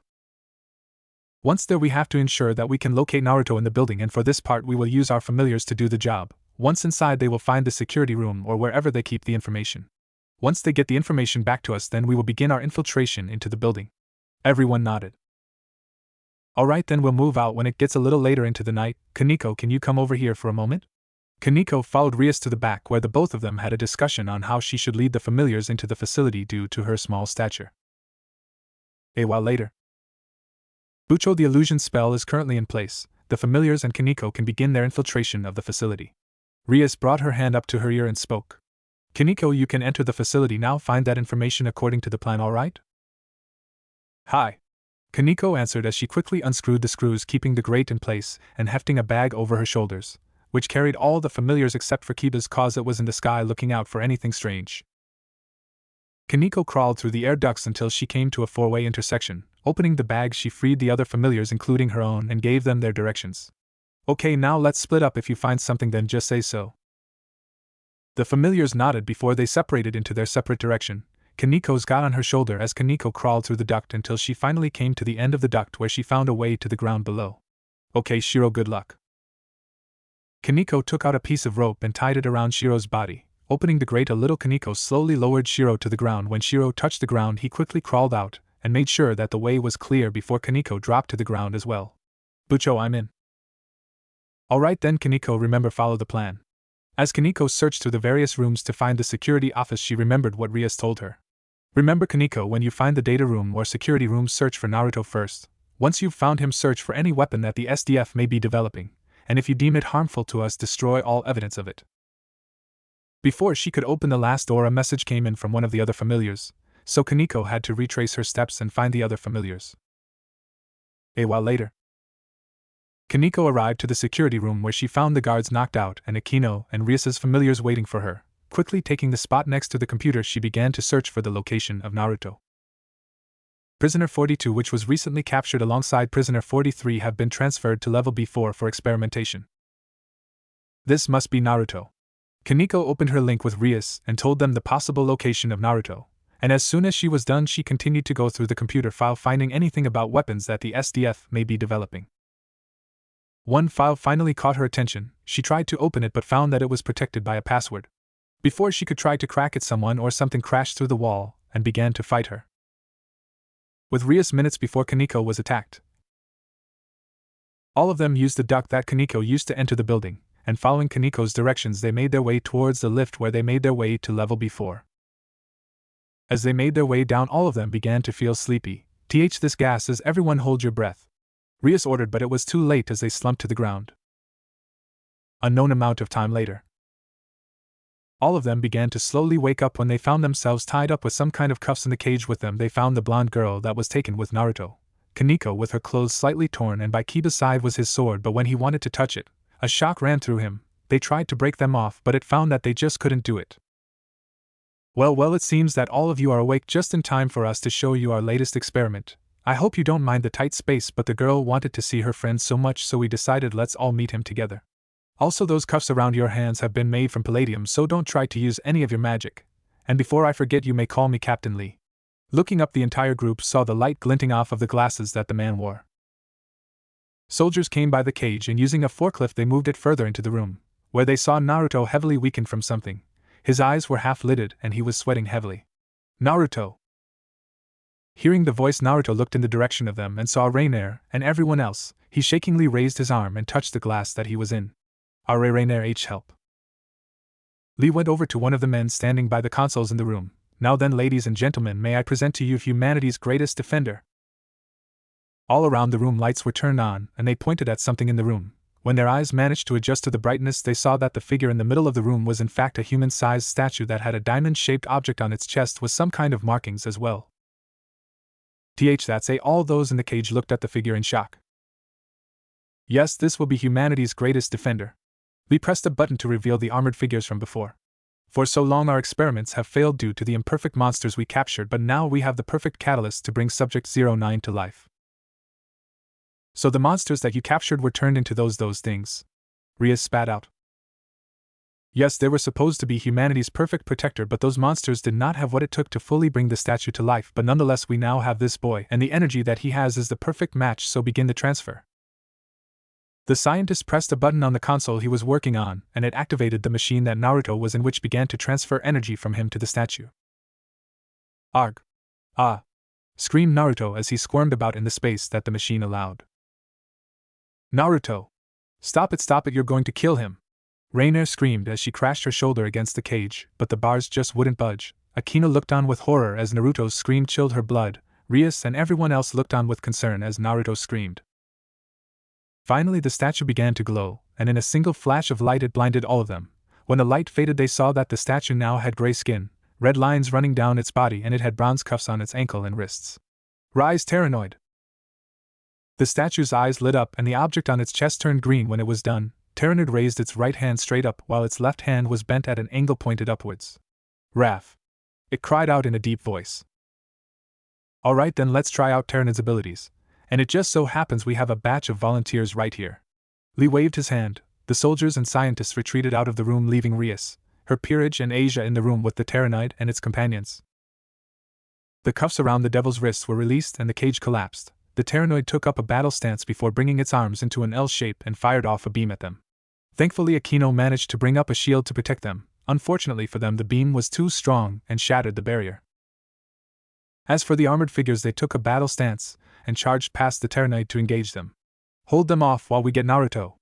Once there, we have to ensure that we can locate Naruto in the building, and for this part we will use our familiars to do the job. Once inside, they will find the security room or wherever they keep the information. Once they get the information back to us, then we will begin our infiltration into the building. Everyone nodded. Alright, then we'll move out when it gets a little later into the night. Kaneko, can you come over here for a moment? Kaneko followed Rias to the back, where the both of them had a discussion on how she should lead the familiars into the facility due to her small stature. A while later. Bucho, the illusion spell is currently in place. The familiars and Kaneko can begin their infiltration of the facility. Rias brought her hand up to her ear and spoke. Kaneko, you can enter the facility now. Find that information according to the plan, alright? Hi. Kaneko answered as she quickly unscrewed the screws keeping the grate in place and hefting a bag over her shoulders, which carried all the familiars except for Kiba's, cause it was in the sky looking out for anything strange. Kaneko crawled through the air ducts until she came to a four-way intersection. Opening the bag, she freed the other familiars including her own and gave them their directions. Okay, now let's split up. If you find something then just say so. The familiars nodded before they separated into their separate direction. Kaneko's got on her shoulder as Kaneko crawled through the duct until she finally came to the end of the duct where she found a way to the ground below. Okay, Shiro, good luck. Kaneko took out a piece of rope and tied it around Shiro's body. Opening the grate a little, Kaneko slowly lowered Shiro to the ground. When Shiro touched the ground, he quickly crawled out and made sure that the way was clear before Kaneko dropped to the ground as well. Bucho, I'm in. Alright then, Kaneko, remember, follow the plan. As Kaneko searched through the various rooms to find the security office, she remembered what Rias told her. Remember, Kaneko, when you find the data room or security room, search for Naruto first. Once you've found him, search for any weapon that the SDF may be developing, and if you deem it harmful to us, destroy all evidence of it. Before she could open the last door, a message came in from one of the other familiars, so Kaneko had to retrace her steps and find the other familiars. A while later, Kaneko arrived to the security room where she found the guards knocked out and Akino and Rias's familiars waiting for her. Quickly taking the spot next to the computer, she began to search for the location of Naruto. Prisoner 42, which was recently captured alongside Prisoner 43, have been transferred to level B4 for experimentation. This must be Naruto. Kaneko opened her link with Rias and told them the possible location of Naruto, and as soon as she was done, she continued to go through the computer file, finding anything about weapons that the SDF may be developing. One file finally caught her attention. She tried to open it but found that it was protected by a password. Before she could try to crack it, someone or something crashed through the wall and began to fight her. With Rias minutes before Kaneko was attacked. All of them used the duct that Kaneko used to enter the building, and following Kaneko's directions they made their way towards the lift where they made their way to level B4. As they made their way down, all of them began to feel sleepy. This gas is everyone hold your breath. Rias ordered, but it was too late as they slumped to the ground. Unknown amount of time later. All of them began to slowly wake up when they found themselves tied up with some kind of cuffs in the cage with them. They found the blonde girl that was taken with Naruto. Kaneko with her clothes slightly torn, and by Kiba's side was his sword, but when he wanted to touch it, a shock ran through him. They tried to break them off, but it found that they just couldn't do it. Well, it seems that all of you are awake just in time for us to show you our latest experiment. I hope you don't mind the tight space, but the girl wanted to see her friend so much, so we decided let's all meet him together. Also, those cuffs around your hands have been made from palladium, so don't try to use any of your magic. And before I forget, you may call me Captain Lee. Looking up, the entire group saw the light glinting off of the glasses that the man wore. Soldiers came by the cage, and using a forklift they moved it further into the room, where they saw Naruto heavily weakened from something. His eyes were half-lidded and he was sweating heavily. Naruto! Hearing the voice, Naruto looked in the direction of them and saw Rainier and everyone else. He shakingly raised his arm and touched the glass that he was in. Are Rainier help? Lee went over to one of the men standing by the consoles in the room. Now then, ladies and gentlemen, may I present to you humanity's greatest defender. All around the room lights were turned on, and they pointed at something in the room. When their eyes managed to adjust to the brightness, they saw that the figure in the middle of the room was in fact a human-sized statue that had a diamond-shaped object on its chest with some kind of markings as well. That's all those in the cage looked at the figure in shock. Yes, this will be humanity's greatest defender. We pressed a button to reveal the armored figures from before. For so long our experiments have failed due to the imperfect monsters we captured, but now we have the perfect catalyst to bring Subject 09 to life. So the monsters that you captured were turned into those things? Rias spat out. Yes, they were supposed to be humanity's perfect protector, but those monsters did not have what it took to fully bring the statue to life. But nonetheless, we now have this boy, and the energy that he has is the perfect match, so begin the transfer. The scientist pressed a button on the console he was working on, and it activated the machine that Naruto was in, which began to transfer energy from him to the statue. Arg! Ah! Screamed Naruto as he squirmed about in the space that the machine allowed. Naruto! Stop it, you're going to kill him! Rainier screamed as she crashed her shoulder against the cage, but the bars just wouldn't budge. Akina looked on with horror as Naruto's scream chilled her blood. Rias and everyone else looked on with concern as Naruto screamed. Finally the statue began to glow, and in a single flash of light it blinded all of them. When the light faded, they saw that the statue now had gray skin, red lines running down its body, and it had bronze cuffs on its ankle and wrists. Rise, Pteranoid! The statue's eyes lit up and the object on its chest turned green when it was done. Pteranoid raised its right hand straight up while its left hand was bent at an angle pointed upwards. Wrath! It cried out in a deep voice. Alright then, let's try out Pteranoid's abilities. And it just so happens we have a batch of volunteers right here. Lee waved his hand. The soldiers and scientists retreated out of the room, leaving Rias, her peerage, and Asia in the room with the Pteranoid and its companions. The cuffs around the devil's wrists were released and the cage collapsed. The Pteranoid took up a battle stance before bringing its arms into an L shape and fired off a beam at them. Thankfully, Akino managed to bring up a shield to protect them. Unfortunately for them, the beam was too strong and shattered the barrier. As for the armored figures, they took a battle stance and charged past the Pteranoid to engage them. Hold them off while we get Naruto.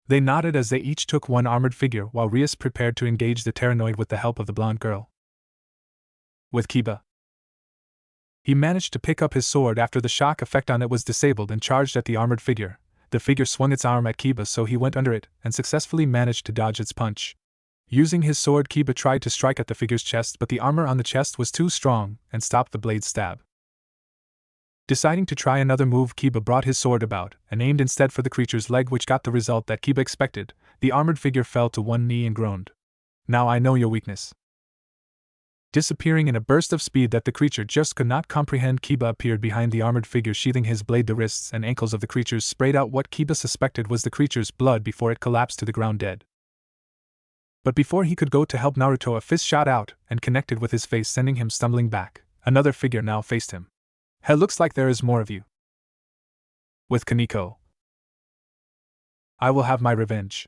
They nodded as they each took one armored figure while Rias prepared to engage the Pteranoid with the help of the blonde girl. With Kiba, he managed to pick up his sword after the shock effect on it was disabled and charged at the armored figure. The figure swung its arm at Kiba, so he went under it and successfully managed to dodge its punch. Using his sword, Kiba tried to strike at the figure's chest, but the armor on the chest was too strong and stopped the blade's stab. Deciding to try another move, Kiba brought his sword about and aimed instead for the creature's leg, which got the result that Kiba expected. The armored figure fell to one knee and groaned. Now I know your weakness. Disappearing in a burst of speed that the creature just could not comprehend, Kiba appeared behind the armored figure, sheathing his blade. The wrists and ankles of the creatures sprayed out what Kiba suspected was the creature's blood before it collapsed to the ground dead. But before he could go to help Naruto, a fist shot out and connected with his face, sending him stumbling back. Another figure now faced him. Hell, looks like there is more of you. With Kaneko, I will have my revenge.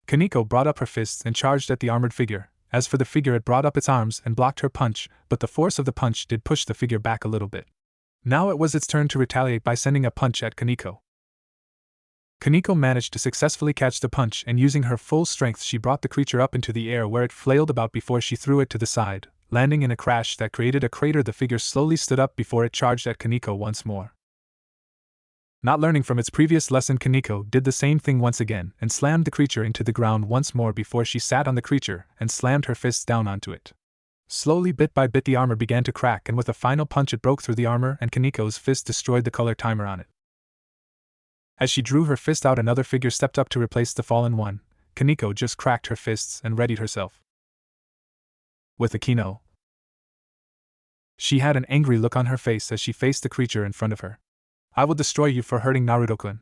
Kaneko brought up her fists and charged at the armored figure. As for the figure, it brought up its arms and blocked her punch, but the force of the punch did push the figure back a little bit. Now it was its turn to retaliate by sending a punch at Kaneko. Kaneko managed to successfully catch the punch, and using her full strength she brought the creature up into the air, where it flailed about before she threw it to the side, landing in a crash that created a crater. The figure slowly stood up before it charged at Kaneko once more. Not learning from its previous lesson, Kaneko did the same thing once again and slammed the creature into the ground once more before she sat on the creature and slammed her fists down onto it. Slowly, bit by bit, the armor began to crack, and with a final punch it broke through the armor and Kaniko's fist destroyed the color timer on it. As she drew her fist out, another figure stepped up to replace the fallen one. Kaniko just cracked her fists and readied herself. With Akino, she had an angry look on her face as she faced the creature in front of her. I will destroy you for hurting Naruto-kun.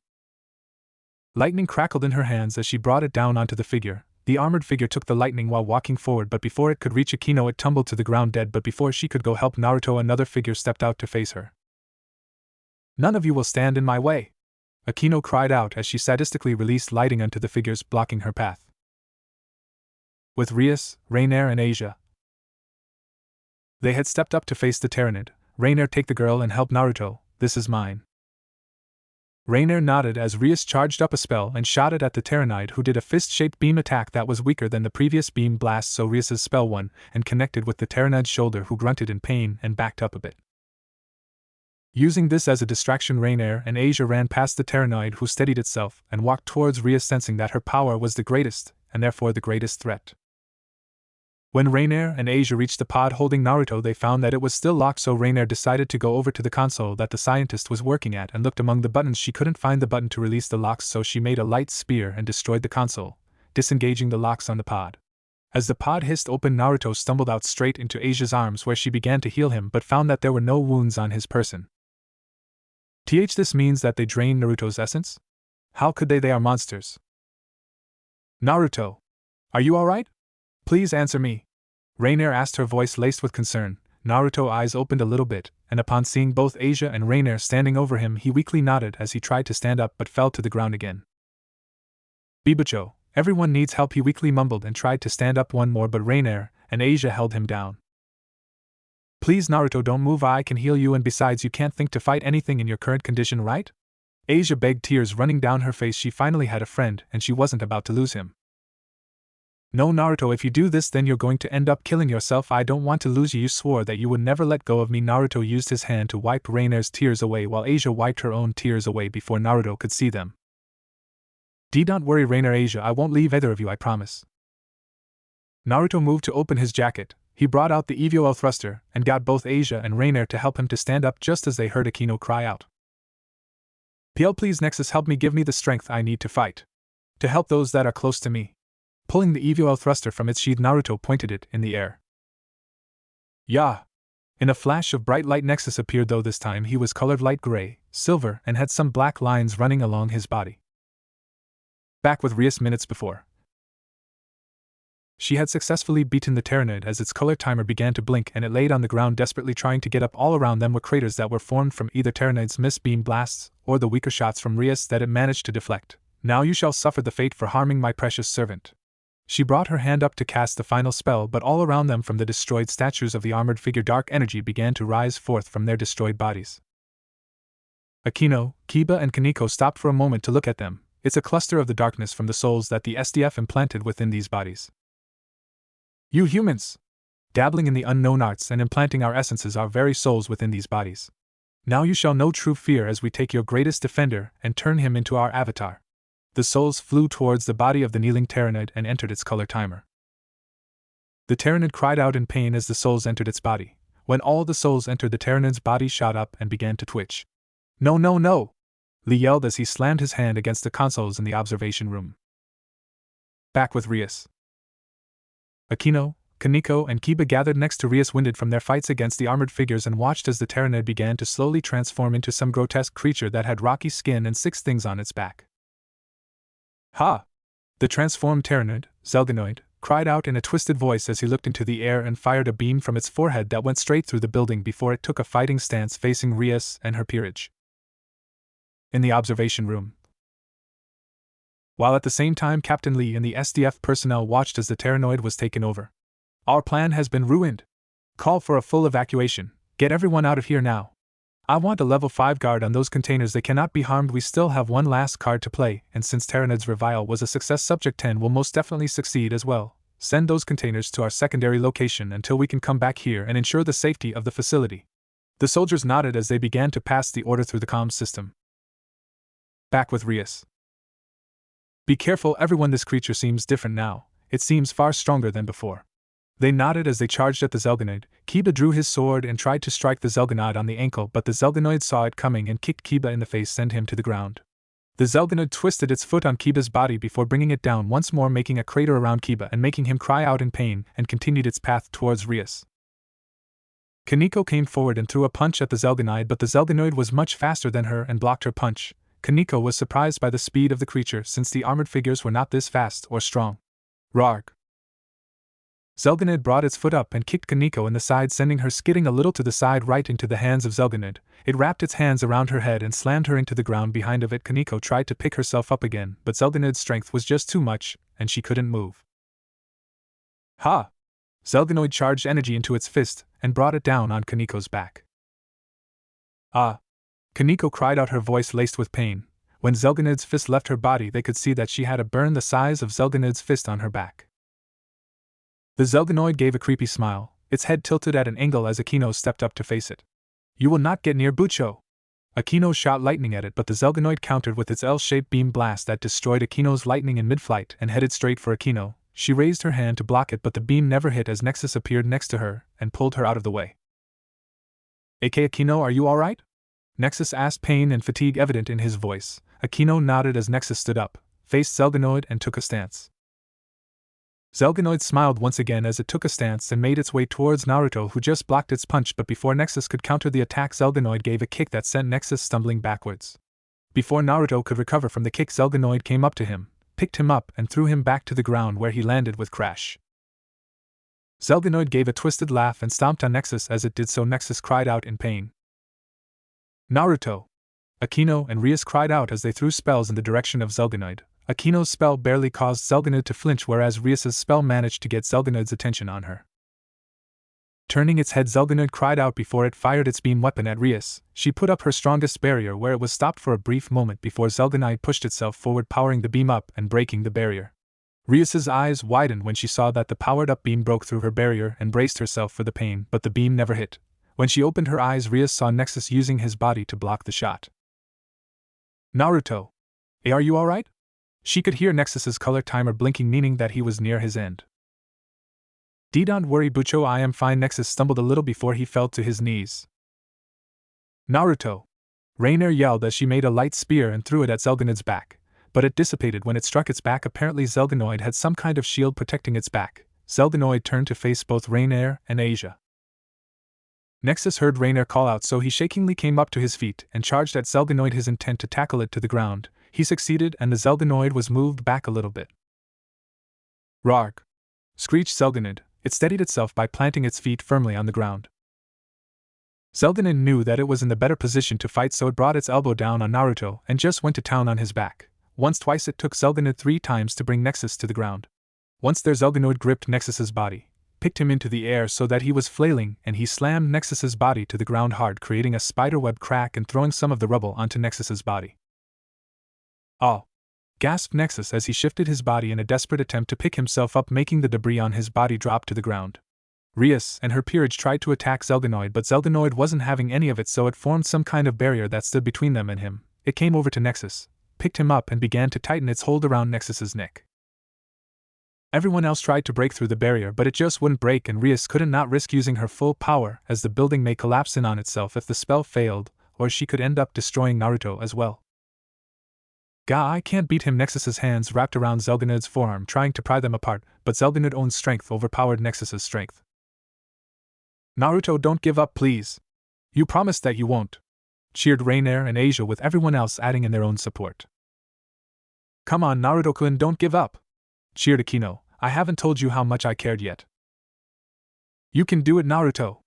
Lightning crackled in her hands as she brought it down onto the figure. The armored figure took the lightning while walking forward, but before it could reach Akino it tumbled to the ground dead. But before she could go help Naruto, another figure stepped out to face her. None of you will stand in my way, Akino cried out as she sadistically released lightning onto the figures blocking her path. With Rias, Rainier and Asia, they had stepped up to face the Tyrannid. Rainier, take the girl and help Naruto, this is mine. Rainier nodded as Rias charged up a spell and shot it at the Tyrannid, who did a fist-shaped beam attack that was weaker than the previous beam blast, so Rias's spell won and connected with the Tyrannid's shoulder, who grunted in pain and backed up a bit. Using this as a distraction, Rainier and Asia ran past the Tyrannid, who steadied itself and walked towards Rias, sensing that her power was the greatest and therefore the greatest threat. When Rainier and Asia reached the pod holding Naruto, they found that it was still locked, so Rainier decided to go over to the console that the scientist was working at and looked among the buttons. She couldn't find the button to release the locks, so she made a light spear and destroyed the console, disengaging the locks on the pod. As the pod hissed open, Naruto stumbled out straight into Asia's arms, where she began to heal him but found that there were no wounds on his person. This means that they drained Naruto's essence? How could they? They are monsters. Naruto, are you alright? Please answer me, Rainier asked, her voice laced with concern. Naruto's eyes opened a little bit, and upon seeing both Asia and Rainier standing over him, he weakly nodded as he tried to stand up but fell to the ground again. Bibucho, everyone needs help, he weakly mumbled and tried to stand up one more, but Rainier and Asia held him down. Please Naruto, don't move, I can heal you, and besides you can't think to fight anything in your current condition, right? Asia begged, tears running down her face. She finally had a friend and she wasn't about to lose him. No Naruto, if you do this then you're going to end up killing yourself. I don't want to lose you. You swore that you would never let go of me. Naruto used his hand to wipe Rainier's tears away while Asia wiped her own tears away before Naruto could see them. Don't worry Rainier, Asia, I won't leave either of you, I promise. Naruto moved to open his jacket. He brought out the EVO thruster and got both Asia and Rainier to help him to stand up just as they heard Akino cry out. PL, please Nexus, help me, give me the strength I need to fight. To help those that are close to me. Pulling the EVO thruster from its sheath, Naruto pointed it in the air. Yeah! In a flash of bright light, Nexus appeared, though this time he was colored light gray, silver, and had some black lines running along his body. Back with Rias minutes before. She had successfully beaten the Tyrannid as its color timer began to blink and it laid on the ground desperately trying to get up. All around them were craters that were formed from either Tyrannid's missed beam blasts or the weaker shots from Rias that it managed to deflect. Now you shall suffer the fate for harming my precious servant. She brought her hand up to cast the final spell, but all around them from the destroyed statues of the armored figure dark energy began to rise forth from their destroyed bodies. Akino, Kiba and Kaniko stopped for a moment to look at them. It's a cluster of the darkness from the souls that the SDF implanted within these bodies. You humans! Dabbling in the unknown arts and implanting our essences, our very souls within these bodies. Now you shall know true fear as we take your greatest defender and turn him into our avatar. The souls flew towards the body of the kneeling Tyrannid and entered its color timer. The Tyrannid cried out in pain as the souls entered its body. When all the souls entered, the Tyrannid's body shot up and began to twitch. No, no, no! Lee yelled as he slammed his hand against the consoles in the observation room. Back with Rias. Akino, Kaniko, and Kiba gathered next to Rias, winded from their fights against the armored figures, and watched as the Tyrannid began to slowly transform into some grotesque creature that had rocky skin and 6 things on its back. Ha! The transformed Tyrannid, Zelganoid, cried out in a twisted voice as he looked into the air and fired a beam from its forehead that went straight through the building before it took a fighting stance facing Rias and her peerage. In the observation room. While at the same time Captain Lee and the SDF personnel watched as the Tyrannid was taken over. Our plan has been ruined. Call for a full evacuation. Get everyone out of here now. I want a level 5 guard on those containers. They cannot be harmed. We still have one last card to play, and since Tyrannid's Revile was a success, Subject 10 will most definitely succeed as well. Send those containers to our secondary location until we can come back here and ensure the safety of the facility. The soldiers nodded as they began to pass the order through the comms system. Back with Rias. Be careful everyone, this creature seems different now. It seems far stronger than before. They nodded as they charged at the Zelganoid. Kiba drew his sword and tried to strike the Zelganoid on the ankle, but the Zelganoid saw it coming and kicked Kiba in the face, sent him to the ground. The Zelganoid twisted its foot on Kiba's body before bringing it down once more, making a crater around Kiba and making him cry out in pain, and continued its path towards Rias. Kaneko came forward and threw a punch at the Zelganoid, but the Zelganoid was much faster than her and blocked her punch. Kaneko was surprised by the speed of the creature, since the armored figures were not this fast or strong. Rarg! Zelganoid brought its foot up and kicked Kaneko in the side, sending her skidding a little to the side right into the hands of Zelganoid. It wrapped its hands around her head and slammed her into the ground behind of it. Kaneko tried to pick herself up again, but Zelganoid's strength was just too much, and she couldn't move. Ha! Zelganoid charged energy into its fist and brought it down on Kaneko's back. Ah! Kaneko cried out, her voice laced with pain. When Zelganoid's fist left her body, they could see that she had a burn the size of Zelganoid's fist on her back. The Zelganoid gave a creepy smile, its head tilted at an angle as Akino stepped up to face it. You will not get near Bucho! Akino shot lightning at it, but the Zelganoid countered with its L-shaped beam blast that destroyed Akino's lightning in mid-flight and headed straight for Akino. She raised her hand to block it, but the beam never hit as Nexus appeared next to her and pulled her out of the way. AK Akino, are you alright? Nexus asked, pain and fatigue evident in his voice. Akino nodded as Nexus stood up, faced Zelganoid and took a stance. Zelganoid smiled once again as it took a stance and made its way towards Naruto, who just blocked its punch, but before Nexus could counter the attack, Zelganoid gave a kick that sent Nexus stumbling backwards. Before Naruto could recover from the kick, Zelganoid came up to him, picked him up and threw him back to the ground, where he landed with crash. Zelganoid gave a twisted laugh and stomped on Nexus. As it did so, Nexus cried out in pain. Naruto! Akino and Rias cried out as they threw spells in the direction of Zelganoid. Akino's spell barely caused Zelganoid to flinch, whereas Rias's spell managed to get Zelganoid's attention on her. Turning its head, Zelganoid cried out before it fired its beam weapon at Rias. She put up her strongest barrier, where it was stopped for a brief moment before Zelganoid pushed itself forward, powering the beam up and breaking the barrier. Rias's eyes widened when she saw that the powered-up beam broke through her barrier and braced herself for the pain, but the beam never hit. When she opened her eyes, Rias saw Nexus using his body to block the shot. Naruto! Are you alright? She could hear Nexus's color timer blinking, meaning that he was near his end. Don't worry, Bucho, I am fine. Nexus stumbled a little before he fell to his knees. Naruto! Rainier yelled as she made a light spear and threw it at Zelganoid's back, but it dissipated when it struck its back. Apparently Zelganoid had some kind of shield protecting its back. Zelganoid turned to face both Rainier and Asia. Nexus heard Rainier call out, so he shakingly came up to his feet and charged at Zelganoid, his intent to tackle it to the ground. He succeeded, and the Zelganoid was moved back a little bit. Rarg! Screeched Zelganoid. It steadied itself by planting its feet firmly on the ground. Zelganoid knew that it was in the better position to fight, so it brought its elbow down on Naruto and just went to town on his back. Twice it took Zelganoid 3 times to bring Nexus to the ground. Once there, Zelganoid gripped Nexus's body, picked him into the air so that he was flailing, and he slammed Nexus's body to the ground hard, creating a spiderweb crack and throwing some of the rubble onto Nexus's body. Oh! Gasped Nexus as he shifted his body in a desperate attempt to pick himself up, making the debris on his body drop to the ground. Rias and her peerage tried to attack Zelganoid, but Zelganoid wasn't having any of it, so it formed some kind of barrier that stood between them and him. It came over to Nexus, picked him up and began to tighten its hold around Nexus's neck. Everyone else tried to break through the barrier, but it just wouldn't break, and Rias couldn't not risk using her full power, as the building may collapse in on itself if the spell failed, or she could end up destroying Naruto as well. Gah, I can't beat him. Nexus's hands wrapped around Zelganoid's forearm, trying to pry them apart, but Zelganoid's own strength overpowered Nexus's strength. Naruto, don't give up, please. You promised that you won't. Cheered Rainier and Asia, with everyone else adding in their own support. Come on, Naruto-kun, don't give up. Cheered Akino. I haven't told you how much I cared yet. You can do it, Naruto.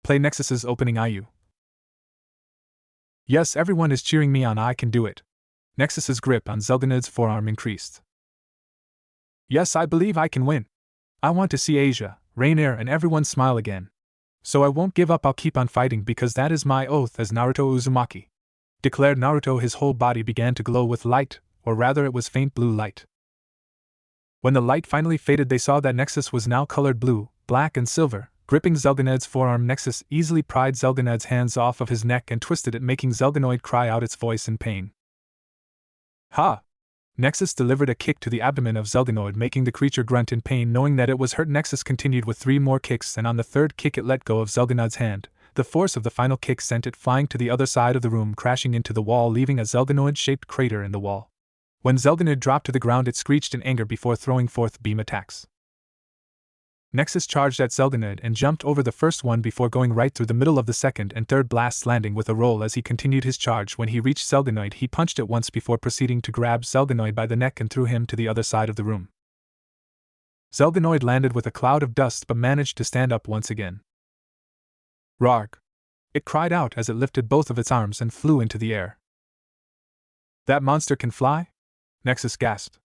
Play Nexus's opening IU. Yes, everyone is cheering me on. I can do it. Nexus's grip on Zelganoid's forearm increased. Yes, I believe I can win. I want to see Asia, Rainier and everyone smile again. So I won't give up. I'll keep on fighting, because that is my oath as Naruto Uzumaki. Declared Naruto. His whole body began to glow with light, or rather it was faint blue light. When the light finally faded, they saw that Nexus was now colored blue, black and silver. Gripping Zelganoid's forearm, Nexus easily pried Zelganoid's hands off of his neck and twisted it, making Zelganoid cry out its voice in pain. Ha! Nexus delivered a kick to the abdomen of Zelganoid, making the creature grunt in pain knowing that it was hurt. Nexus continued with 3 more kicks, and on the 3rd kick it let go of Zelganoid's hand. The force of the final kick sent it flying to the other side of the room, crashing into the wall, leaving a Zelganoid-shaped crater in the wall. When Zelganoid dropped to the ground, it screeched in anger before throwing forth beam attacks. Nexus charged at Zelganoid and jumped over the first one before going right through the middle of the 2nd and 3rd blasts, landing with a roll as he continued his charge. When he reached Zelganoid, he punched it once before proceeding to grab Zelganoid by the neck and threw him to the other side of the room. Zelganoid landed with a cloud of dust but managed to stand up once again. "Rarg!" it cried out as it lifted both of its arms and flew into the air. "That monster can fly?" Nexus gasped.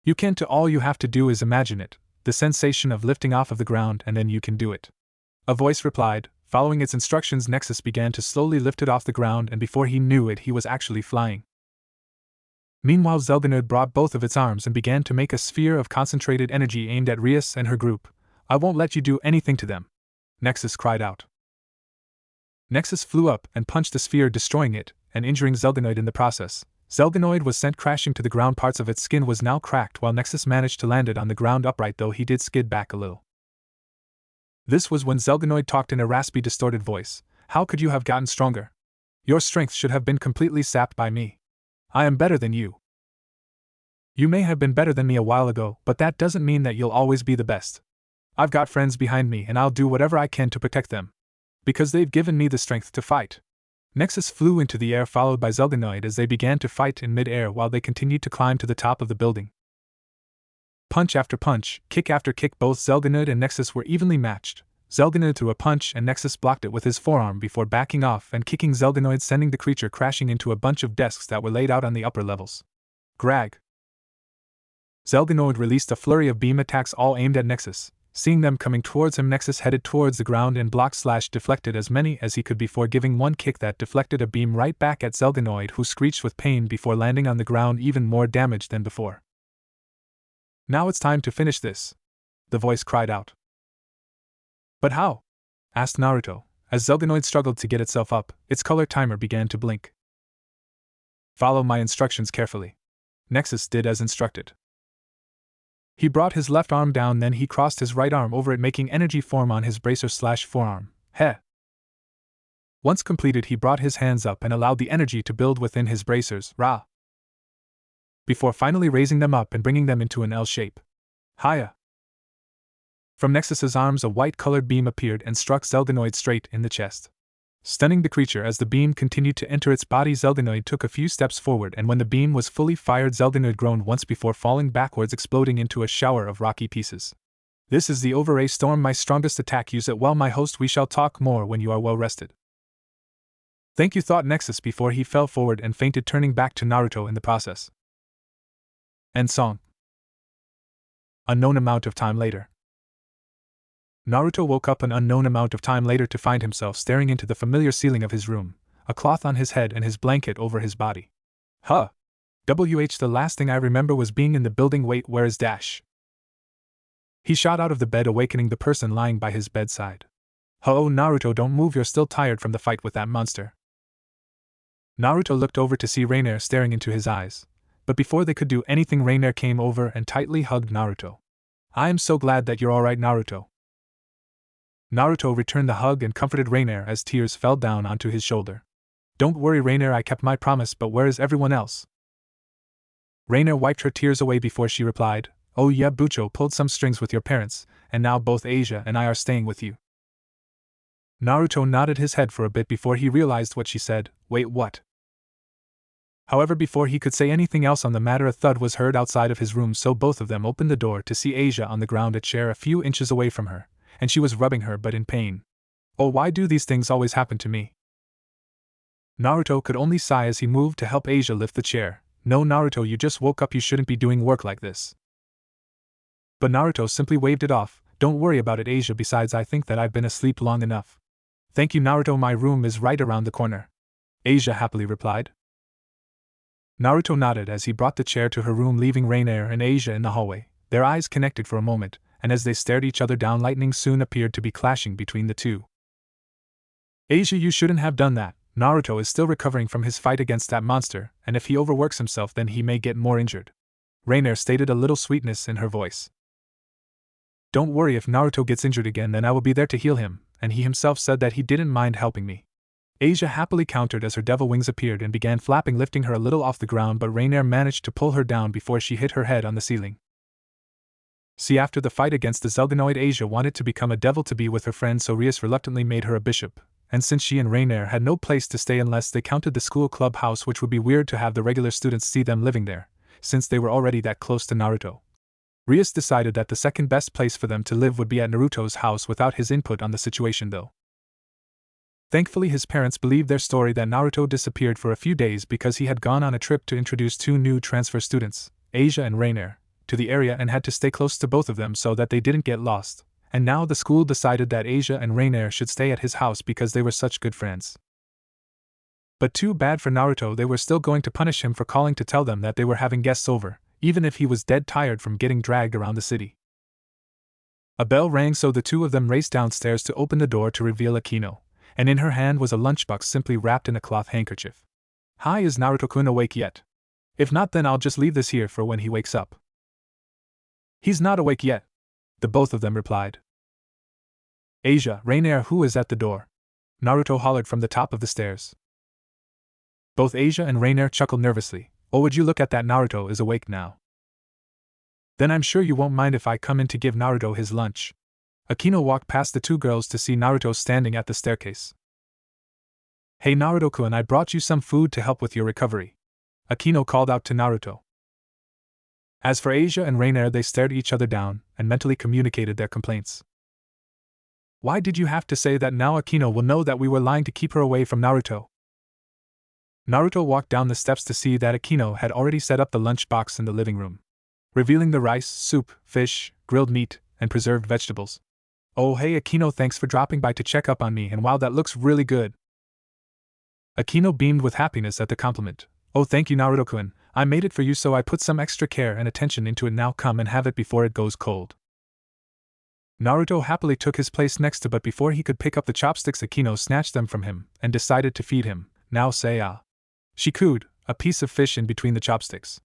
"You can too. All you have to do is imagine it, the sensation of lifting off of the ground, and then you can do it," a voice replied. Following its instructions, Nexus began to slowly lift it off the ground, and before he knew it, he was actually flying. Meanwhile, Zelganoid brought both of its arms and began to make a sphere of concentrated energy aimed at Rias and her group. "I won't let you do anything to them," Nexus cried out. Nexus flew up and punched the sphere, destroying it and injuring Zelganoid in the process. Zelganoid was sent crashing to the ground. Parts of its skin was now cracked, while Nexus managed to land it on the ground upright, though he did skid back a little. This was when Zelganoid talked in a raspy, distorted voice. "How could you have gotten stronger? Your strength should have been completely sapped by me. I am better than you. You may have been better than me a while ago, but that doesn't mean that you'll always be the best. I've got friends behind me, and I'll do whatever I can to protect them, because they've given me the strength to fight." Nexus flew into the air, followed by Zelganoid, as they began to fight in mid-air while they continued to climb to the top of the building. Punch after punch, kick after kick, both Zelganoid and Nexus were evenly matched. Zelganoid threw a punch and Nexus blocked it with his forearm before backing off and kicking Zelganoid, sending the creature crashing into a bunch of desks that were laid out on the upper levels. Grag! Zelganoid released a flurry of beam attacks, all aimed at Nexus. Seeing them coming towards him, Nexus headed towards the ground and blocked/deflected as many as he could before giving one kick that deflected a beam right back at Zelganoid, who screeched with pain before landing on the ground, even more damaged than before. "Now it's time to finish this," the voice cried out. "But how?" asked Naruto. As Zelganoid struggled to get itself up, its color timer began to blink. "Follow my instructions carefully." Nexus did as instructed. He brought his left arm down, then he crossed his right arm over it, making energy form on his bracer/forearm. Heh! Once completed, he brought his hands up and allowed the energy to build within his bracers, Ra, before finally raising them up and bringing them into an L shape. Hiya! From Nexus's arms, a white-colored beam appeared and struck Zelganoid straight in the chest, stunning the creature. As the beam continued to enter its body, Zelganoid took a few steps forward, and when the beam was fully fired, Zelganoid groaned once before falling backwards, exploding into a shower of rocky pieces. "This is the Overray Storm, my strongest attack. Use it well, my host. We shall talk more when you are well rested." "Thank you," thought Nexus before he fell forward and fainted, turning back to Naruto in the process. End song. Unknown amount of time later. Naruto woke up an unknown amount of time later to find himself staring into the familiar ceiling of his room, a cloth on his head and his blanket over his body. The last thing I remember was being in the building. Wait, where is Dash? He shot out of the bed, awakening the person lying by his bedside. Oh, Naruto, don't move, you're still tired from the fight with that monster. Naruto looked over to see Rainier staring into his eyes, but before they could do anything, Rainier came over and tightly hugged Naruto. "I am so glad that you're alright, Naruto." Naruto returned the hug and comforted Rainier as tears fell down onto his shoulder. "Don't worry, Rainier, I kept my promise, but where is everyone else?" Rainier wiped her tears away before she replied, "Oh yeah, Bucho pulled some strings with your parents, and now both Asia and I are staying with you." Naruto nodded his head for a bit before he realized what she said. Wait, what? However, before he could say anything else on the matter, a thud was heard outside of his room, so both of them opened the door to see Asia on the ground, a chair a few inches away from her, and she was rubbing her butt in pain. "Oh, why do these things always happen to me?" Naruto could only sigh as he moved to help Asia lift the chair. "No, Naruto, you just woke up, you shouldn't be doing work like this." But Naruto simply waved it off. "Don't worry about it, Asia, besides I think that I've been asleep long enough." "Thank you, Naruto, my room is right around the corner," Asia happily replied. Naruto nodded as he brought the chair to her room, leaving Rainier and Asia in the hallway. Their eyes connected for a moment, and as they stared each other down, lightning soon appeared to be clashing between the two. "Asia, you shouldn't have done that," Naruto is still recovering from his fight against that monster, and if he overworks himself then he may get more injured. Rainier stated, a little sweetness in her voice. Don't worry, if Naruto gets injured again then I will be there to heal him, and he himself said that he didn't mind helping me. Asia happily countered as her devil wings appeared and began flapping, lifting her a little off the ground, but Rainier managed to pull her down before she hit her head on the ceiling. See, after the fight against the Zelganoid, Asia wanted to become a devil to be with her friend, so Rias reluctantly made her a bishop, and since she and Rainier had no place to stay unless they counted the school clubhouse, which would be weird to have the regular students see them living there, since they were already that close to Naruto, Rias decided that the second best place for them to live would be at Naruto's house without his input on the situation though. Thankfully his parents believed their story that Naruto disappeared for a few days because he had gone on a trip to introduce 2 new transfer students, Asia and Rainier, to the area and had to stay close to both of them so that they didn't get lost, and now the school decided that Asia and Rainier should stay at his house because they were such good friends. But too bad for Naruto, they were still going to punish him for calling to tell them that they were having guests over, even if he was dead tired from getting dragged around the city. A bell rang, so the 2 of them raced downstairs to open the door to reveal Akino, and in her hand was a lunchbox simply wrapped in a cloth handkerchief. Hi, is Naruto-kun awake yet? If not, then I'll just leave this here for when he wakes up. He's not awake yet, the both of them replied. Asia, Rainier, who is at the door? Naruto hollered from the top of the stairs. Both Asia and Rainier chuckled nervously. Oh, would you look at that, Naruto is awake now. Then I'm sure you won't mind if I come in to give Naruto his lunch. Akino walked past the 2 girls to see Naruto standing at the staircase. Hey Naruto-kun, I brought you some food to help with your recovery, Akino called out to Naruto. As for Asia and Rainier, they stared each other down and mentally communicated their complaints. Why did you have to say that? Now Akino will know that we were lying to keep her away from Naruto. Naruto walked down the steps to see that Akino had already set up the lunch box in the living room, revealing the rice, soup, fish, grilled meat, and preserved vegetables. Oh hey Akino, thanks for dropping by to check up on me, and wow, that looks really good. Akino beamed with happiness at the compliment. Oh thank you Naruto-kun, I made it for you, so I put some extra care and attention into it. Now come and have it before it goes cold. Naruto happily took his place next to, but before he could pick up the chopsticks, Akino snatched them from him and decided to feed him. Now say ah. She cooed, a piece of fish in between the chopsticks.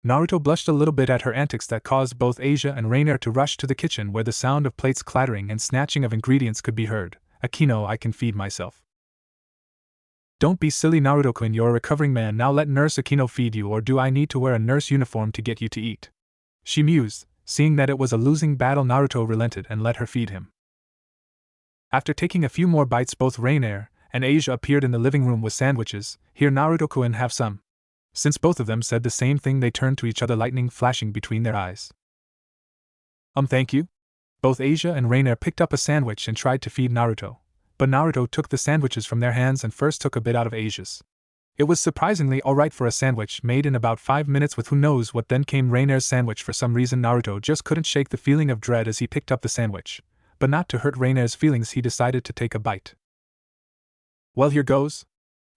Naruto blushed a little bit at her antics that caused both Asia and Rainier to rush to the kitchen, where the sound of plates clattering and snatching of ingredients could be heard. Akino, I can feed myself. Don't be silly Naruto-kun, you're a recovering man, now let Nurse Akino feed you, or do I need to wear a nurse uniform to get you to eat? She mused. Seeing that it was a losing battle, Naruto relented and let her feed him. After taking a few more bites, both Rainier and Asia appeared in the living room with sandwiches. Here Naruto-kun, have some. Since both of them said the same thing, they turned to each other, lightning flashing between their eyes. Thank you? Both Asia and Rainier picked up a sandwich and tried to feed Naruto, but Naruto took the sandwiches from their hands and first took a bit out of Asia's. It was surprisingly alright for a sandwich made in about 5 minutes with who knows what. Then came Rainier's sandwich. For some reason Naruto just couldn't shake the feeling of dread as he picked up the sandwich, but not to hurt Rainier's feelings he decided to take a bite. Well, here goes.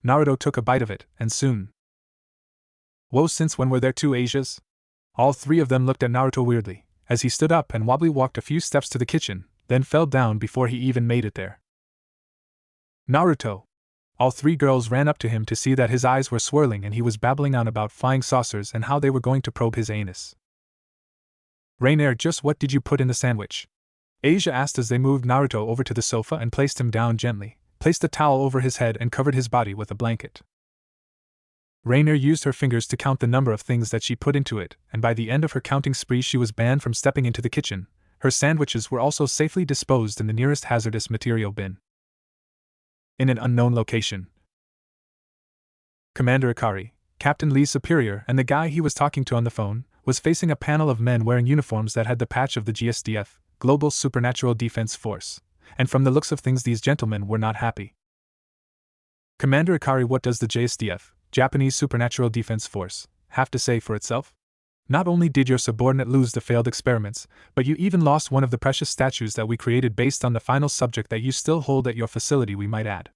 Naruto took a bite of it, and soon. Whoa, since when were there 2 Asias? All 3 of them looked at Naruto weirdly, as he stood up and wobbly walked a few steps to the kitchen, then fell down before he even made it there. Naruto! All 3 girls ran up to him to see that his eyes were swirling and he was babbling on about flying saucers and how they were going to probe his anus. Rainier, just what did you put in the sandwich? Asia asked as they moved Naruto over to the sofa and placed him down gently, placed a towel over his head and covered his body with a blanket. Rainier used her fingers to count the number of things that she put into it, and by the end of her counting spree she was banned from stepping into the kitchen. Her sandwiches were also safely disposed in the nearest hazardous material bin. In an unknown location, Commander Ikari, Captain Lee's superior and the guy he was talking to on the phone, was facing a panel of men wearing uniforms that had the patch of the GSDF, Global Supernatural Defense Force, and from the looks of things these gentlemen were not happy. Commander Ikari, what does the JSDF, Japanese Supernatural Defense Force, have to say for itself? Not only did your subordinate lose the failed experiments, but you even lost one of the precious statues that we created based on the final subject that you still hold at your facility, we might add.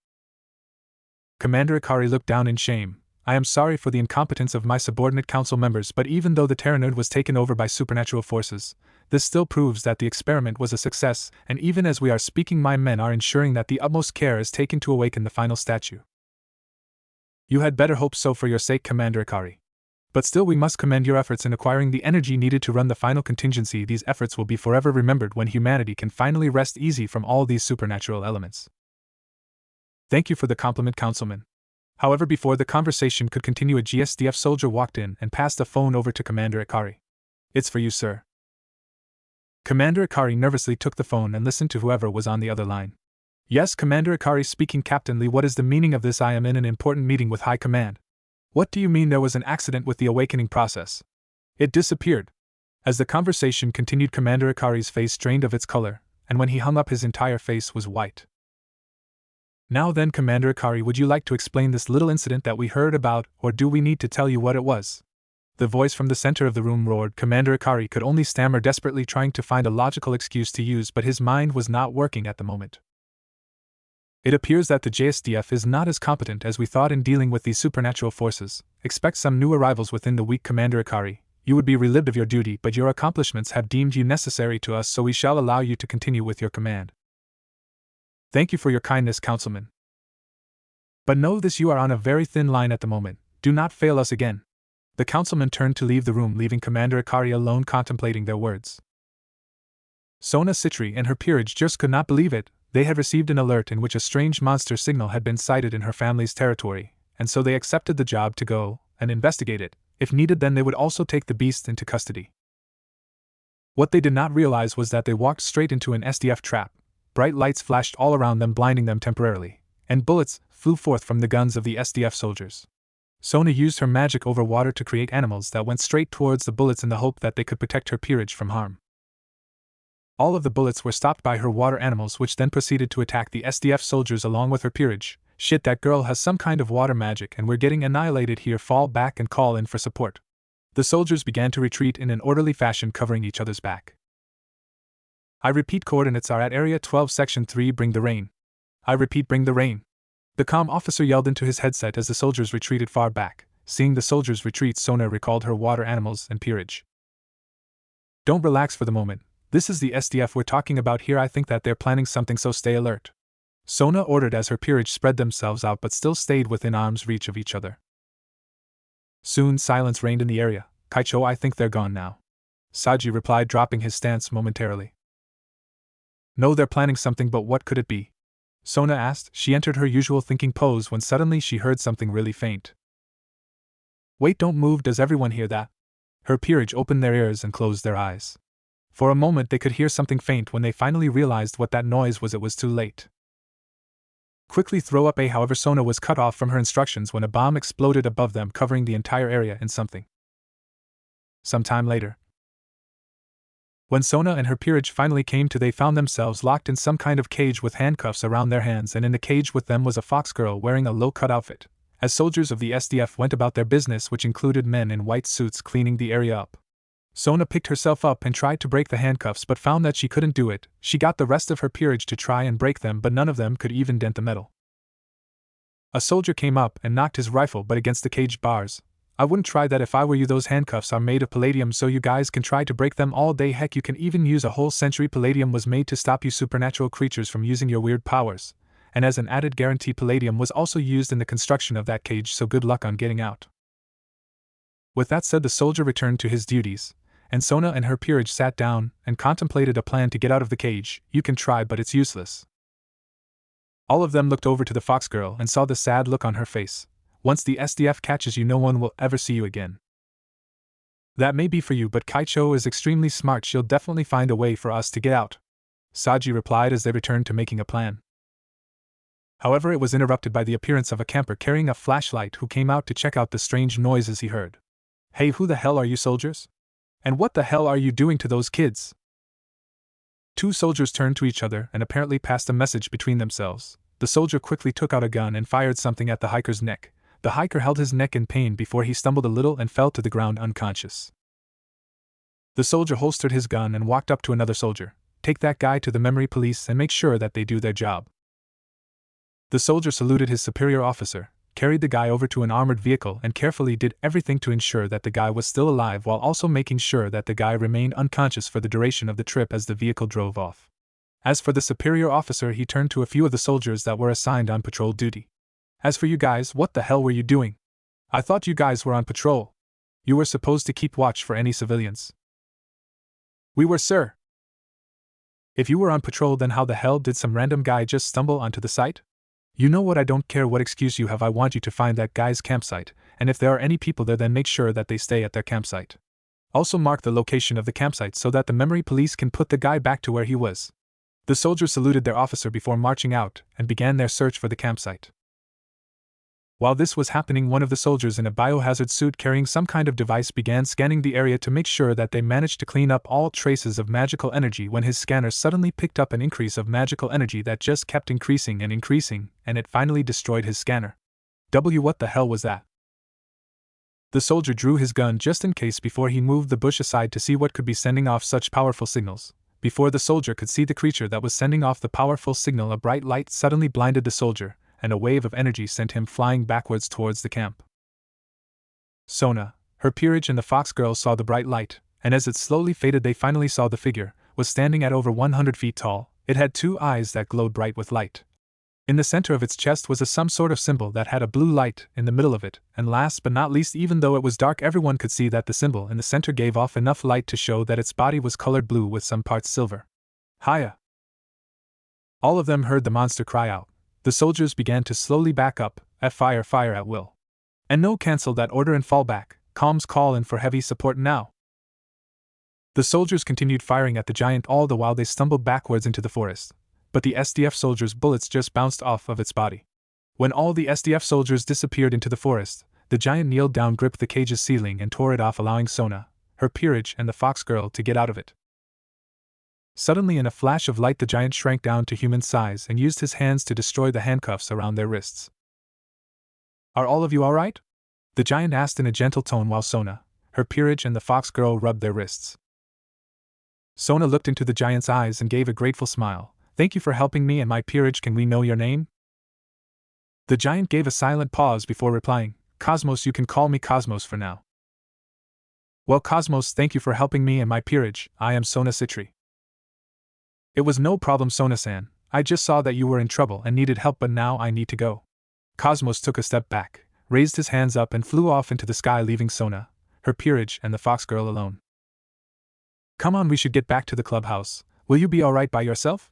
Commander Ikari looked down in shame. I am sorry for the incompetence of my subordinate council members, but even though the Terranerd was taken over by supernatural forces, This still proves that the experiment was a success, and even as we are speaking, my men are ensuring that the utmost care is taken to awaken the final statue. You had better hope so for your sake, Commander Ikari. But still, we must commend your efforts in acquiring the energy needed to run the final contingency. These efforts will be forever remembered when humanity can finally rest easy from all these supernatural elements. Thank you for the compliment, Councilman. However, before the conversation could continue, a GSDF soldier walked in and passed the phone over to Commander Ikari. It's for you, sir. Commander Ikari nervously took the phone and listened to whoever was on the other line. Yes, Commander Ikari speaking. Captain Lee, what is the meaning of this? I am in an important meeting with High Command. What do you mean there was an accident with the awakening process? It disappeared. As the conversation continued, Commander Ikari's face drained of its color, and when he hung up, his entire face was white. Now then, Commander Ikari, would you like to explain this little incident that we heard about, or do we need to tell you what it was? The voice from the center of the room roared. Commander Ikari could only stammer, desperately trying to find a logical excuse to use, but his mind was not working at the moment. It appears that the JSDF is not as competent as we thought in dealing with these supernatural forces. Expect some new arrivals within the week, Commander Ikari. You would be relieved of your duty, but your accomplishments have deemed you necessary to us, so we shall allow you to continue with your command. Thank you for your kindness, Councilman. But know this, you are on a very thin line at the moment. Do not fail us again. The Councilman turned to leave the room, leaving Commander Ikari alone contemplating their words. Sona Citri and her peerage just could not believe it. They had received an alert in which a strange monster signal had been sighted in her family's territory, and so they accepted the job to go and investigate it. If needed, then they would also take the beast into custody. What they did not realize was that they walked straight into an SDF trap. Bright lights flashed all around them, blinding them temporarily, and bullets flew forth from the guns of the SDF soldiers. Sona used her magic over water to create animals that went straight towards the bullets in the hope that they could protect her peerage from harm. All of the bullets were stopped by her water animals, which then proceeded to attack the SDF soldiers along with her peerage. Shit, that girl has some kind of water magic and we're getting annihilated here. Fall back and call in for support. The soldiers began to retreat in an orderly fashion, covering each other's back. I repeat, coordinates are at Area 12 Section 3, bring the rain. I repeat, bring the rain. The comm officer yelled into his headset as the soldiers retreated far back. Seeing the soldiers retreat, Sona recalled her water animals and peerage. Don't relax for the moment. This is the SDF we're talking about here. I think that they're planning something, so stay alert. Sona ordered as her peerage spread themselves out but still stayed within arm's reach of each other. Soon silence reigned in the area. Kaicho, I think they're gone now. Saji replied, dropping his stance momentarily. No, they're planning something, but what could it be? Sona asked. She entered her usual thinking pose when suddenly she heard something really faint. Wait, don't move, does everyone hear that? Her peerage opened their ears and closed their eyes. For a moment they could hear something faint. When they finally realized what that noise was, it was too late. Quickly throw up A. However, Sona was cut off from her instructions when a bomb exploded above them, covering the entire area in something. Some time later, when Sona and her peerage finally came to, they found themselves locked in some kind of cage with handcuffs around their hands, and in the cage with them was a fox girl wearing a low-cut outfit. As soldiers of the SDF went about their business, which included men in white suits cleaning the area up, Sona picked herself up and tried to break the handcuffs but found that she couldn't do it. She got the rest of her peerage to try and break them, but none of them could even dent the metal. A soldier came up and knocked his rifle but against the cage bars. I wouldn't try that if I were you. Those handcuffs are made of palladium, so you guys can try to break them all day. Heck, you can even use a whole century. Palladium was made to stop you supernatural creatures from using your weird powers, and as an added guarantee, palladium was also used in the construction of that cage, so good luck on getting out. With that said, the soldier returned to his duties, and Sona and her peerage sat down and contemplated a plan to get out of the cage. You can try, but it's useless. All of them looked over to the fox girl and saw the sad look on her face. Once the SDF catches you, no one will ever see you again. That may be for you, but Kaicho is extremely smart. She'll definitely find a way for us to get out, Saji replied as they returned to making a plan. However, it was interrupted by the appearance of a camper carrying a flashlight who came out to check out the strange noises he heard. Hey, who the hell are you soldiers? And what the hell are you doing to those kids? Two soldiers turned to each other and apparently passed a message between themselves. The soldier quickly took out a gun and fired something at the hiker's neck. The hiker held his neck in pain before he stumbled a little and fell to the ground unconscious. The soldier holstered his gun and walked up to another soldier. Take that guy to the memory police and make sure that they do their job. The soldier saluted his superior officer, carried the guy over to an armored vehicle and carefully did everything to ensure that the guy was still alive while also making sure that the guy remained unconscious for the duration of the trip as the vehicle drove off. As for the superior officer, he turned to a few of the soldiers that were assigned on patrol duty. As for you guys, what the hell were you doing? I thought you guys were on patrol. You were supposed to keep watch for any civilians. We were, sir. If you were on patrol, then how the hell did some random guy just stumble onto the site? You know what, I don't care what excuse you have, I want you to find that guy's campsite, and if there are any people there, then make sure that they stay at their campsite. Also mark the location of the campsite so that the memory police can put the guy back to where he was. The soldiers saluted their officer before marching out and began their search for the campsite. While this was happening, one of the soldiers in a biohazard suit carrying some kind of device began scanning the area to make sure that they managed to clean up all traces of magical energy when his scanner suddenly picked up an increase of magical energy that just kept increasing, and it finally destroyed his scanner. What the hell was that? The soldier drew his gun just in case before he moved the bush aside to see what could be sending off such powerful signals. Before the soldier could see the creature that was sending off the powerful signal, a bright light suddenly blinded the soldier, and a wave of energy sent him flying backwards towards the camp. Sona, her peerage, and the fox girl saw the bright light, and as it slowly faded, they finally saw the figure was standing at over 100 feet tall. It had 2 eyes that glowed bright with light. In the center of its chest was some sort of symbol that had a blue light in the middle of it, and last but not least, even though it was dark, everyone could see that the symbol in the center gave off enough light to show that its body was colored blue with some parts silver. Hiya! All of them heard the monster cry out. The soldiers began to slowly back up, fire at will. And no, cancel that order and fall back, comms call in for heavy support now. The soldiers continued firing at the giant all the while they stumbled backwards into the forest, but the SDF soldiers' bullets just bounced off of its body. When all the SDF soldiers disappeared into the forest, the giant kneeled down, gripped the cage's ceiling and tore it off, allowing Sona, her peerage, and the fox girl to get out of it. Suddenly, in a flash of light, the giant shrank down to human size and used his hands to destroy the handcuffs around their wrists. Are all of you all right? The giant asked in a gentle tone while Sona, her peerage, and the fox girl rubbed their wrists. Sona looked into the giant's eyes and gave a grateful smile. Thank you for helping me and my peerage. Can we know your name? The giant gave a silent pause before replying. Cosmos, you can call me Cosmos for now. Well, Cosmos, thank you for helping me and my peerage. I am Sona Citri. It was no problem, Sona-san. I just saw that you were in trouble and needed help, but now I need to go. Cosmos took a step back, raised his hands up, and flew off into the sky, leaving Sona, her peerage, and the fox girl alone. Come on, we should get back to the clubhouse. Will you be alright by yourself?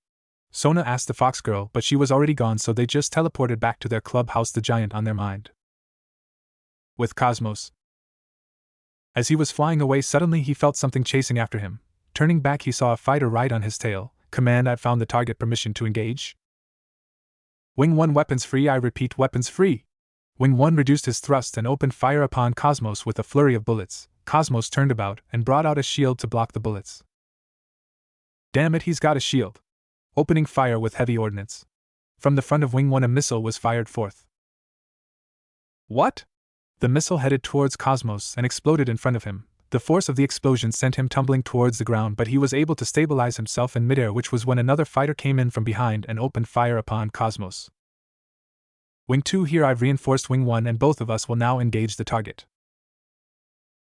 Sona asked the fox girl, but she was already gone, so they just teleported back to their clubhouse, the giant on their mind. With Cosmos. As he was flying away, suddenly he felt something chasing after him. Turning back, he saw a fighter right on his tail. Command, I've found the target. Permission to engage. Wing 1, weapons free. I repeat, weapons free. Wing 1 reduced his thrust and opened fire upon Cosmos with a flurry of bullets. Cosmos turned about and brought out a shield to block the bullets. Damn it, he's got a shield. Opening fire with heavy ordnance. From the front of Wing 1, a missile was fired forth. What? The missile headed towards Cosmos and exploded in front of him. The force of the explosion sent him tumbling towards the ground, but he was able to stabilize himself in midair, which was when another fighter came in from behind and opened fire upon Cosmos. Wing 2 here, I've reinforced Wing 1 and both of us will now engage the target.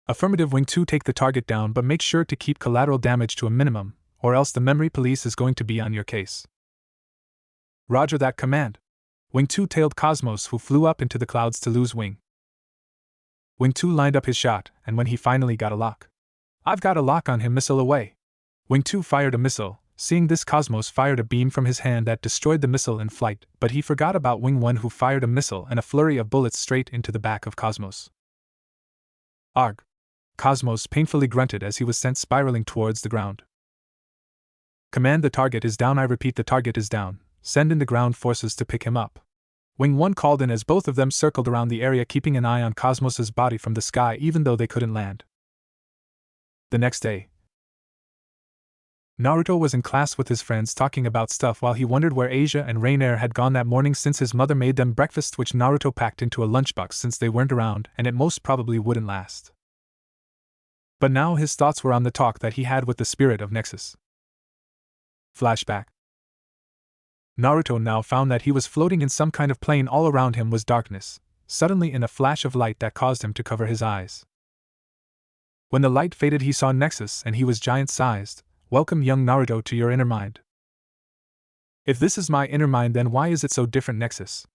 Affirmative, Wing 2, take the target down, but make sure to keep collateral damage to a minimum, or else the memory police is going to be on your case. Roger that, command. Wing 2 tailed Cosmos, who flew up into the clouds to lose wing. Wing 2 lined up his shot, and when he finally got a lock. I've got a lock on him, missile away. Wing 2 fired a missile. Seeing this, Cosmos fired a beam from his hand that destroyed the missile in flight, but he forgot about Wing 1, who fired a missile and a flurry of bullets straight into the back of Cosmos. Arg! Cosmos painfully grunted as he was sent spiraling towards the ground. Command, the target is down. I repeat, the target is down. Send in the ground forces to pick him up. Wing 1 called in as both of them circled around the area, keeping an eye on Cosmos's body from the sky even though they couldn't land. The next day, Naruto was in class with his friends talking about stuff while he wondered where Asia and Rainier had gone that morning since his mother made them breakfast, which Naruto packed into a lunchbox since they weren't around and it most probably wouldn't last. But now his thoughts were on the talk that he had with the spirit of Nexus. Flashback. Naruto now found that he was floating in some kind of plane. All around him was darkness, suddenly in a flash of light that caused him to cover his eyes. When the light faded, he saw Nexus and he was giant-sized. Welcome, young Naruto, to your inner mind. If this is my inner mind, then why is it so different, Nexus?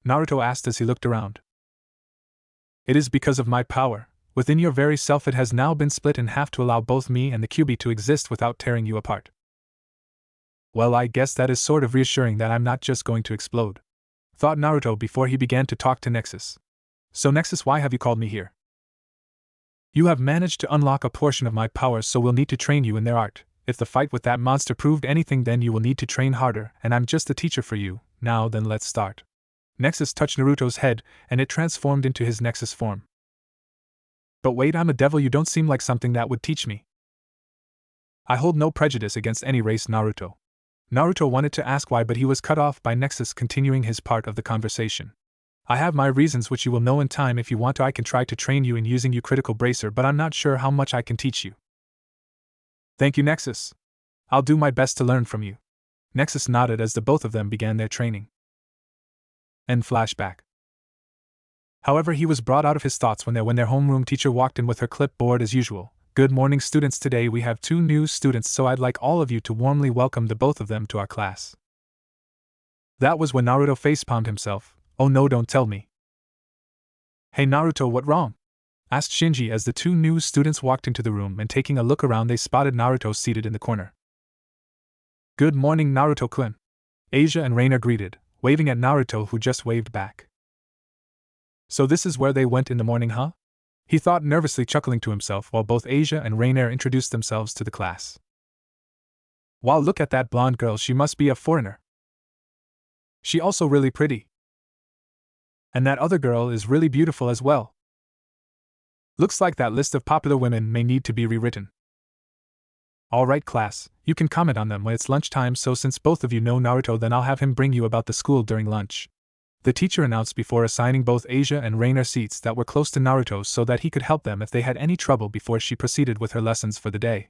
Naruto asked as he looked around. It is because of my power. Within your very self it has now been split in half to allow both me and the Kyuubi to exist without tearing you apart. Well, I guess that is sort of reassuring that I'm not just going to explode, thought Naruto before he began to talk to Nexus. So Nexus, why have you called me here? You have managed to unlock a portion of my powers, so we'll need to train you in their art. If the fight with that monster proved anything, then you will need to train harder, and I'm just the teacher for you. Now then, let's start. Nexus touched Naruto's head, and it transformed into his Nexus form. But wait, I'm a devil, you don't seem like something that would teach me. I hold no prejudice against any race, Naruto. Naruto wanted to ask why, but he was cut off by Nexus continuing his part of the conversation. I have my reasons, which you will know in time. If you want to, I can try to train you in using your critical bracer, but I'm not sure how much I can teach you. Thank you, Nexus. I'll do my best to learn from you. Nexus nodded as the both of them began their training. End flashback. However, he was brought out of his thoughts when their homeroom teacher walked in with her clipboard as usual. Good morning, students. Today we have 2 new students, so I'd like all of you to warmly welcome the both of them to our class. That was when Naruto facepalmed himself. Oh no, don't tell me. Hey Naruto, what wrong? Asked Shinji as the 2 new students walked into the room, and taking a look around they spotted Naruto seated in the corner. Good morning, Naruto-kun. Asia and Reina greeted, waving at Naruto, who just waved back. So this is where they went in the morning, huh? He thought, nervously chuckling to himself while both Asia and Reina introduced themselves to the class. Wow, look at that blonde girl, she must be a foreigner. She also really pretty. And that other girl is really beautiful as well. Looks like that list of popular women may need to be rewritten. Alright class, you can comment on them when it's lunchtime, so since both of you know Naruto, then I'll have him bring you about the school during lunch. The teacher announced before assigning both Asia and Reina seats that were close to Naruto so that he could help them if they had any trouble before she proceeded with her lessons for the day.